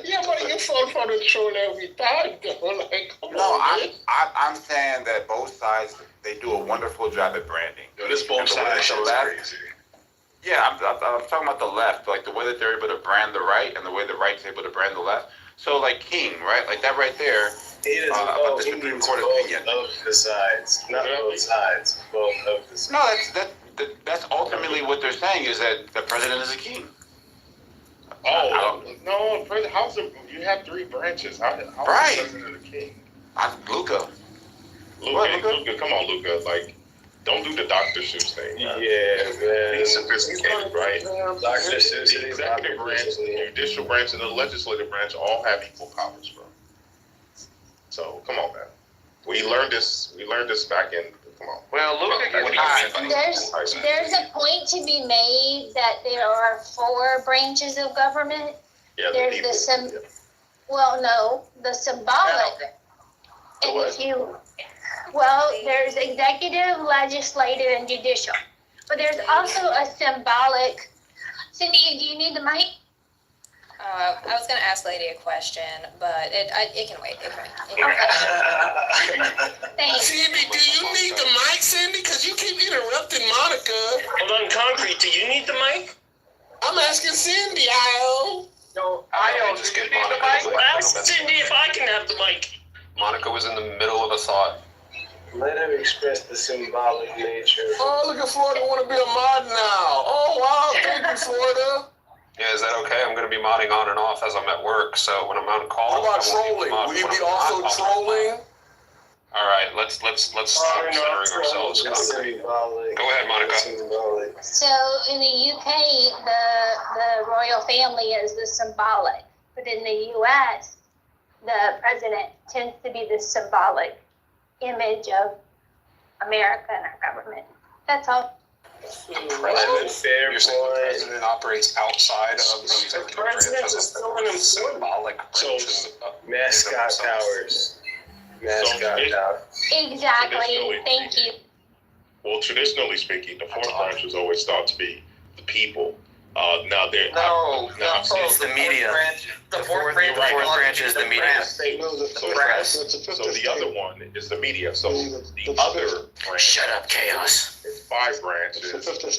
Yeah, but you fall for the troll every time, though. Like, come No, on, I'm saying that both sides, they do a wonderful job at branding. Yo, this both sides shit's crazy. Yeah, I'm talking about the left, like the way that they're able to brand the right and the way the right's able to brand the left. So like King, right? Like that right there. About the Supreme Court opinion. Both the sides, not both sides, both of the sides. No, that's ultimately what they're saying is that the president is a king. Oh no, how's you have 3 branches? How right. is the president a king? Luca, come on, Luca. Like, don't do the Dr. Seuss thing. Right? Yeah, man. He's sophisticated, right? Dr. Seuss. The executive branch, the judicial branch, and the legislative branch all have equal powers, bro. So come on, man. We learned this back in. Come on. Well, Luca, there's a point to be made that there are 4 branches of government. Yeah, there's the symbolic. There's executive, legislative, and judicial. But there's also a symbolic. Cindy, do you need the mic? I was going to ask Lady a question, but it can wait. Thanks. Cindy, do you need the mic, Cindy? Because you keep interrupting Monica. Hold on, Concrete, do you need the mic? I'm asking Cindy, Io. No, Io, just get Monica. Ask Cindy if I can have the mic. Monica was in the middle of a thought. Let him express the symbolic nature. Oh, look at Florida want to be a mod now. Oh, wow, thank you, Florida. Yeah, is that okay? I'm going to be modding on and off as I'm at work, so when I'm on call. What about trolling? Will you be also trolling? All right, let's start centering ourselves. Go ahead, Monica. So in the UK, the royal family is the symbolic, but in the US, the president tends to be the symbolic image of America and our government. That's all. The president operates outside of the executive branch as a symbolic mascot powers. Mascot powers. Exactly. Thank you. Well, traditionally speaking, the 4th branch was always thought to be the people. It's the media. The fourth branch is the media. So the other one is the media. So the other branch. Shut up, Chaos. It's 5 branches.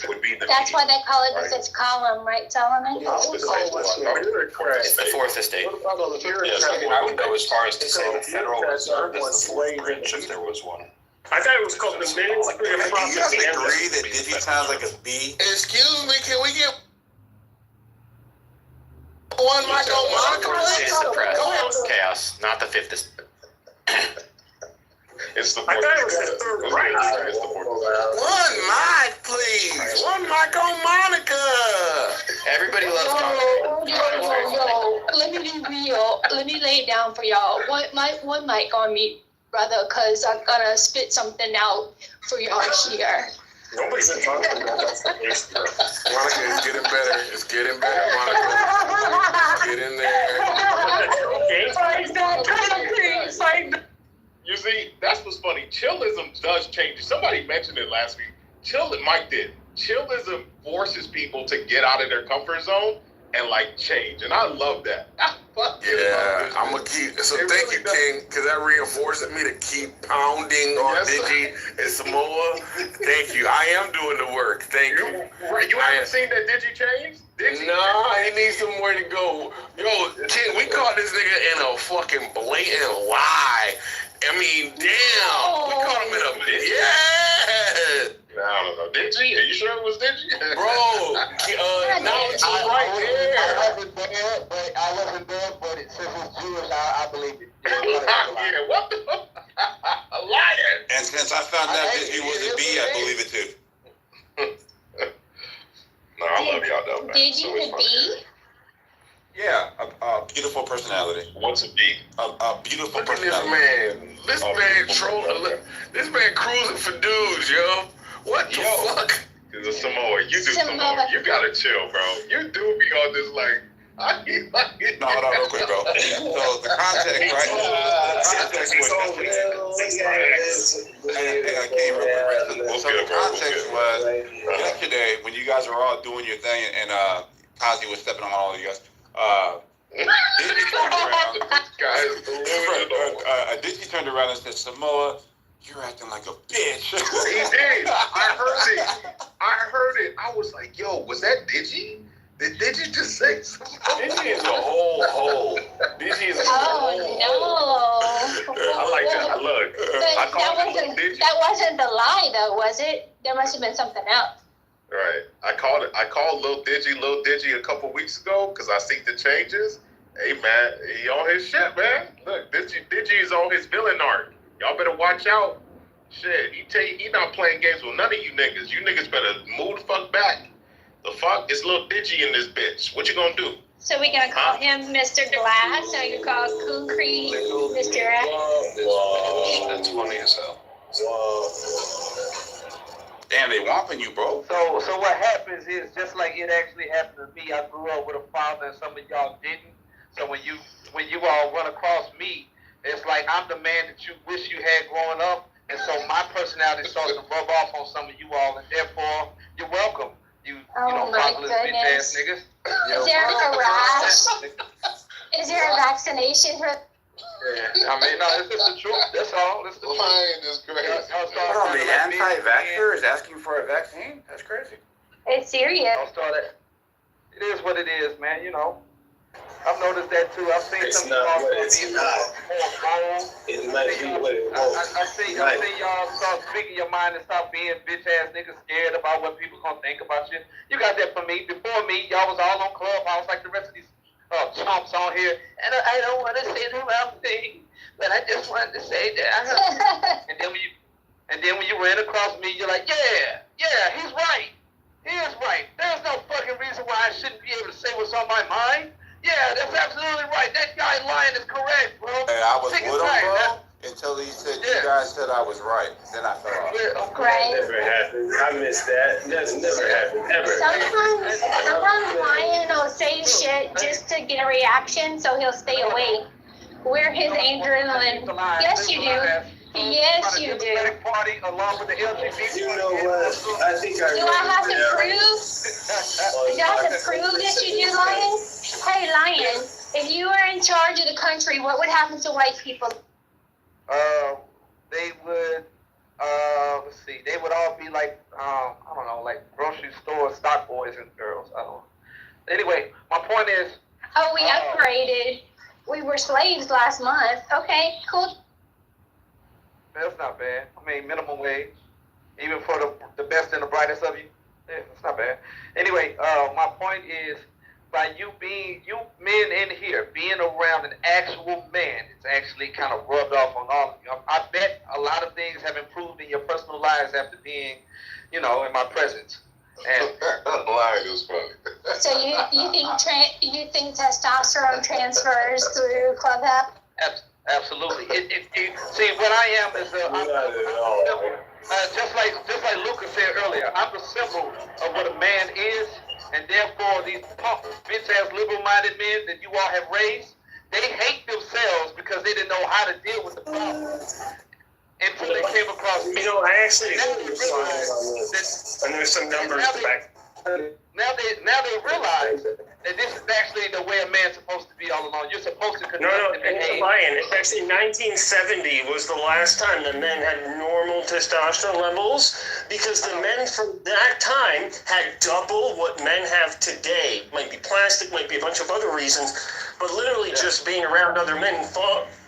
Would be the That's media. why they call it this column, right, Solomon? It's the 4th estate. I would go as far as to say the Federal Reserve is the 4th branch if there was one. I thought it was called the Ministry of Do you guys agree that Digi sounds like a bee? Excuse me, can we get one mic on Monica? It's the press. Chaos, not the 5th estate. It's the 4th. I thought it was the 3rd branch. It's the 4th. One mic, please. One mic on Monica. Everybody loves Yo, let me be real. Let me lay it down for y'all. One mic on me, brother, because I'm gonna spit something out for y'all here. Nobody's been talking about that. Monica, it's getting better. It's getting better, Monica. Get in there. You see, that's what's funny. Chillism does change. Somebody mentioned it last week. Mike did. Chillism forces people to get out of their comfort zone and like change, and I love that. Yeah, I'm gonna keep. So thank you, King, because that reinforces me to keep pounding on Digi and Samoa. Thank you. I am doing the work. Thank you. Right, you haven't seen that Digi change? No, he needs somewhere to go. Yo, King, we caught this nigga in a fucking blatant lie. I mean, damn, we caught him in a yeah. I don't know. Digi? Are you sure it was Digi? Bro, no, it's right there. I wasn't there, but since it's Jewish, I believe it. Yeah, what the fuck? A liar. And since I found out that you was a bee, I believe it too. No, I love y'all though, man. Did you the bee? Yeah, a beautiful personality. What's a bee? A beautiful personality. This man trolling. This man cruising for dudes, yo. What the fuck? It's a Samoa. You do Samoa. You gotta chill, bro. You do be on this like. No, hold on real quick, bro. So the context, right? The context was the context was yesterday when you guys were all doing your thing and Kazi was stepping on all of you guys. Dizzy turned around. Dizzy turned around and said, "Samoa, you're acting like a bitch." He did. I heard it. I was like, "Yo, was that Digi? Did Digi just say something?" Digi is a whole hole. Digi is a whole hole. No. I like that. Look, That wasn't the lie, though, was it? There must have been something else. Right. I called Lil Digi a couple weeks ago because I see the changes. Hey man, he on his shit, man. Look, Digi is on his villain arc. Y'all better watch out. Shit, he not playing games with none of you niggas. You niggas better move the fuck back. The fuck? It's Lil Digi in this bitch. What you gonna do? So we gonna call him Mr. Glass, or you call Concrete Mr. X? That's funny as hell. Damn, they whopping you, bro. So what happens is just like it actually happened to me. I grew up with a father, and some of y'all didn't. So when you all run across me, it's like I'm the man that you wish you had growing up, and so my personality starts to rub off on some of you all, and therefore you're welcome. You know, fatherless bitch ass niggas. Is there a rash? Is there a vaccination for? Yeah, I mean, no, it's just the truth. That's all. That's the truth. Mine is crazy. The anti-vaxxer is asking for a vaccine? That's crazy. It's serious. I'll start it. It is what it is, man. You know, I've noticed that too. I've seen some people more bold. It might be what it was. I see y'all start speaking your mind and stop being bitch ass niggas scared about what people gonna think about you. You got that from me. Before me, y'all was all on Clubhouse like the rest of these chumps on here. And I don't want to say the wrong thing, but I just wanted to say that. And then when you ran across me, you're like, yeah, he's right. He is right. There's no fucking reason why I shouldn't be able to say what's on my mind. Yeah, that's absolutely right. That guy lying is correct, bro. Hey, I was with him, bro, until he said you guys said I was right. Then I fell off. Right. Never happened. I missed that. That's never happened, ever. Sometimes Lion will say shit just to get a reaction, so he'll stay awake. We're his adrenaline. Yes, you do. Yes, you do. You know what? I think I Do I have to prove? Do I have to prove that you do, Lion? Hey, Lion, if you were in charge of the country, what would happen to white people? They would, let's see, they would all be like, I don't know, like grocery store stock boys and girls. I don't know. Anyway, my point is. Oh, we upgraded. We were slaves last month. Okay, cool. That's not bad. I mean, minimum wage, even for the best and the brightest of you. Yeah, it's not bad. Anyway, my point is, by you men in here being around an actual man, it's actually kind of rubbed off on all of you. I bet a lot of things have improved in your personal lives after being, in my presence. And lying is funny. So you think testosterone transfers through Clubhouse? Absolutely. See, what I am is just like Lucas said earlier. I'm the symbol of what a man is, and therefore these punk, bitch-ass, liberal-minded men that you all have raised, they hate themselves because they didn't know how to deal with the problem until they came across me. I actually and there's some numbers back. Now they realize that this is actually the way a man's supposed to be all along. You're supposed to conduct and behave. It's actually 1970 was the last time that men had normal testosterone levels, because the men from that time had double what men have today. Might be plastic, might be a bunch of other reasons, but literally just being around other men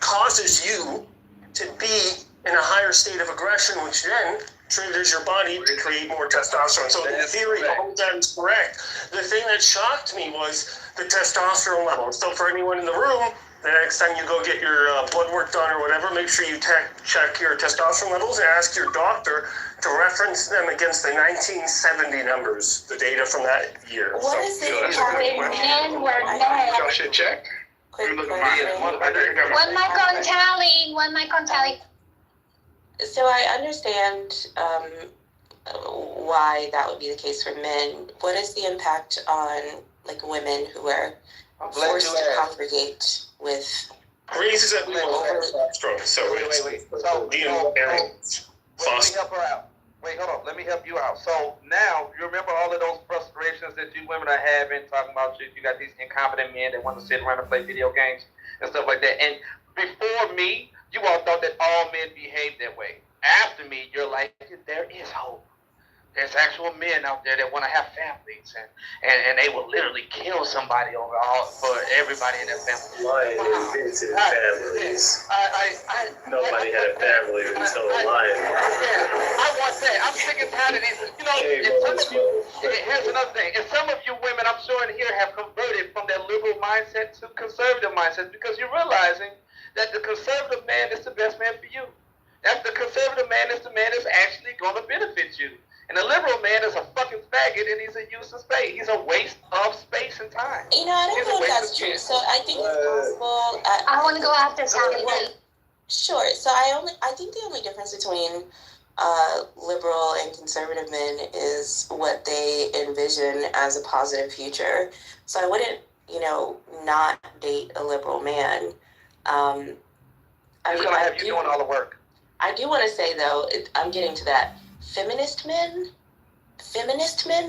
causes you to be in a higher state of aggression, which then triggers your body to create more testosterone. So in theory, the whole time is correct. The thing that shocked me was the testosterone level. So for anyone in the room, the next time you go get your blood work done or whatever, make sure you check your testosterone levels and ask your doctor to reference them against the 1970 numbers, the data from that year. What is it? Men were men. Y'all should check. One mic on tally. So I understand why that would be the case for men. What is the impact on like women who are forced to congregate with? Raises up strong. So wait. So let me help her out. Wait, hold on. Let me help you out. So now you remember all of those frustrations that you women are having, talking about shit. You got these incompetent men that want to sit around and play video games and stuff like that. And before me, you all thought that all men behave that way. After me, you're like, there is hope. There's actual men out there that want to have families, and they will literally kill somebody for everybody in their family. Lion invented families. Nobody had a family until a lion. I want that. I'm sick and tired of these. Here's another thing. And some of you women, I'm sure in here, have converted from that liberal mindset to conservative mindset because you're realizing that the conservative man is the best man for you. That's the conservative man is the man that's actually going to benefit you. And the liberal man is a fucking faggot, and he's a use of space. He's a waste of space and time. I don't know if that's true. So I think it's possible. I want to go after Sally. Sure. So I think the only difference between liberal and conservative men is what they envision as a positive future. So I wouldn't, not date a liberal man. He's gonna have you doing all the work. I do want to say though, I'm getting to that. Feminist men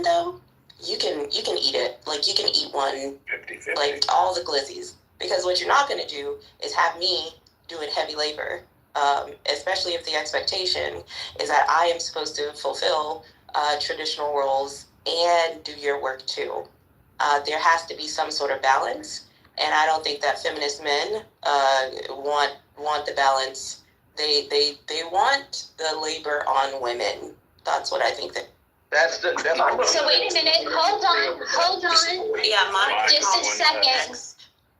though, you can eat it. Like you can eat one 50-50. Like all the glizzies. Because what you're not gonna do is have me doing heavy labor. Especially if the expectation is that I am supposed to fulfill traditional roles and do your work too. There has to be some sort of balance, and I don't think that feminist men want the balance. They want the labor on women. That's what I think that. So wait a minute. Hold on. Yeah,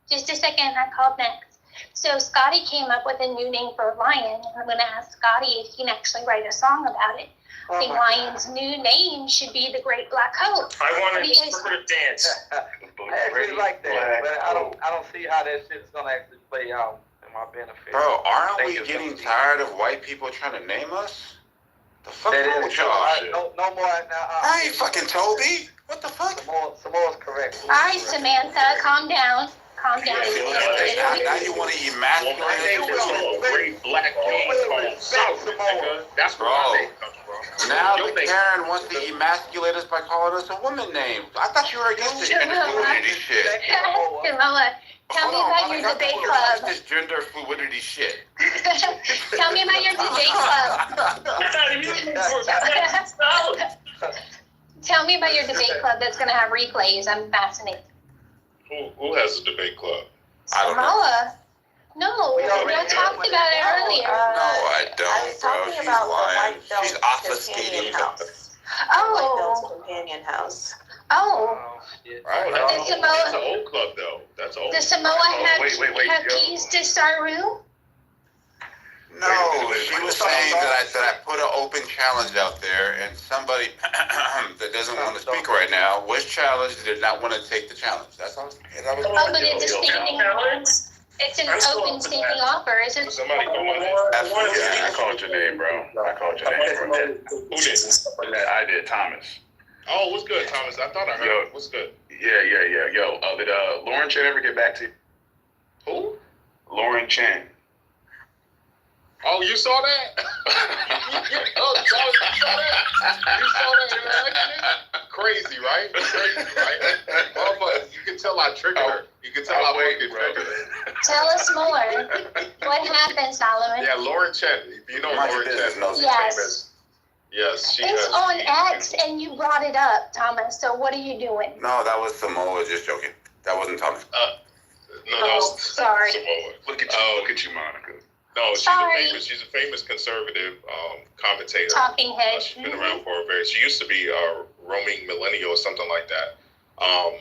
Just a second. I called next. So Scotty came up with a new name for Lion, and I'm going to ask Scotty if he can actually write a song about it. I think Lion's new name should be the Great Black Coat. I want an interpretive dance. I actually like that, but I don't see how that shit's gonna actually play out in my benefit. Bro, aren't we getting tired of white people trying to name us? The fuck wrong with y'all? No more now. I ain't fucking Toby. What the fuck? Samoa's correct. All right, Samantha, calm down. Calm down. Now you want to emasculate Great Black Coat. That's where my name comes from. Now the Karen wants to emasculate us by calling us a woman name. I thought you were against this gender fluidity shit. Samoa, tell me about your debate club. This gender fluidity shit. Tell me about your debate club. Tell me about your debate club that's going to have replays. I'm fascinated. Who has a debate club? Samoa. No, we talked about it earlier. No, I don't, I was talking about She's obfuscating. Oh. Companion house. Oh. That's an old club, though. That's old. Does Samoa have keys to Saru? No, she was saying that I put an open challenge out there, and somebody that doesn't want to speak right now was challenged, did not want to take the challenge. That's all. But it's a standing challenge. It's an open standing offer, isn't it? Somebody come on in. Yeah, I called your name, bro. Who did? I did, Thomas. Oh, what's good, Thomas? I thought I heard. Yo, what's good? Yeah. Yo, did Lauren Chen ever get back to you? Who? Lauren Chen. Oh, you saw that? Oh, you saw that interaction? Crazy, right? You can tell I triggered her. You can tell I fucking triggered her. Tell us more. What happened, Solomon? Yeah, Lauren Chen. You know Lauren Chen. Yes. Yes, she It's on X, and you brought it up, Thomas. So what are you doing? No, that was Samoa. Just joking. That wasn't Thomas. Sorry. Samoa. Look at you, Monica. No, she's a famous conservative commentator. Talking head. She's been around for she used to be a roaming millennial or something like that. Half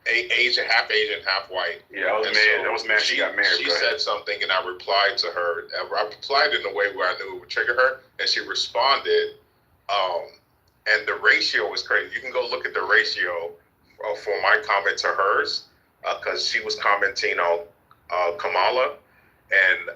Asian, half white. Yeah, I was mad she got married. She said something, and I replied to her. I replied in a way where I knew it would trigger her, and she responded. And the ratio was crazy. You can go look at the ratio for my comment to hers, because she was commenting on Kamala. and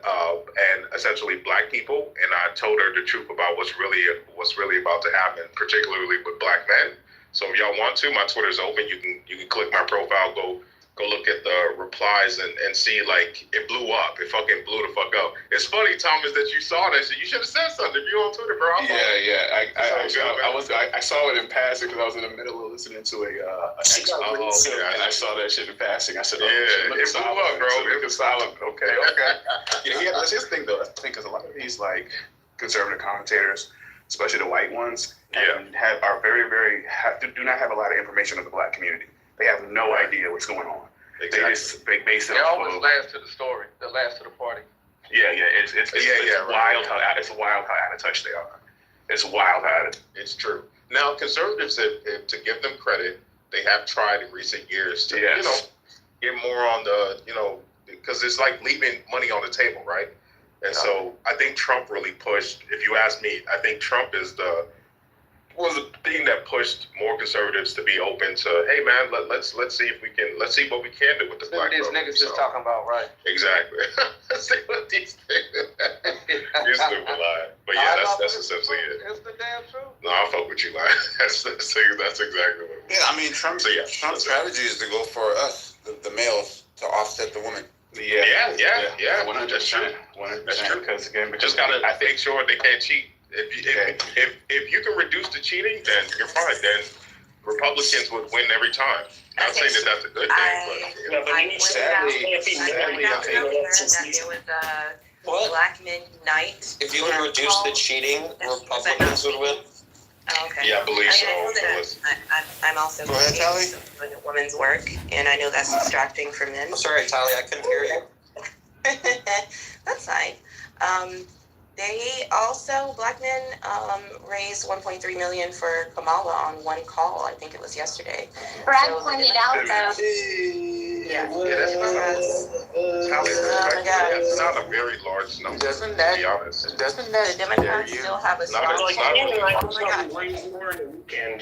essentially black people, and I told her the truth about what's really about to happen, particularly with black men. So if y'all want to, my Twitter's open. You can click my profile, go look at the replies and see, like, it blew up. It fucking blew the fuck up. It's funny, Thomas, that you saw that shit. You should have said something if you on Twitter, bro. I saw it in passing because I was in the middle of listening to a and I saw that shit in passing. I said, it blew up, bro. It was silent. Okay. Yeah, that's his thing, though. I think because a lot of these, like, conservative commentators, especially the white ones, are very, very, do not have a lot of information of the black community. They have no idea what's going on. Exactly. They base it They off always of, last to the story, the last to the party. It's wild how out of touch they are. It's wild how it's true. Now, conservatives, to give them credit, they have tried in recent years to get more on the because it's like leaving money on the table, right? And so I think Trump really pushed. If you ask me, I think Trump was the thing that pushed more conservatives to be open to, hey man, let's see what we can do with the black vote. Niggas just talking about, right? Exactly. Let's see what these things. You're stupid lie. But yeah, that's essentially it. It's the damn truth. No, I'll fuck with you, lie. That's exactly what it was. Yeah, I mean, Trump's strategy is to go for us, the males, to offset the women. Yeah. 100%. That's true. Because again, just gotta make sure they can't cheat. If you can reduce the cheating, then you're fine. Then Republicans would win every time. Not saying that that's a good thing, but sadly, that there was a Black Men Unite. If you can reduce the cheating, Republicans would win. Oh, okay. Yeah, I believe so. I know that I'm also doing women's work, and I know that's distracting for men. I'm sorry, Tali, I couldn't hear you. That's fine. They also, Black Men, raised $1.3 million for Kamala on one call. I think it was yesterday. Brad pointed out, though. That's not a very large number. Doesn't to be honest. that the Democrats still have a strong. Not Oh my God. And